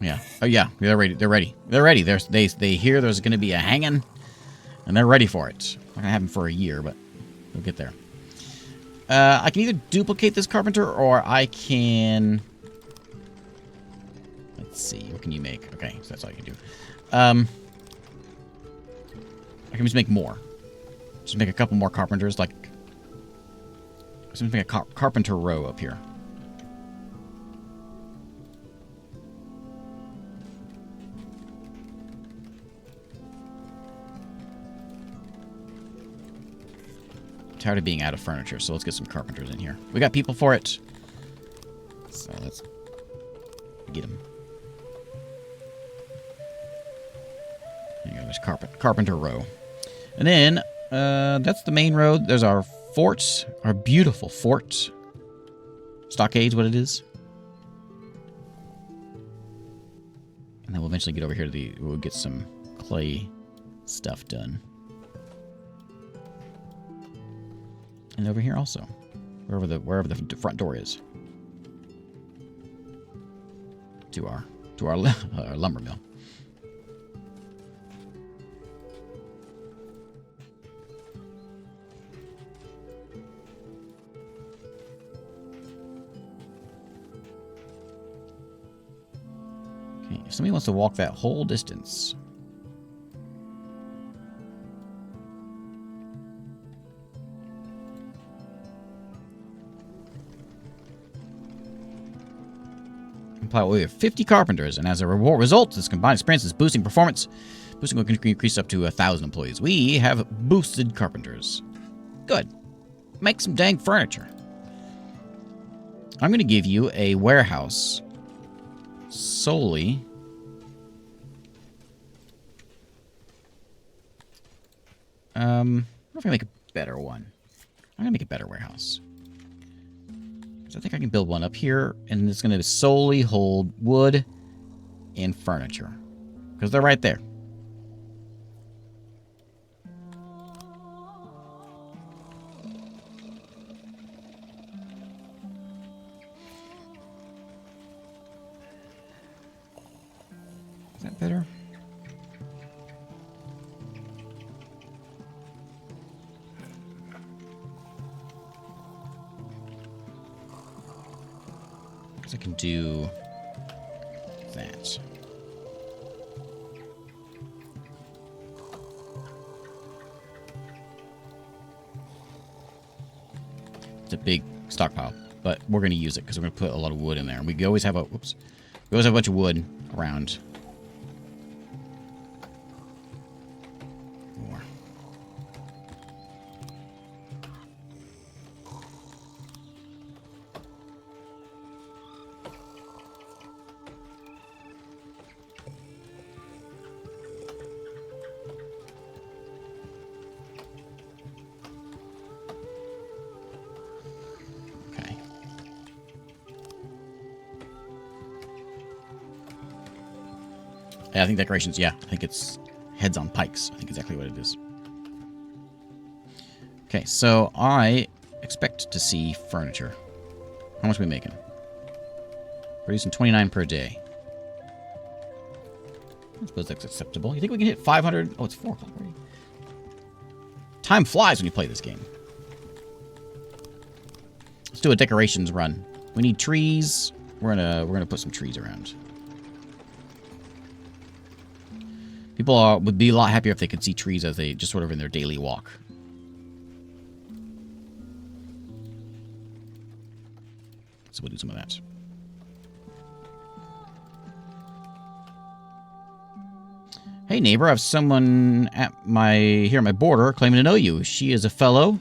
Yeah. Oh, yeah. They're ready. They're ready. They're ready. They hear there's going to be a hanging, and they're ready for it. Not going to happen for a year, but we'll get there. I can either duplicate this carpenter, or I can... Let's see. What can you make? Okay, so that's all you can do. I can just make more. Just make a couple more carpenters, like... Just make a carpenter row up here. I'm tired of being out of furniture, so let's get some carpenters in here. We got people for it. So let's get them. There you go, there's carpenter row. And then, that's the main road. There's our fort, our beautiful fort. Stockade's what it is. And then we'll eventually get over here to we'll get some clay stuff done. And over here also. Wherever the front door is. To our lumber mill. If somebody wants to walk that whole distance. We have 50 carpenters, and as a result, this combined experience is boosting performance. Boosting will increase up to 1,000 employees. We have boosted carpenters. Good. Make some dang furniture. I'm going to give you a warehouse solely... I don't know if I can make a better one. I'm going to make a better warehouse. So I think I can build one up here, and it's going to solely hold wood and furniture. Because they're right there. Is that better? I can do that. It's a big stockpile, but we're going to use it because we're going to put a lot of wood in there. We always have a bunch of wood around. Yeah, I think decorations, yeah. I think it's heads on pikes. I think exactly what it is. Okay, so I expect to see furniture. How much are we making? Producing 29 per day. I suppose that's acceptable. You think we can hit 500? Oh, it's 4 o'clock already. Time flies when you play this game. Let's do a decorations run. We need trees. We're gonna put some trees around. People would be a lot happier if they could see trees as they just sort of in their daily walk. So we'll do some of that. Hey neighbor, I have someone at here at my border claiming to know you. She is a fellow.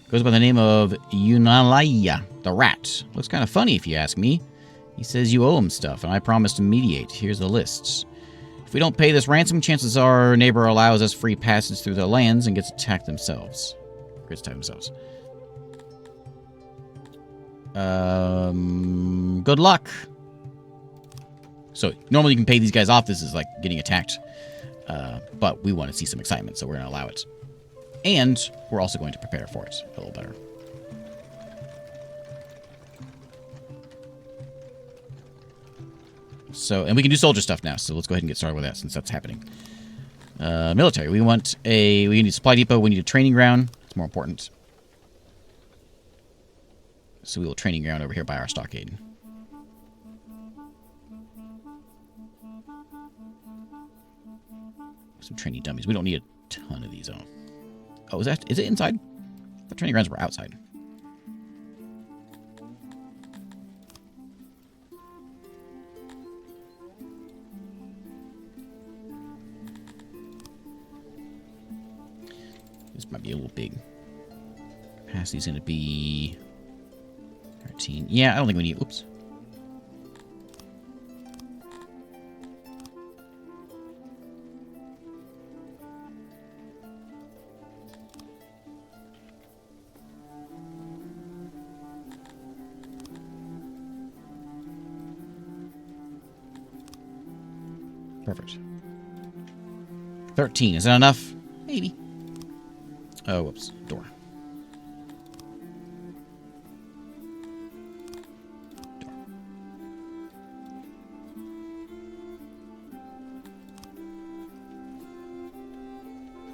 Goes by the name of Yunalaya, the rat. Looks kind of funny if you ask me. He says you owe him stuff, and I promise to mediate. Here's the lists. If we don't pay this ransom, chances are our neighbor allows us free passage through their lands and gets attacked themselves. Good luck. So normally you can pay these guys off. This is like getting attacked. But we want to see some excitement, so we're going to allow it. And we're also going to prepare for it a little better. So, and we can do soldier stuff now, so let's go ahead and get started with that since that's happening. Military. We need a supply depot. We need a training ground. It's more important. So we will training ground over here by our stockade. Some training dummies. We don't need a ton of these, though. Oh, is it inside? The training grounds were outside. This might be a little big. Capacity's going to be 13. Yeah, I don't think we need... Oops. Perfect. 13. Is that enough? Maybe. Oh, whoops. Door.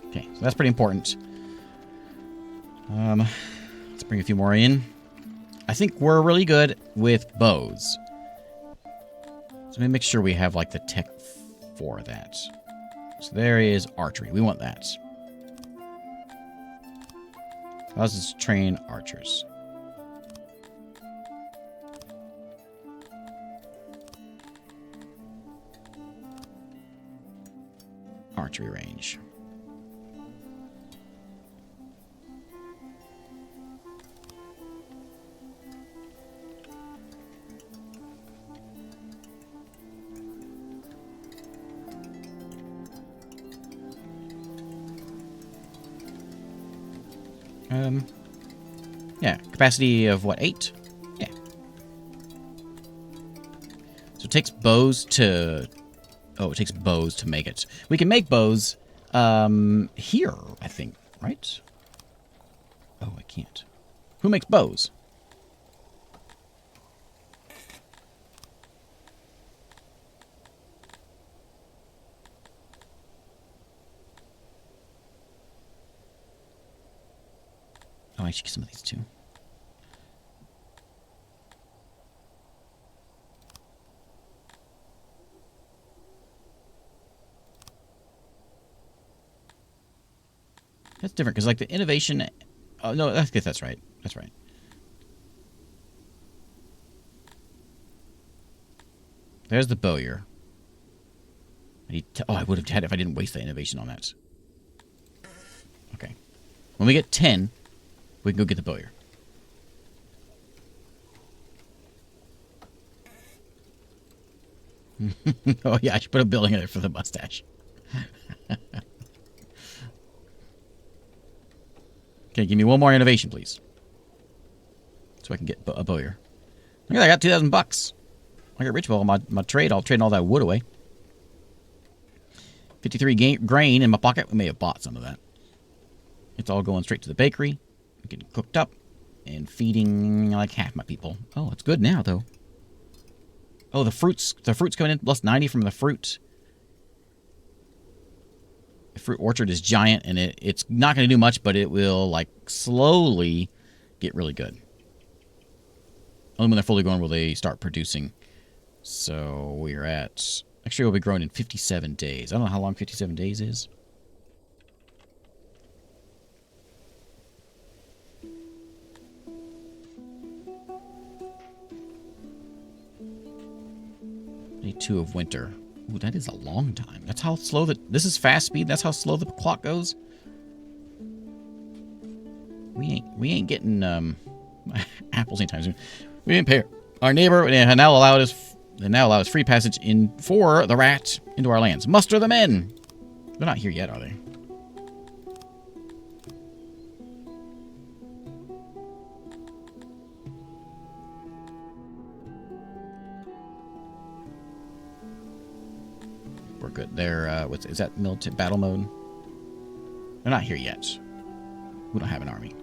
Okay, so that's pretty important. Let's bring a few more in. I think we're really good with bows. So let me make sure we have like the tech for that. So there is archery. We want that. Allows us to train archers. Archery range. Yeah, capacity of what, 8? Yeah. So it takes bows to... Oh, it takes bows to make it. We can make bows, here, I think, right? Oh, I can't. Who makes bows? Oh, I should get some of these too. That's different, because like the innovation... Oh, no, I guess that's right. That's right. There's the bowyer. I would have had it if I didn't waste the innovation on that. Okay. When we get 10, we can go get the bowyer. Oh, yeah, I should put a building in there for the mustache. Okay, give me one more innovation, please. So I can get a bowyer. Look at that, I got $2,000 bucks. I got rich with all my trade. I'll trade all that wood away. 53 grain in my pocket. We may have bought some of that. It's all going straight to the bakery. Getting cooked up and feeding like half my people. Oh, it's good now, though. Oh, the fruit's coming in. Plus 90 from the fruit. The fruit orchard is giant, and it's not going to do much, but it will, like, slowly get really good. Only when they're fully grown will they start producing. So we're at... Actually, we'll be grown in 57 days. I don't know how long 57 days is. Day 2 of winter. Ooh, that is a long time. That's how slow this is fast speed. That's how slow the clock goes. We ain't getting apples anytime soon. We didn't pay our neighbor and now allowed us free passage in for the rat into our lands. Muster the men. They're not here yet, are they? We're good. They're is that military battle mode? They're not here yet. We don't have an army.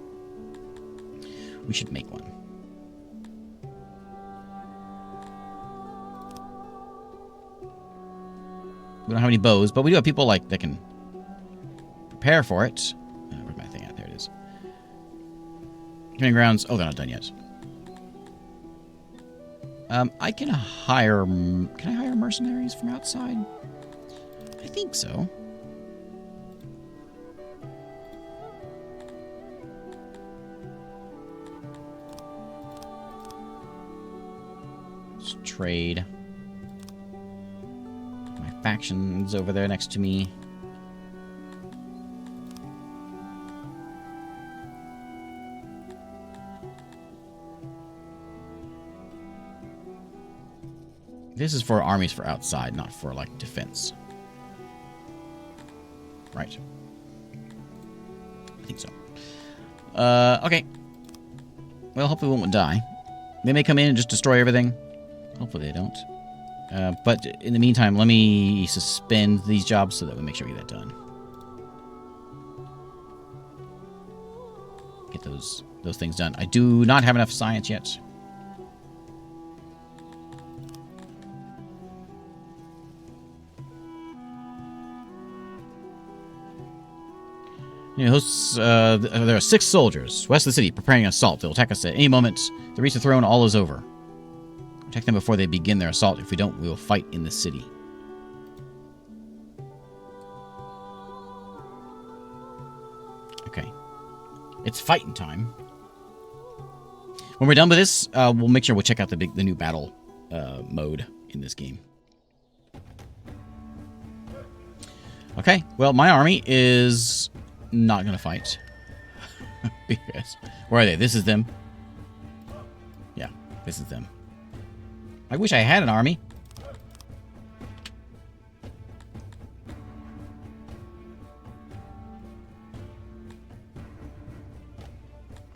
We should make one. We don't have any bows, but we do have people like that can prepare for it. Where's my thing at? There it is. Training grounds. Oh, they're not done yet. I can hire. Can I hire mercenaries from outside? I think so. Let's trade. My faction's over there next to me. This is for armies for outside, not for, like, defense. Right. I think so. Okay. Well, hopefully we won't die. They may come in and just destroy everything. Hopefully they don't. But in the meantime, let me suspend these jobs so that we make sure we get that done. Get those things done. I do not have enough science yet. You know, there are 6 soldiers west of the city preparing an assault. They'll attack us at any moment. They reach the throne, all is over. Attack them before they begin their assault. If we don't, we will fight in the city. Okay. It's fighting time. When we're done with this, we'll make sure we'll check out the new battle mode in this game. Okay, well, my army is not going to fight. Because, where are they? This is them. Yeah, this is them. I wish I had an army.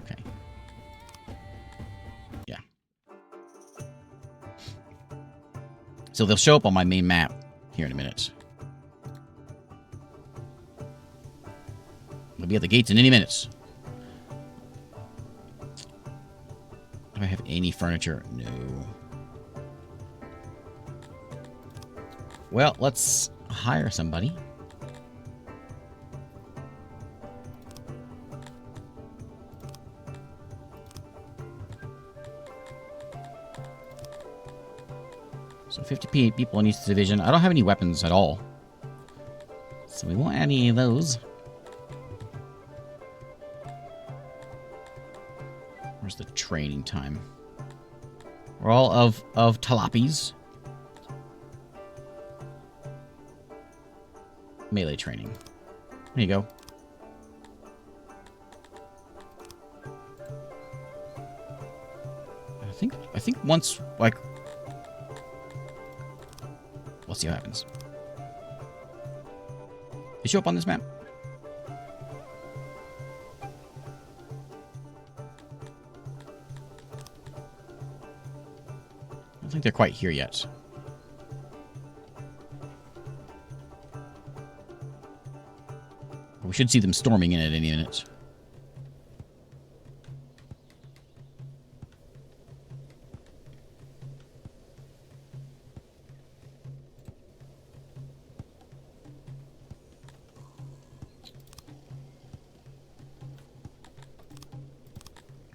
Okay. Yeah. So they'll show up on my main map here in a minute. They'll be at the gates in any minutes. Do I have any furniture? No. Well, let's hire somebody. So 50 people in each division. I don't have any weapons at all. So we won't add any of those. Where's the training time? We're all of Talapis. Melee training. There you go. I think once, like... We'll see what happens. They show up on this map? I don't think they're quite here yet. We should see them storming in at any minute.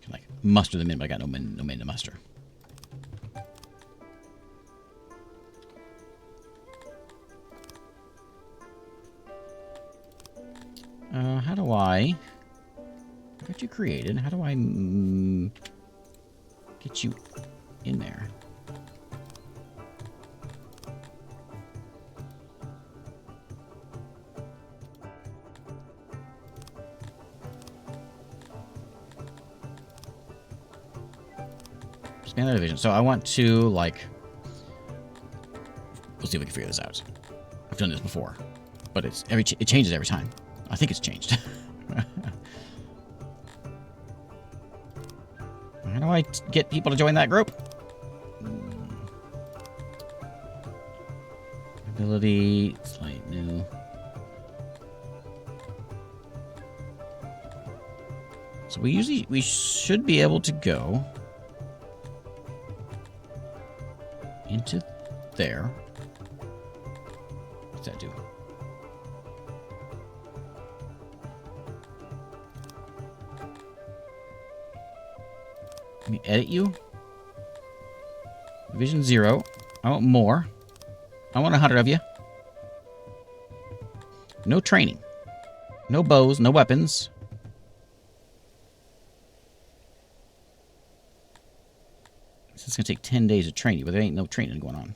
Can like muster them in, but I got no men to muster. How do I got you created? How do I get you in there? Expand the division. So I want to, like... We'll see if we can figure this out. I've done this before. But it changes every time. I think it's changed. How do I get people to join that group? Ability, slight new. So we should be able to go into there. What's that do? Let me edit you. Division 0. I want more. I want 100 of you. No training. No bows, no weapons. This is going to take 10 days to train you, but there ain't no training going on.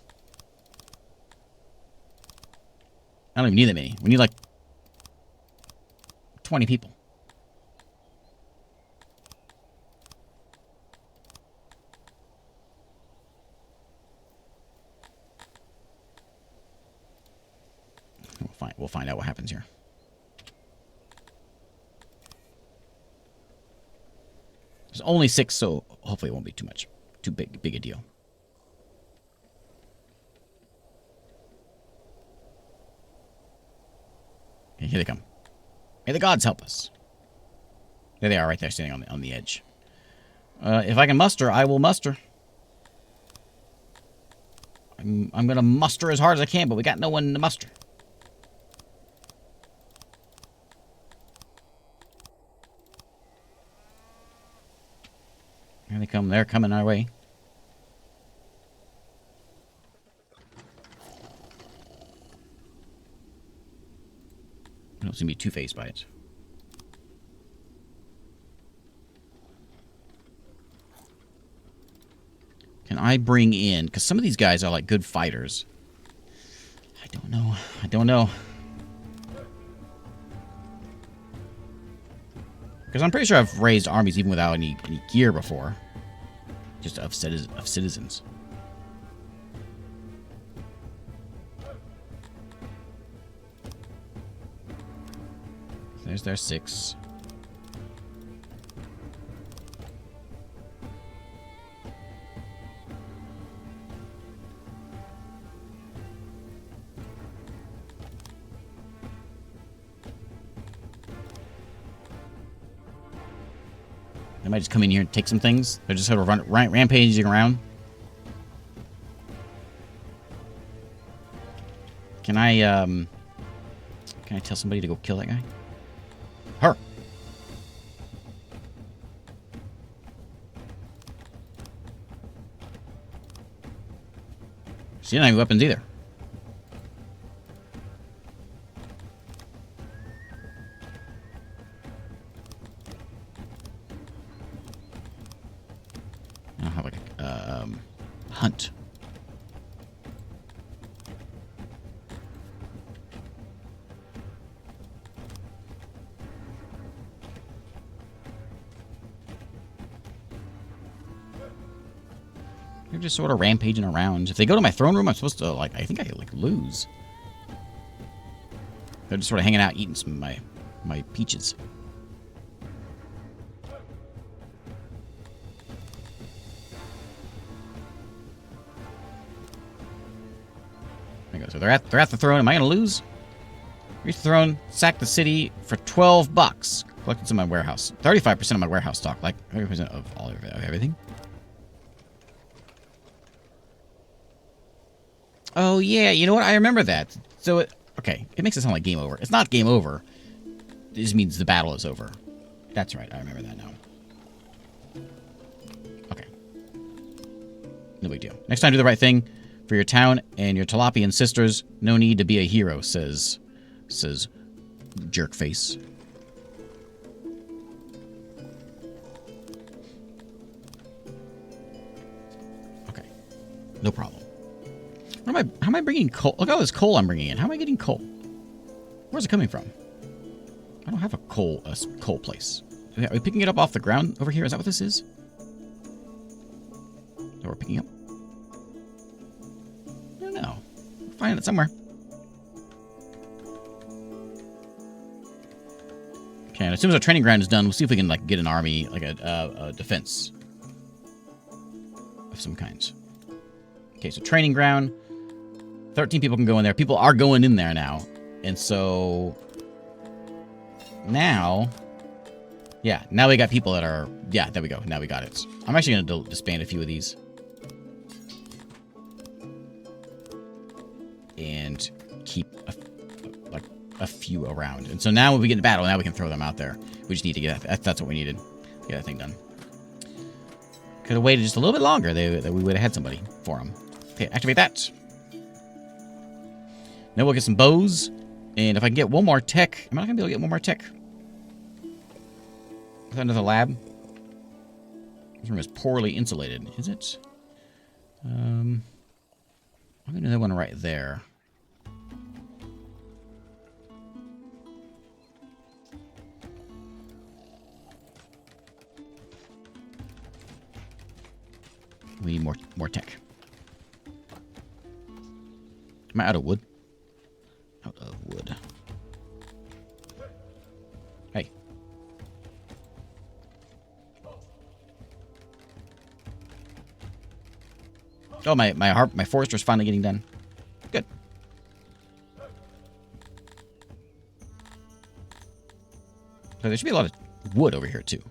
I don't even need that many. We need like 20 people. We'll find out what happens here. There's only 6, so hopefully it won't be too big a deal. Okay, here they come. May the gods help us. There they are, right there, standing on the edge. If I can muster, I will muster. I'm gonna muster as hard as I can, but we got no one to muster. Here they come. They're coming our way. I don't seem to be two-faced by it. Can I bring in... Because some of these guys are like good fighters. I don't know. I don't know. Because I'm pretty sure I've raised armies even without any gear before. Just of citizens. There's their 6. They might just come in here and take some things. They're just sort of rampaging around. Can I tell somebody to go kill that guy? Her. She didn't have any weapons either. I don't have like a hunt. They're just sort of rampaging around. If they go to my throne room, I'm supposed to, like, I think I, like, lose. They're just sort of hanging out, eating some of my peaches. There you go. So they're at the throne. Am I going to lose? Rethrone, sack the city for 12 bucks. Collected some of my warehouse. 35% of my warehouse stock. Like 30% of all of everything. Oh, yeah. You know what? I remember that. So, okay. It makes it sound like game over. It's not game over. It just means the battle is over. That's right. I remember that now. Okay. No big deal. Next time, do the right thing for your town and your Talapian sisters. No need to be a hero, says Jerkface. Okay. No problem. How am I bringing coal? Look at all this coal I'm bringing in. How am I getting coal? Where's it coming from? I don't have a coal place. Are we picking it up off the ground over here? Is that what this is? That we're picking up? I don't know. We'll find it somewhere. Okay, and as soon as our training ground is done, we'll see if we can like get an army, like a defense of some kind. Okay, so training ground. 13 people can go in there. People are going in there now. And so now, yeah, now we got people that are, yeah, there we go. Now we got it. I'm actually going to disband a few of these. And keep a few around. And so now when we get in battle, now we can throw them out there. We just need to get that's what we needed. Get that thing done. Could have waited just a little bit longer. That we would have had somebody for them. Okay, activate that. Now we'll get some bows. And if I can get one more tech... Am I not going to be able to get one more tech? Is that another lab? This room is poorly insulated. Is it? I'm going to do that one right there. We need more tech. Am I out of wood? Out of wood. Hey. Oh, my forester's finally getting done. Good. So there should be a lot of wood over here too.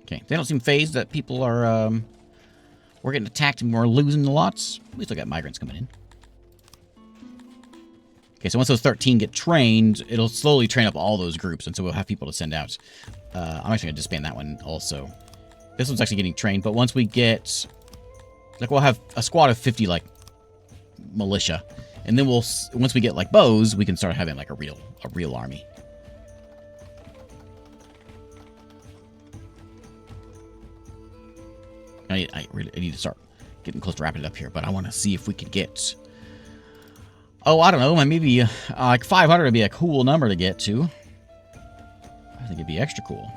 Okay, they don't seem phased that people are, we're getting attacked and we're losing lots. We still got migrants coming in. Okay, so once those 13 get trained, it'll slowly train up all those groups, and so we'll have people to send out. I'm actually going to disband that one also. This one's actually getting trained, but once we get, like, we'll have a squad of 50, like, militia, and then once we get, like, bows, we can start having, like, a real army. I need to start getting close to wrapping it up here, but I want to see if we can get... Oh, I don't know. Maybe like 500 would be a cool number to get to. I think it'd be extra cool.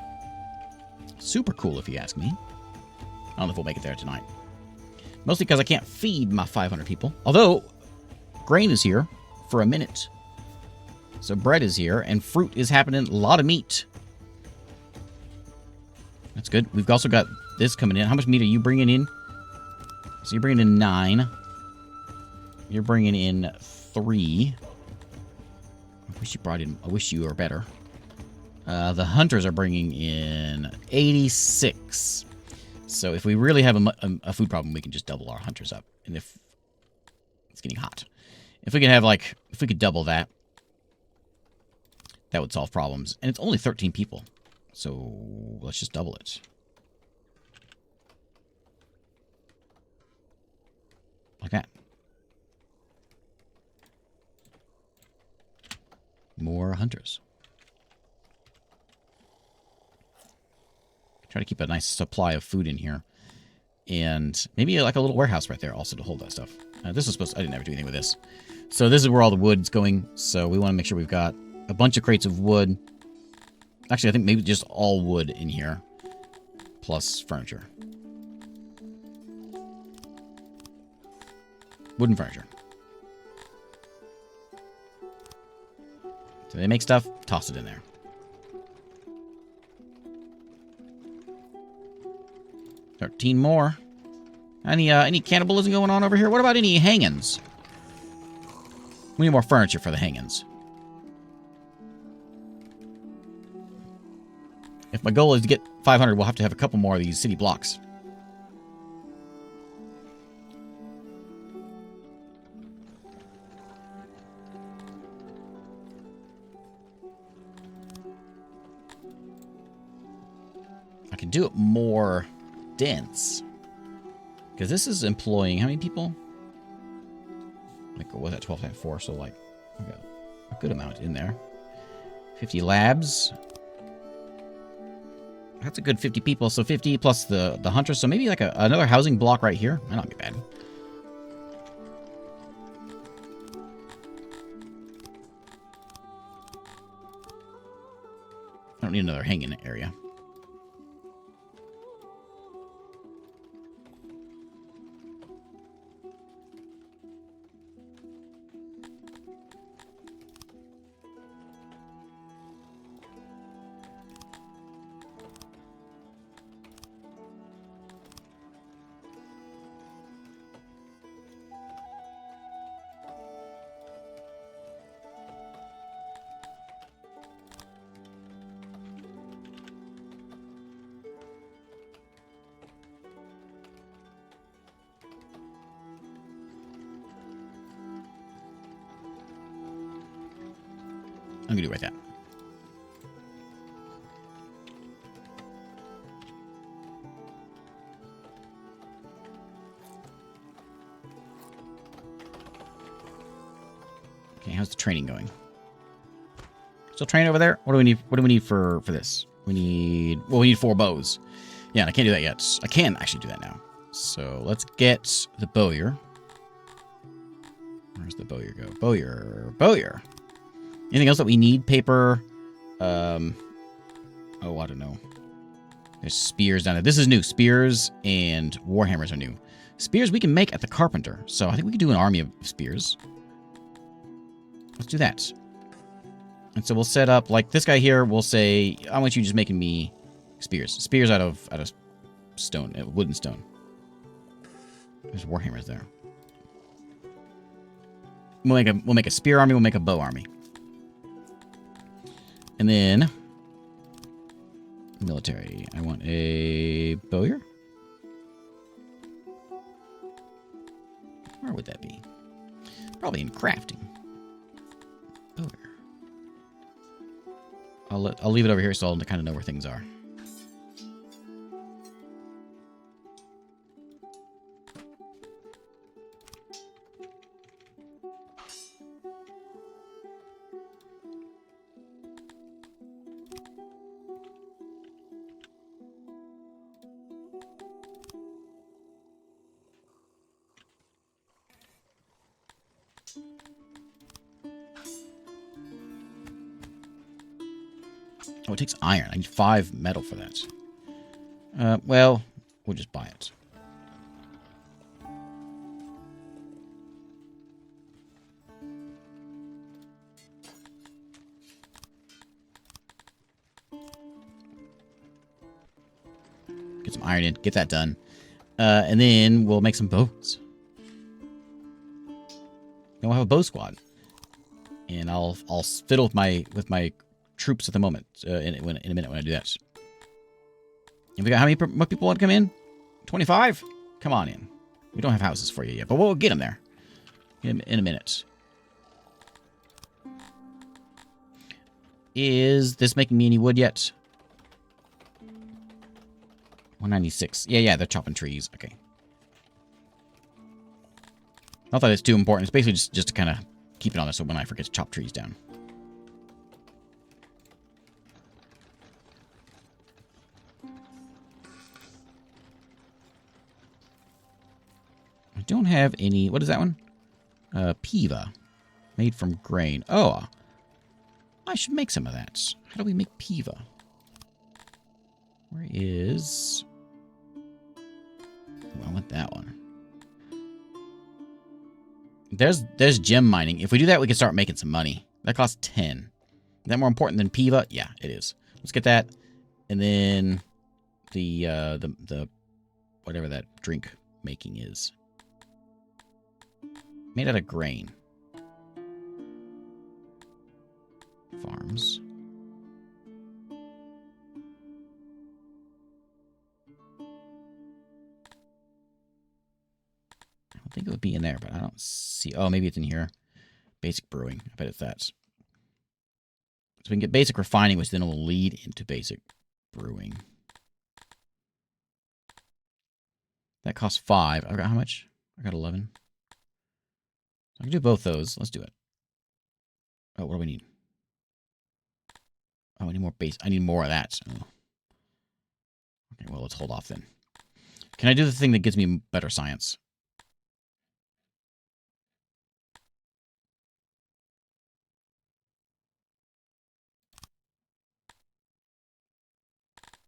Super cool, if you ask me. I don't know if we'll make it there tonight. Mostly because I can't feed my 500 people. Although, grain is here for a minute. So bread is here, and fruit is happening. A lot of meat. That's good. We've also got this coming in. How much meat are you bringing in? So you're bringing in 9. You're bringing in 3. I wish you brought in... I wish you were better. The hunters are bringing in 86. So if we really have a food problem, we can just double our hunters up. And if... It's getting hot. If we could have, like... If we could double that, that would solve problems. And it's only 13 people. So let's just double it. Like that. More hunters. Try to keep a nice supply of food in here. And maybe like a little warehouse right there also to hold that stuff. This was supposed to, I didn't ever do anything with this. So this is where all the wood's going. So we want to make sure we've got a bunch of crates of wood. Actually, I think maybe just all wood in here. Plus furniture. Wooden furniture. So they make stuff, toss it in there. $13 more. Any cannibalism going on over here? What about any hang-ins? We need more furniture for the hang-ins. If my goal is to get 500, we'll have to have a couple more of these city blocks. I can do it more dense. Because this is employing how many people? Like, what was that? 12 times 4, so like, we got a good amount in there. 50 labs. That's a good 50 people, so 50 plus the hunters, so maybe like another housing block right here. Might not be bad. I don't need another hanging area. I'm gonna do right that. Okay, how's the training going? Still training over there? What do we need? What do we need for this? We need 4 bows. Yeah, and I can't do that yet. I can actually do that now. So let's get the bowyer. Where's the bowyer go? Bowyer. Anything else that we need? Paper. Oh, I don't know. There's spears down there. This is new. Spears and warhammers are new. Spears we can make at the carpenter. So I think we can do an army of spears. Let's do that. And so we'll set up, like this guy here, we'll say, I want you just making me spears. Spears out of stone, wood and stone. There's warhammers there. We'll make a spear army, we'll make a bow army. And then military. I want a bowyer. Where would that be? Probably in crafting. Bowyer. I'll leave it over here so I'll kind of know where things are. Oh, it takes iron. I need 5 metal for that. Well, we'll just buy it. Get some iron in. Get that done. And then we'll make some bows. Then we'll have a bow squad. And I'll fiddle with my troops at the moment. In a minute when I do that. And we got how many more people want to come in? 25? Come on in. We don't have houses for you yet, but we'll get them there. In a minute. Is this making me any wood yet? 196. Yeah, they're chopping trees. Okay. Not that it's too important. It's basically just to kind of keep it on there so when I forget to chop trees down. I don't have any... What is that one? Piva. Made from grain. Oh. I should make some of that. How do we make Piva? Where is... Oh, I want that one. There's gem mining. If we do that, we can start making some money. That costs 10. that more important than Piva? Yeah, it is. Let's get that. And then the whatever that drink making is. Made out of grain. Farms. I don't think it would be in there, but I don't see. Oh, maybe it's in here. Basic brewing. I bet it's that. So we can get basic refining, which then will lead into basic brewing. That costs 5. I got how much? I got 11. I can do both those. Let's do it. Oh, what do we need? Oh, I need more base. I need more of that. Oh. Okay, well, let's hold off then. Can I do the thing that gives me better science?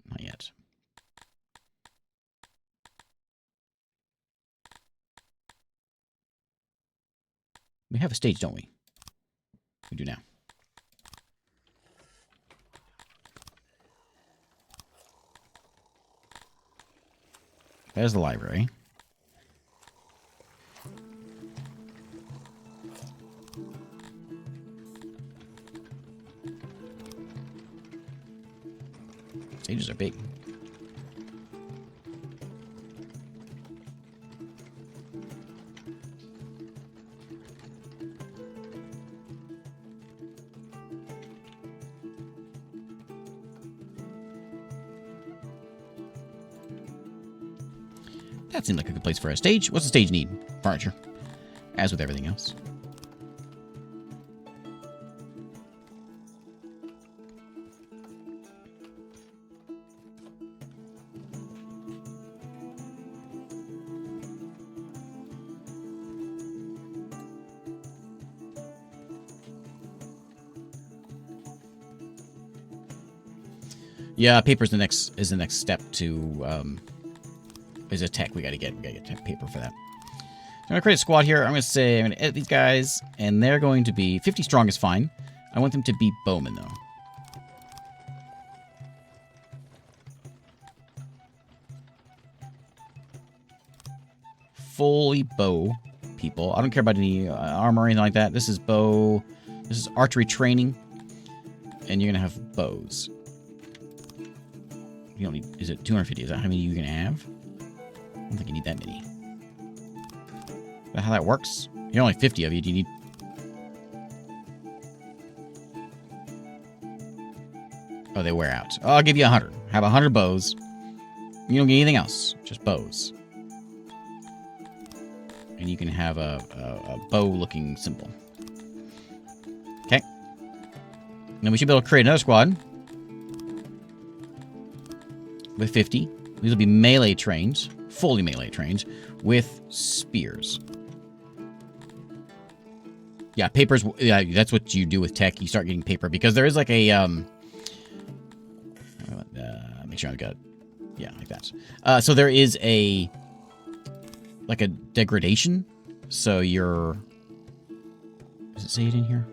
Not yet. We have a stage, don't we? We do now. There's the library. Stages are big. That seemed like a good place for a stage. What's the stage need? Furniture. As with everything else. Yeah, paper's the next step to is a tech we gotta get. We gotta get paper for that. I'm gonna create a squad here. I'm gonna say I'm gonna edit these guys, and they're going to be 50 strong is fine. I want them to be bowmen though. Fully bow people. I don't care about any armor or anything like that. This is bow. This is archery training, and you're gonna have bows. You don't need. Is it 250? Is that how many you're gonna have? I don't think you need that many. Is that how that works? You're only 50 of you. Do you need? Oh, they wear out. Oh, I'll give you 100. Have 100 bows. You don't get anything else. Just bows. And you can have a bow-looking symbol. Okay. Then we should be able to create another squad. With 50. These will be melee trained. Fully melee trained. With spears. Yeah, papers. Yeah, that's what you do with tech. You start getting paper. Because there is like a... make sure I've got... Yeah, like that. So there is a... like a degradation. So you're... Does it say it in here?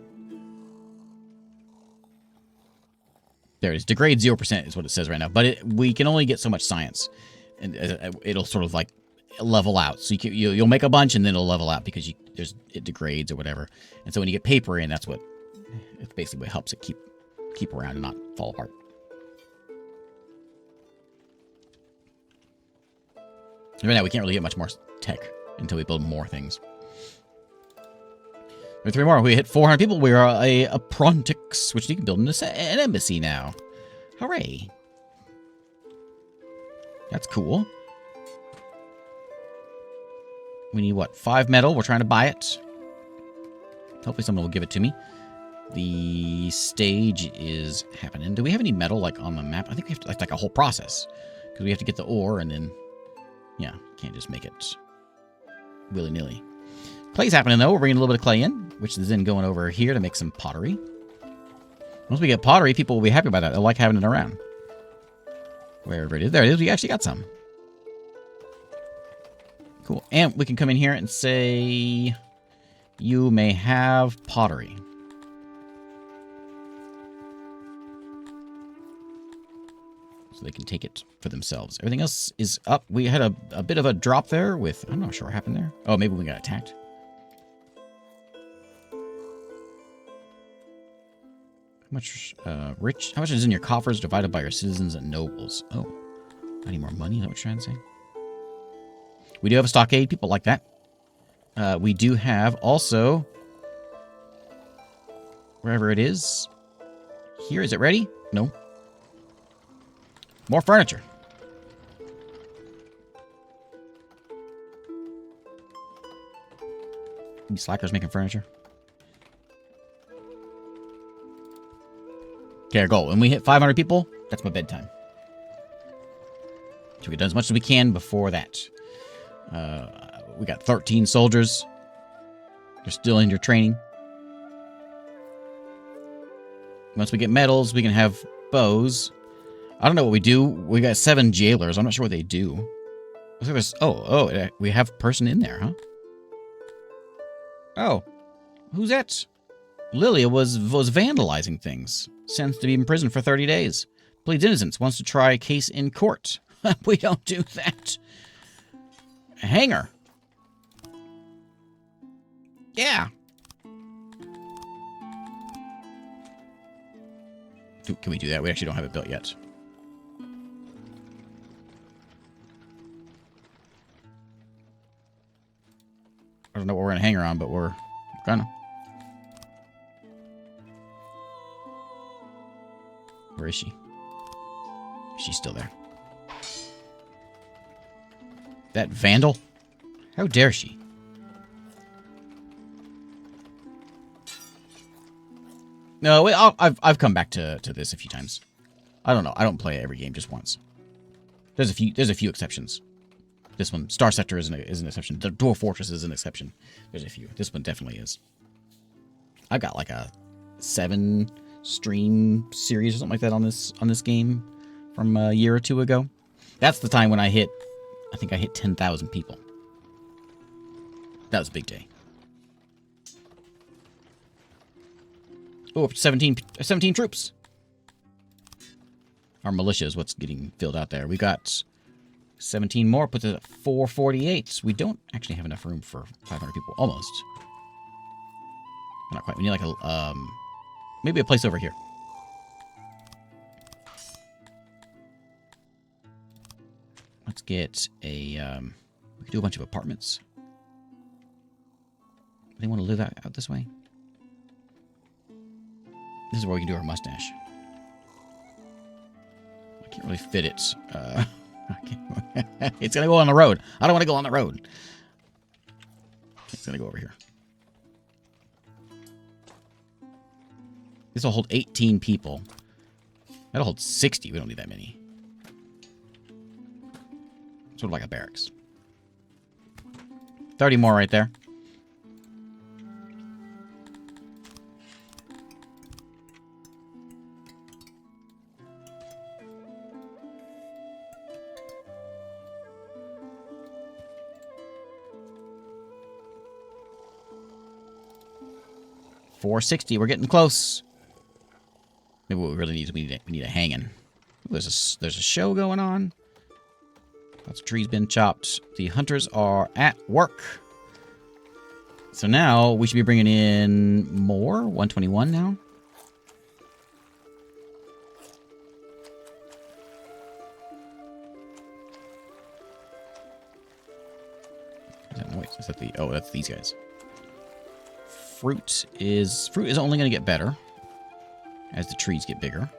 There it is. Degrade 0% is what it says right now. But we can only get so much science. And it'll sort of like level out. So you'll make a bunch and then it'll level out because it degrades or whatever. And so when you get paper in, that's what... It's basically what helps it keep around and not fall apart. Right now we can't really get much more tech until we build more things. With 3 more, we hit 400 people. We are a Prontix, which you can build an embassy now. Hooray! That's cool. We need what? 5 metal. We're trying to buy it. Hopefully someone will give it to me. The stage is happening. Do we have any metal like on the map? I think we have to like a whole process because we have to get the ore and then. Yeah, can't just make it willy-nilly. Clay's happening, though. We're bringing a little bit of clay in, which is then going over here to make some pottery. Once we get pottery, people will be happy about that. They'll like having it around. Wherever it is. There it is. We actually got some. Cool. And we can come in here and say, you may have pottery. so they can take it for themselves. Everything else is up. We had a bit of a drop there with... I'm not sure what happened there. Oh, maybe we got attacked. How much how much is in your coffers divided by your citizens and nobles? Oh, I need more money. Is that what you're trying to say? We do have a stockade. People like that. We do have also... Wherever it is. Here, is it ready? No. More furniture. These slackers making furniture. Okay, our goal. When we hit 500 people, that's my bedtime. So we get done as much as we can before that. We got 13 soldiers. They're still in your training. Once we get medals, we can have bows. I don't know what we do. We got 7 jailers. I'm not sure what they do. Looks like there's... Oh, we have a person in there, huh? Oh. Who's that? Lilia was vandalizing things. Sentenced to be in prison for 30 days. Pleads innocence. Wants to try a case in court. We don't do that. Hang her. Yeah. Can we do that? We actually don't have it built yet. I don't know what we're going to hang her on, but we're gonna. Where is she? She's still there. That vandal? How dare she? No, wait, I've come back to this a few times. I don't know. I don't play every game just once. There's a few exceptions. This one, Star Sector is an exception. The Dwarf Fortress is an exception. There's a few. This one definitely is. I've got like a 7 stream series or something like that on this game from a year or 2 ago. That's the time when I think I hit 10,000 people. That was a big day. Oh, up to 17 troops. Our militia is what's getting filled out there. We got 17 more, puts it at 448. We don't actually have enough room for 500 people. Almost. Not quite. We need like a, maybe a place over here. Let's get a, we could do a bunch of apartments. They want to live out this way? This is where we can do our mustache. I can't really fit it. It's going to go on the road. I don't want to go on the road. It's going to go over here. This will hold 18 people. That'll hold 60. We don't need that many. Sort of like a barracks. 30 more right there. $460. We're getting close. Maybe what we really need is we need a hanging. There's a show going on. Lots of trees been chopped. The hunters are at work. So now we should be bringing in more. 121 now. Is that noise? Is that the... Oh, that's these guys. Fruit is only going to get better as the trees get bigger.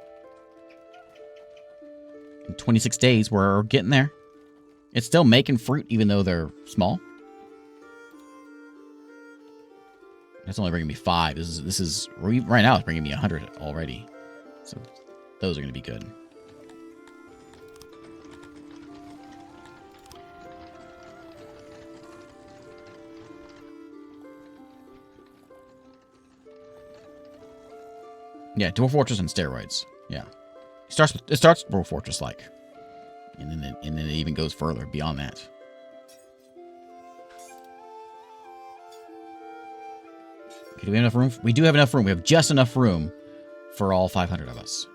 In 26 days, we're getting there. It's still making fruit even though they're small. That's only bringing me 5. This is right now it's bringing me 100 already. So those are going to be good. Yeah, Dwarf Fortress and steroids. Yeah, it starts Dwarf Fortress like, and then it even goes further beyond that. Okay, do we have enough room? We do have enough room. We have just enough room for all 500 of us.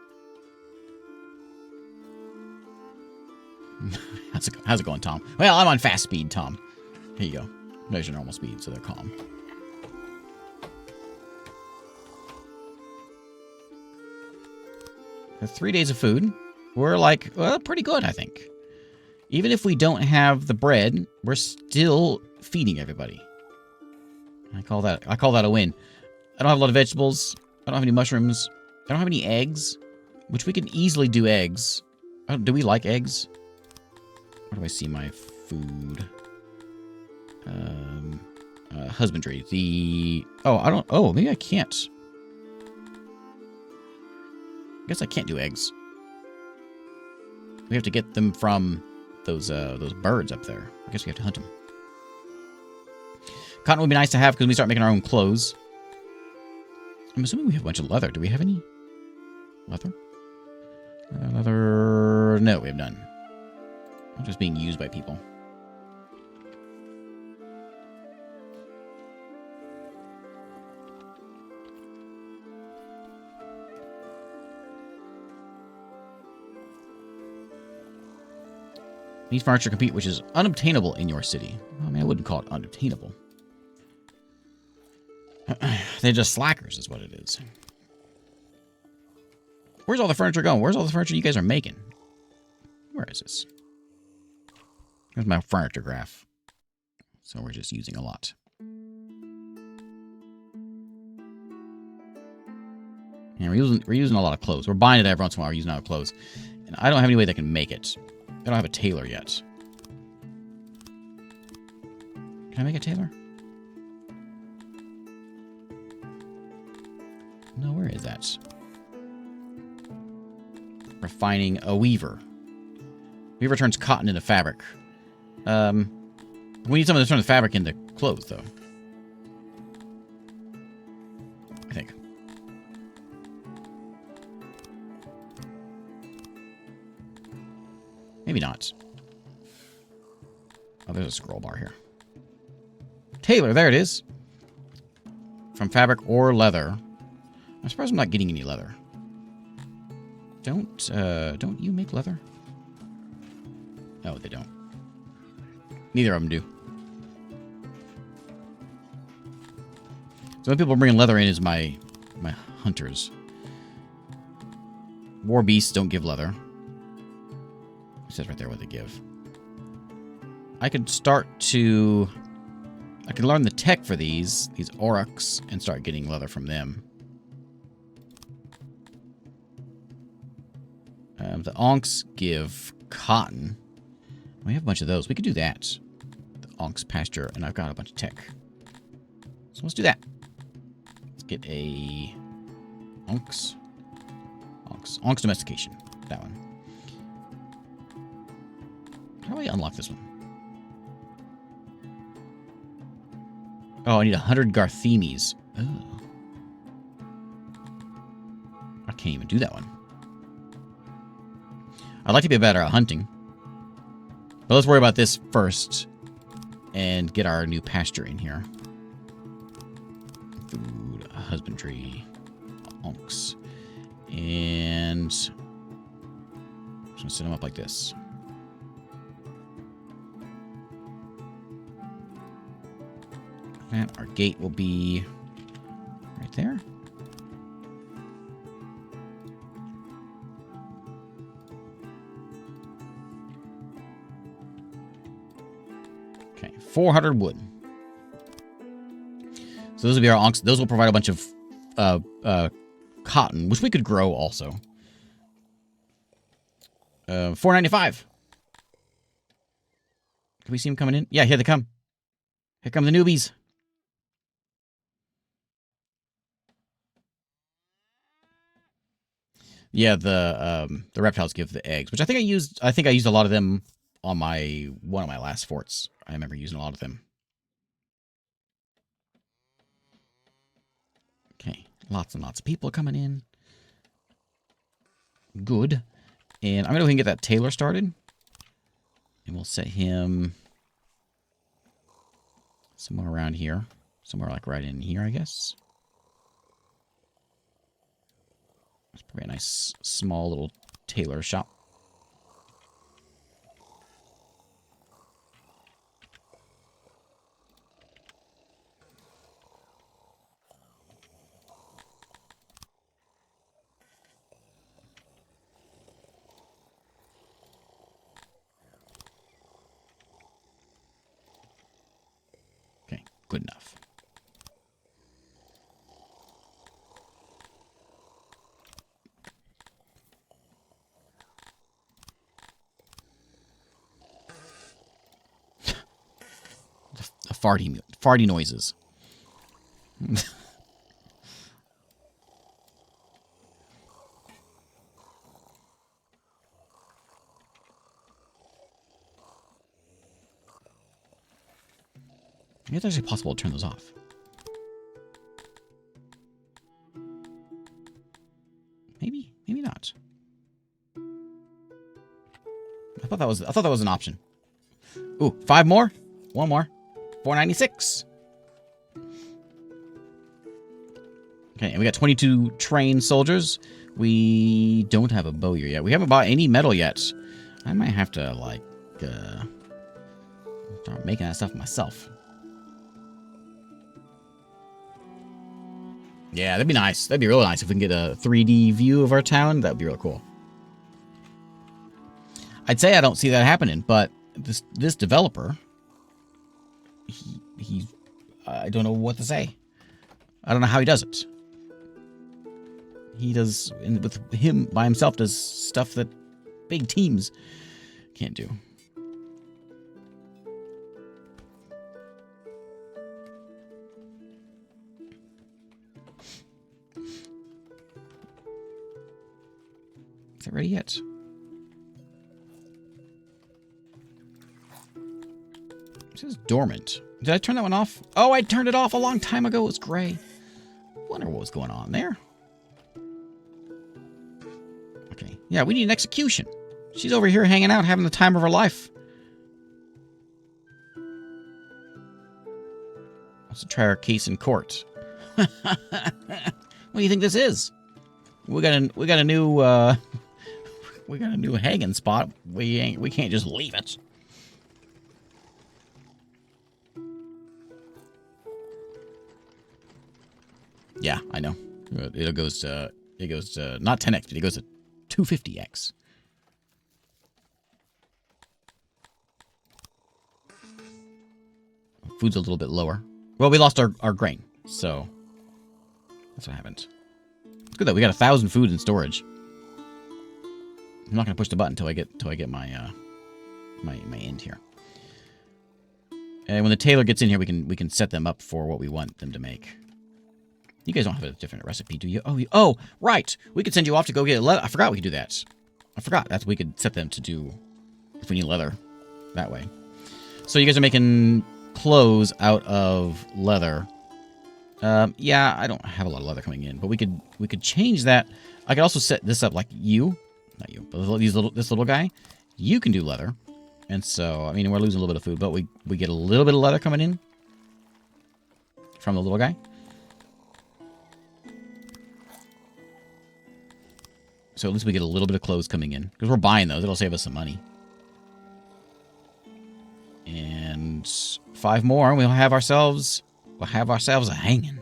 How's it going, Tom? Well, I'm on fast speed, Tom. Here you go. There's your normal speed, so they're calm. For 3 days of food, we're like, well, pretty good, I think. Even if we don't have the bread, we're still feeding everybody. I call that a win. I don't have a lot of vegetables. I don't have any mushrooms. I don't have any eggs, which we can easily do eggs. Oh, do we like eggs? Where do I see my food? Husbandry. Oh, maybe I can't. I guess I can't do eggs. We have to get them from those birds up there. I guess we have to hunt them. Cotton would be nice to have because we start making our own clothes. I'm assuming we have a bunch of leather. Do we have any leather? Leather... No, we have none. I'm just being used by people. Need furniture to compete, which is unobtainable in your city. I mean, I wouldn't call it unobtainable. They're just slackers, is what it is. Where's all the furniture going? Where's all the furniture you guys are making? Where is this? Here's my furniture graph. So we're just using a lot. And we're using a lot of clothes. We're buying it every once in a while. We're using a lot of clothes. And I don't have any way that can make it. I don't have a tailor yet. Can I make a tailor? No, where is that? Refining a weaver. Weaver turns cotton into fabric. We need someone to turn the fabric into clothes, though. I think. Maybe not. Oh, there's a scroll bar here. Tailor, there it is. From fabric or leather. I'm surprised I'm not getting any leather. Don't you make leather? No, they don't. Neither of them do. So when people bring leather in is my hunters. War beasts don't give leather. It says right there what they give. I could learn the tech for these aurochs and start getting leather from them. The onks give cotton. We have a bunch of those. We could do that. The onks pasture, and I've got a bunch of tech. So let's do that. Let's get a onks domestication. That one. How do I unlock this one? Oh, I need 100 Garthemes. Oh. I can't even do that one. I'd like to be better at hunting. But let's worry about this first. And get our new pasture in here. Food, husbandry, onks. And... I'm just going to set them up like this. And our gate will be right there. Okay, 400 wood. So those will be our onks. Those will provide a bunch of cotton, which we could grow also. 495. Can we see them coming in? Yeah, here they come. Here come the newbies. Yeah, the reptiles give the eggs, which I think I used a lot of them on one of my last forts. I remember using a lot of them. Okay, lots and lots of people coming in. Good. And I'm gonna go ahead and get that tailor started. And we'll set him somewhere around here. Somewhere like right in here, I guess. It's probably a nice, small little tailor shop. good enough. The farty noises. Maybe it's actually possible to turn those off. Maybe, maybe not. I thought that was an option. Ooh, 5 more? 1 more. 496. Okay, and we got 22 trained soldiers. We don't have a bowyer yet. We haven't bought any metal yet. I might have to, like, start making that stuff myself. Yeah, that'd be nice. That'd be really nice if we can get a 3D view of our town. That'd be real cool. I'd say I don't see that happening, but this developer, he I don't know what to say. I don't know how he does it. He does, with him by himself, does stuff that big teams can't do. Is it ready yet? It says dormant. Did I turn that one off? Oh, I turned it off a long time ago. It was gray. Wonder what was going on there. Okay. Yeah, we need an execution. She's over here hanging out, having the time of her life. Let's try our case in court. What do you think this is? We got a new hanging spot. We can't just leave it. Yeah, I know. It goes to not 10x, but it goes to 250x. Food's a little bit lower. Well, we lost our grain, so that's what happened. It's good that we got 1,000 food in storage. I'm not gonna push the button until I get my my end here. And when the tailor gets in here, we can set them up for what we want them to make. You guys don't have a different recipe, do you? Oh, right. We could send you off to go get leather. I forgot we could do that. I forgot that we could set them to do if we need leather that way. So you guys are making clothes out of leather. Yeah, I don't have a lot of leather coming in, but we could change that. I could also set this up like not you, but this little guy. You can do leather, and so I mean we're losing a little bit of food, but we get a little bit of leather coming in from the little guy. So at least we get a little bit of clothes coming in. Because we're buying those. It'll save us some money. And 5 more, and we'll have ourselves a hanging.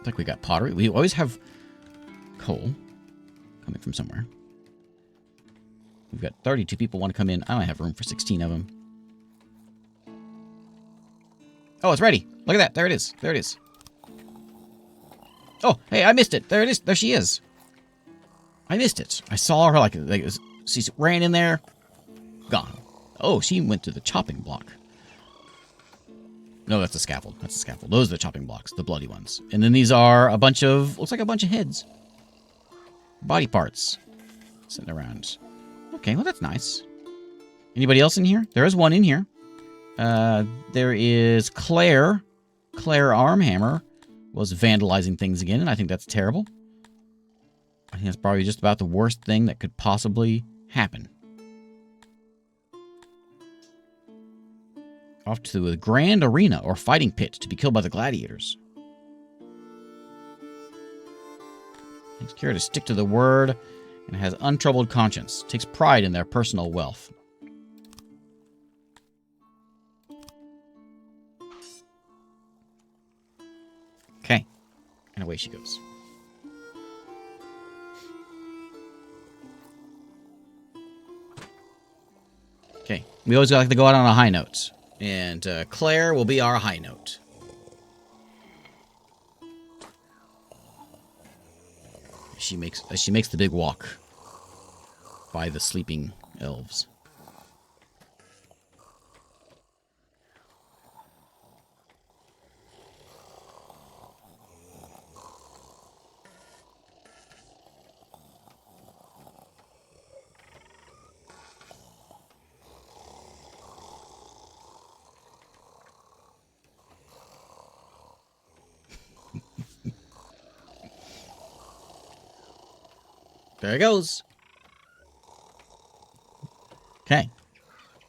Like we got pottery. We always have coal coming from somewhere. We've got 32 people want to come in. I only have room for 16 of them. Oh, it's ready. Look at that. There it is. There it is. Oh, hey, I missed it. There it is. There she is. I missed it. I saw her like she ran in there. Gone. Oh, she went to the chopping block. No, that's a scaffold. That's a scaffold. Those are the chopping blocks, the bloody ones. And then these are a bunch of, looks like a bunch of heads. Body parts sitting around. Okay, well, that's nice. Anybody else in here? There is one in here. There is Claire. Claire Armhammer was vandalizing things again, and I think that's terrible. I think that's probably just about the worst thing that could possibly happen. Off to the grand arena or fighting pit to be killed by the gladiators. Takes care to stick to the word and has untroubled conscience. Takes pride in their personal wealth. away she goes. Okay, we always like to go out on a high note. And Claire will be our high note. She makes the big walk by the sleeping elves. There it goes. Okay.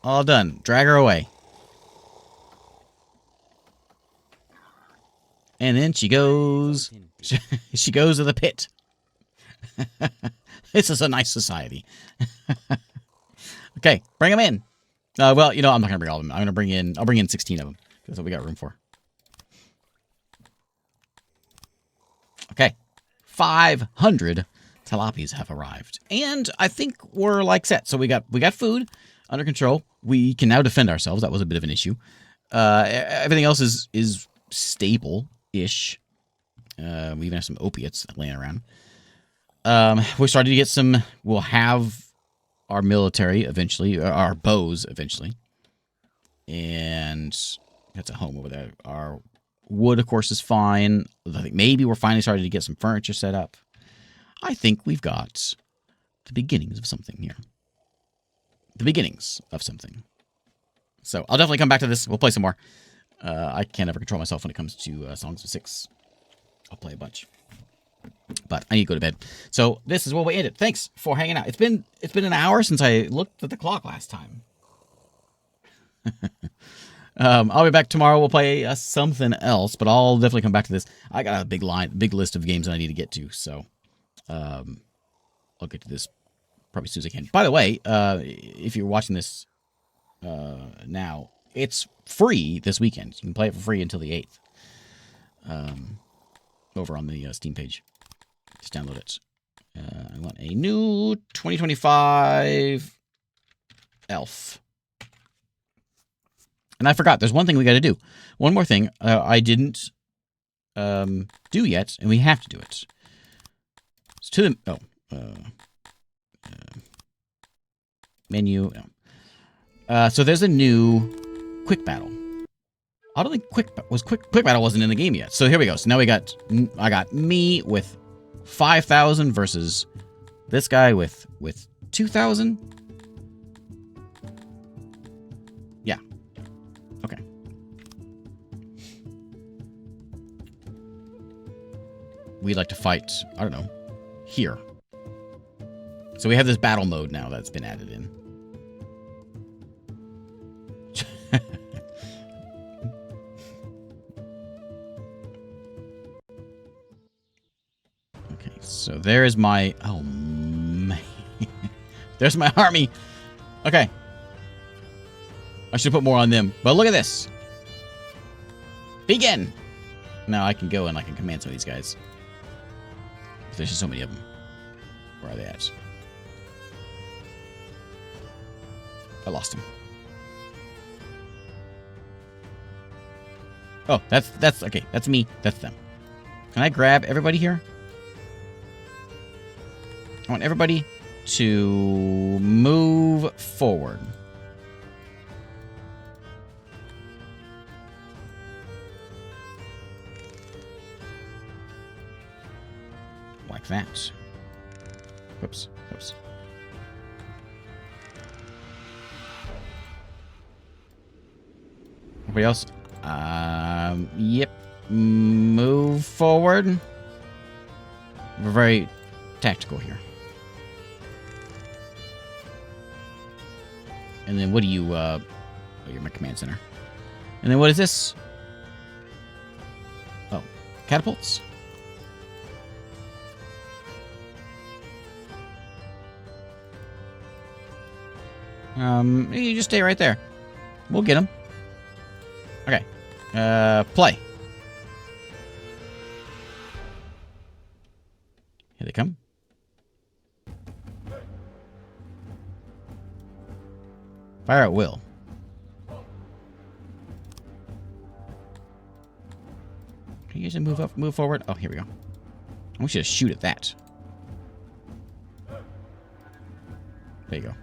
All done. Drag her away. And then she goes... She goes to the pit. This is a nice society. Okay, bring them in. Well, you know, I'm not going to bring all of them. I'll bring in 16 of them. That's what we got room for. Okay. 500 tilapias have arrived. And I think we're like set. So we got food under control. We can now defend ourselves. That was a bit of an issue. Everything else is stable-ish. We even have some opiates laying around. We're starting to get some... We'll have our military eventually. Our bows eventually. And that's a home over there. Our wood, of course, is fine. I think maybe we're finally starting to get some furniture set up. I think we've got the beginnings of something here. The beginnings of something. So I'll definitely come back to this. We'll play some more. I can't ever control myself when it comes to Songs of Six. I'll play a bunch. But I need to go to bed. So this is where we ended. Thanks for hanging out. It's been an hour since I looked at the clock last time. I'll be back tomorrow. We'll play something else, but I'll definitely come back to this. I got a big list of games that I need to get to, so I'll get to this probably as soon as I can. By the way, if you're watching this now, it's free this weekend. You can play it for free until the 8th. Over on the Steam page. Just download it. I want a new 2025 elf. And I forgot, there's one thing we got to do. One more thing I didn't do yet, and we have to do it. It's to the... menu. No. So there's a new quick battle. I don't think quick battle wasn't in the game yet. So here we go. So now I got me with 5,000 versus this guy with 2,000. Yeah. Okay. We'd like to fight, I don't know, here. So we have this battle mode now that's been added in. Okay, so there is my... Oh, man. There's my army. Okay. I should put more on them. But look at this. Begin. Now I can go and I can command some of these guys. There's just so many of them. Where are they at? I lost him. Oh, that's okay. That's me. That's them. Can I grab everybody here? I want everybody to move forward. Like that. Whoops. Whoops. Everybody else? Yep. Move forward. We're very tactical here. And then what do you, oh, you're my command center. And then what is this? Oh, catapults. You just stay right there. We'll get them. Okay. Play. come. Fire at will. Can you guys move forward? Oh, here we go. I want you to shoot at that. There you go.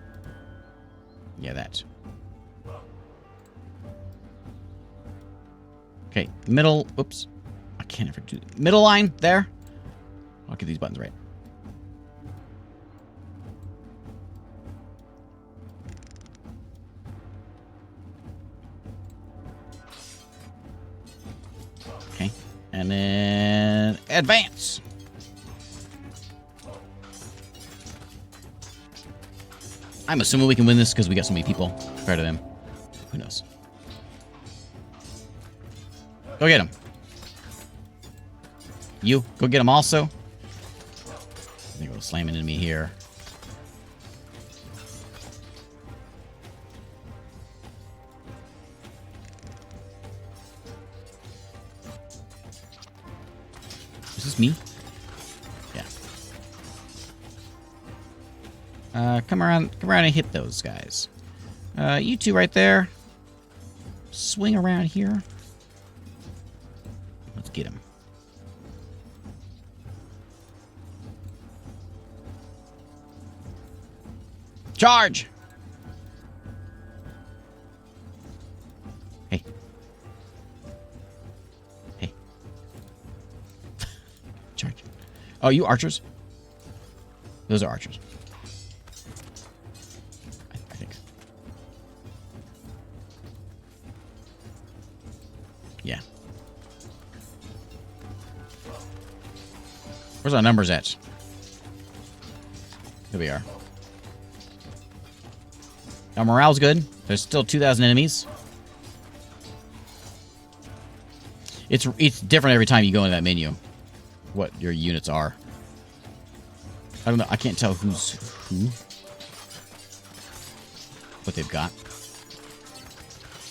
Yeah, that. Okay, middle. Oops. I can't ever do middle line there. I'll get these buttons right. Okay, and then advance. I'm assuming we can win this because we got so many people compared to them. Who knows? Go get him. You, go get him also. I think we'll slam into me here. Is this me? Yeah. Come around and hit those guys. You two right there. Swing around here. Let's get him. Charge! Hey. Hey. Charge. Oh, you archers? Those are archers. I think. Yeah. Where's our numbers at? Here we are. Our morale's good. There's still 2,000 enemies. It's different every time you go into that menu. What your units are. I don't know. I can't tell who's who. What they've got.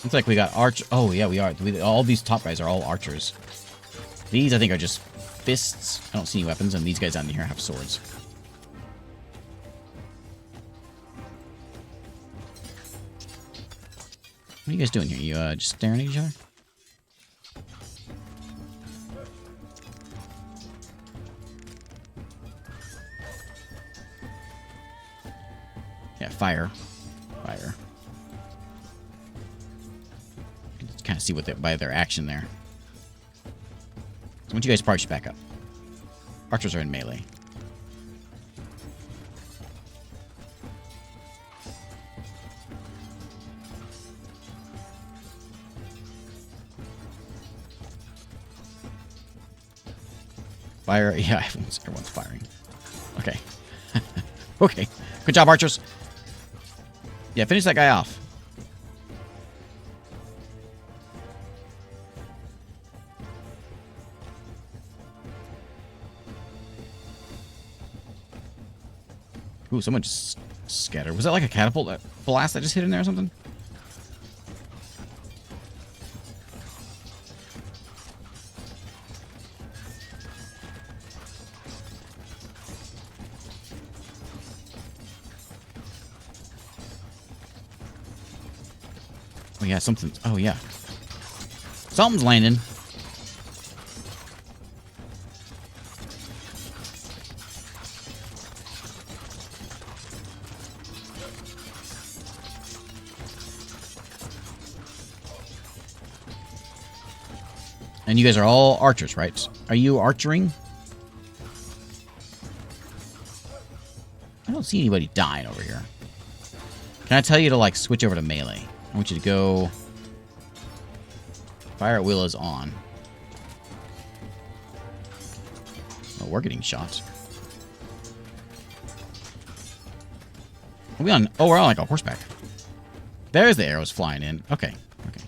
Looks like we got arch. Oh yeah, we are. All these top guys are all archers. These I think are just fists. I don't see any weapons, and these guys down here have swords. What are you guys doing here? You just staring at each other? Yeah, fire. Fire. You can kind of see what by their action there. So once you guys probably should back up. Archers are in melee. Fire. Yeah, everyone's firing. Okay. Okay. Good job, archers. Yeah, finish that guy off. Ooh, someone just scattered. Was that like a catapult blast that just hit in there or something? Oh, yeah, something. Oh, yeah. Something's landing. And you guys are all archers, right? Are you archering? I don't see anybody dying over here. Can I tell you to, like, switch over to melee? I want you to go... Fire at will is on. Oh, we're getting shot. Are we on... Oh, we're on, like, a horseback. There's the arrows flying in. Okay. Okay.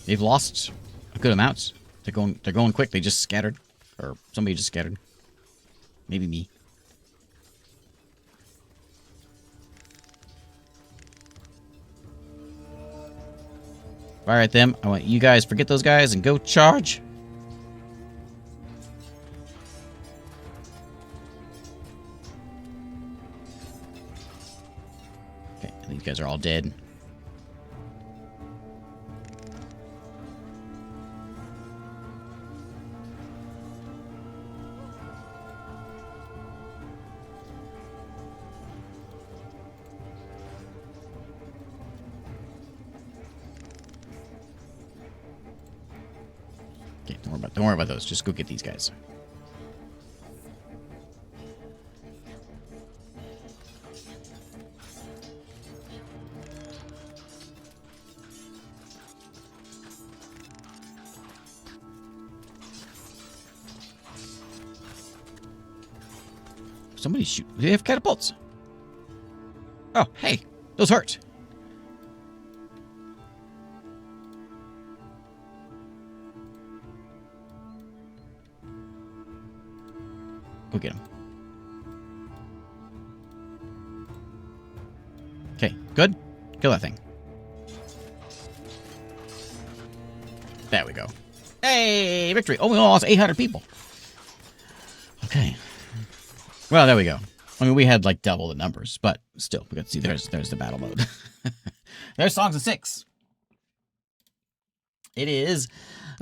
They've lost a good amount. They're going quick. They just scattered. Or somebody just scattered. Maybe me. Fire at them. I want you guys forget those guys and go charge. Okay, these guys are all dead. Okay, don't worry about those. Just go get these guys. Somebody shoot. They have catapults. Oh, hey, those hurt. Go get him. Okay, good. Kill that thing. There we go. Hey, victory. Oh, we lost 800 people. Okay. Well, there we go. I mean, we had like double the numbers, but still, we got to see there's the battle mode. There's Songs of Six. It is.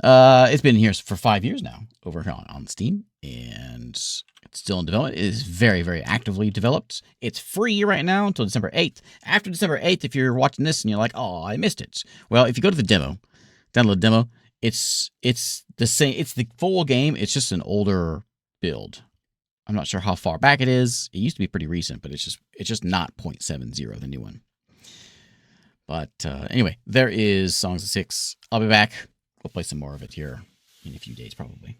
It's been here for 5 years now over here on Steam, and it's still in development. It is very, very actively developed. It's free right now until December 8th. After December 8th, if you're watching this and you're like, oh, I missed it. Well, if you go to the demo, download the demo, it's the same. It's the full game. It's just an older build. I'm not sure how far back it is. It used to be pretty recent, but it's just not 0.70, the new one. But anyway, there is Songs of Six. I'll be back. We'll play some more of it here in a few days, probably.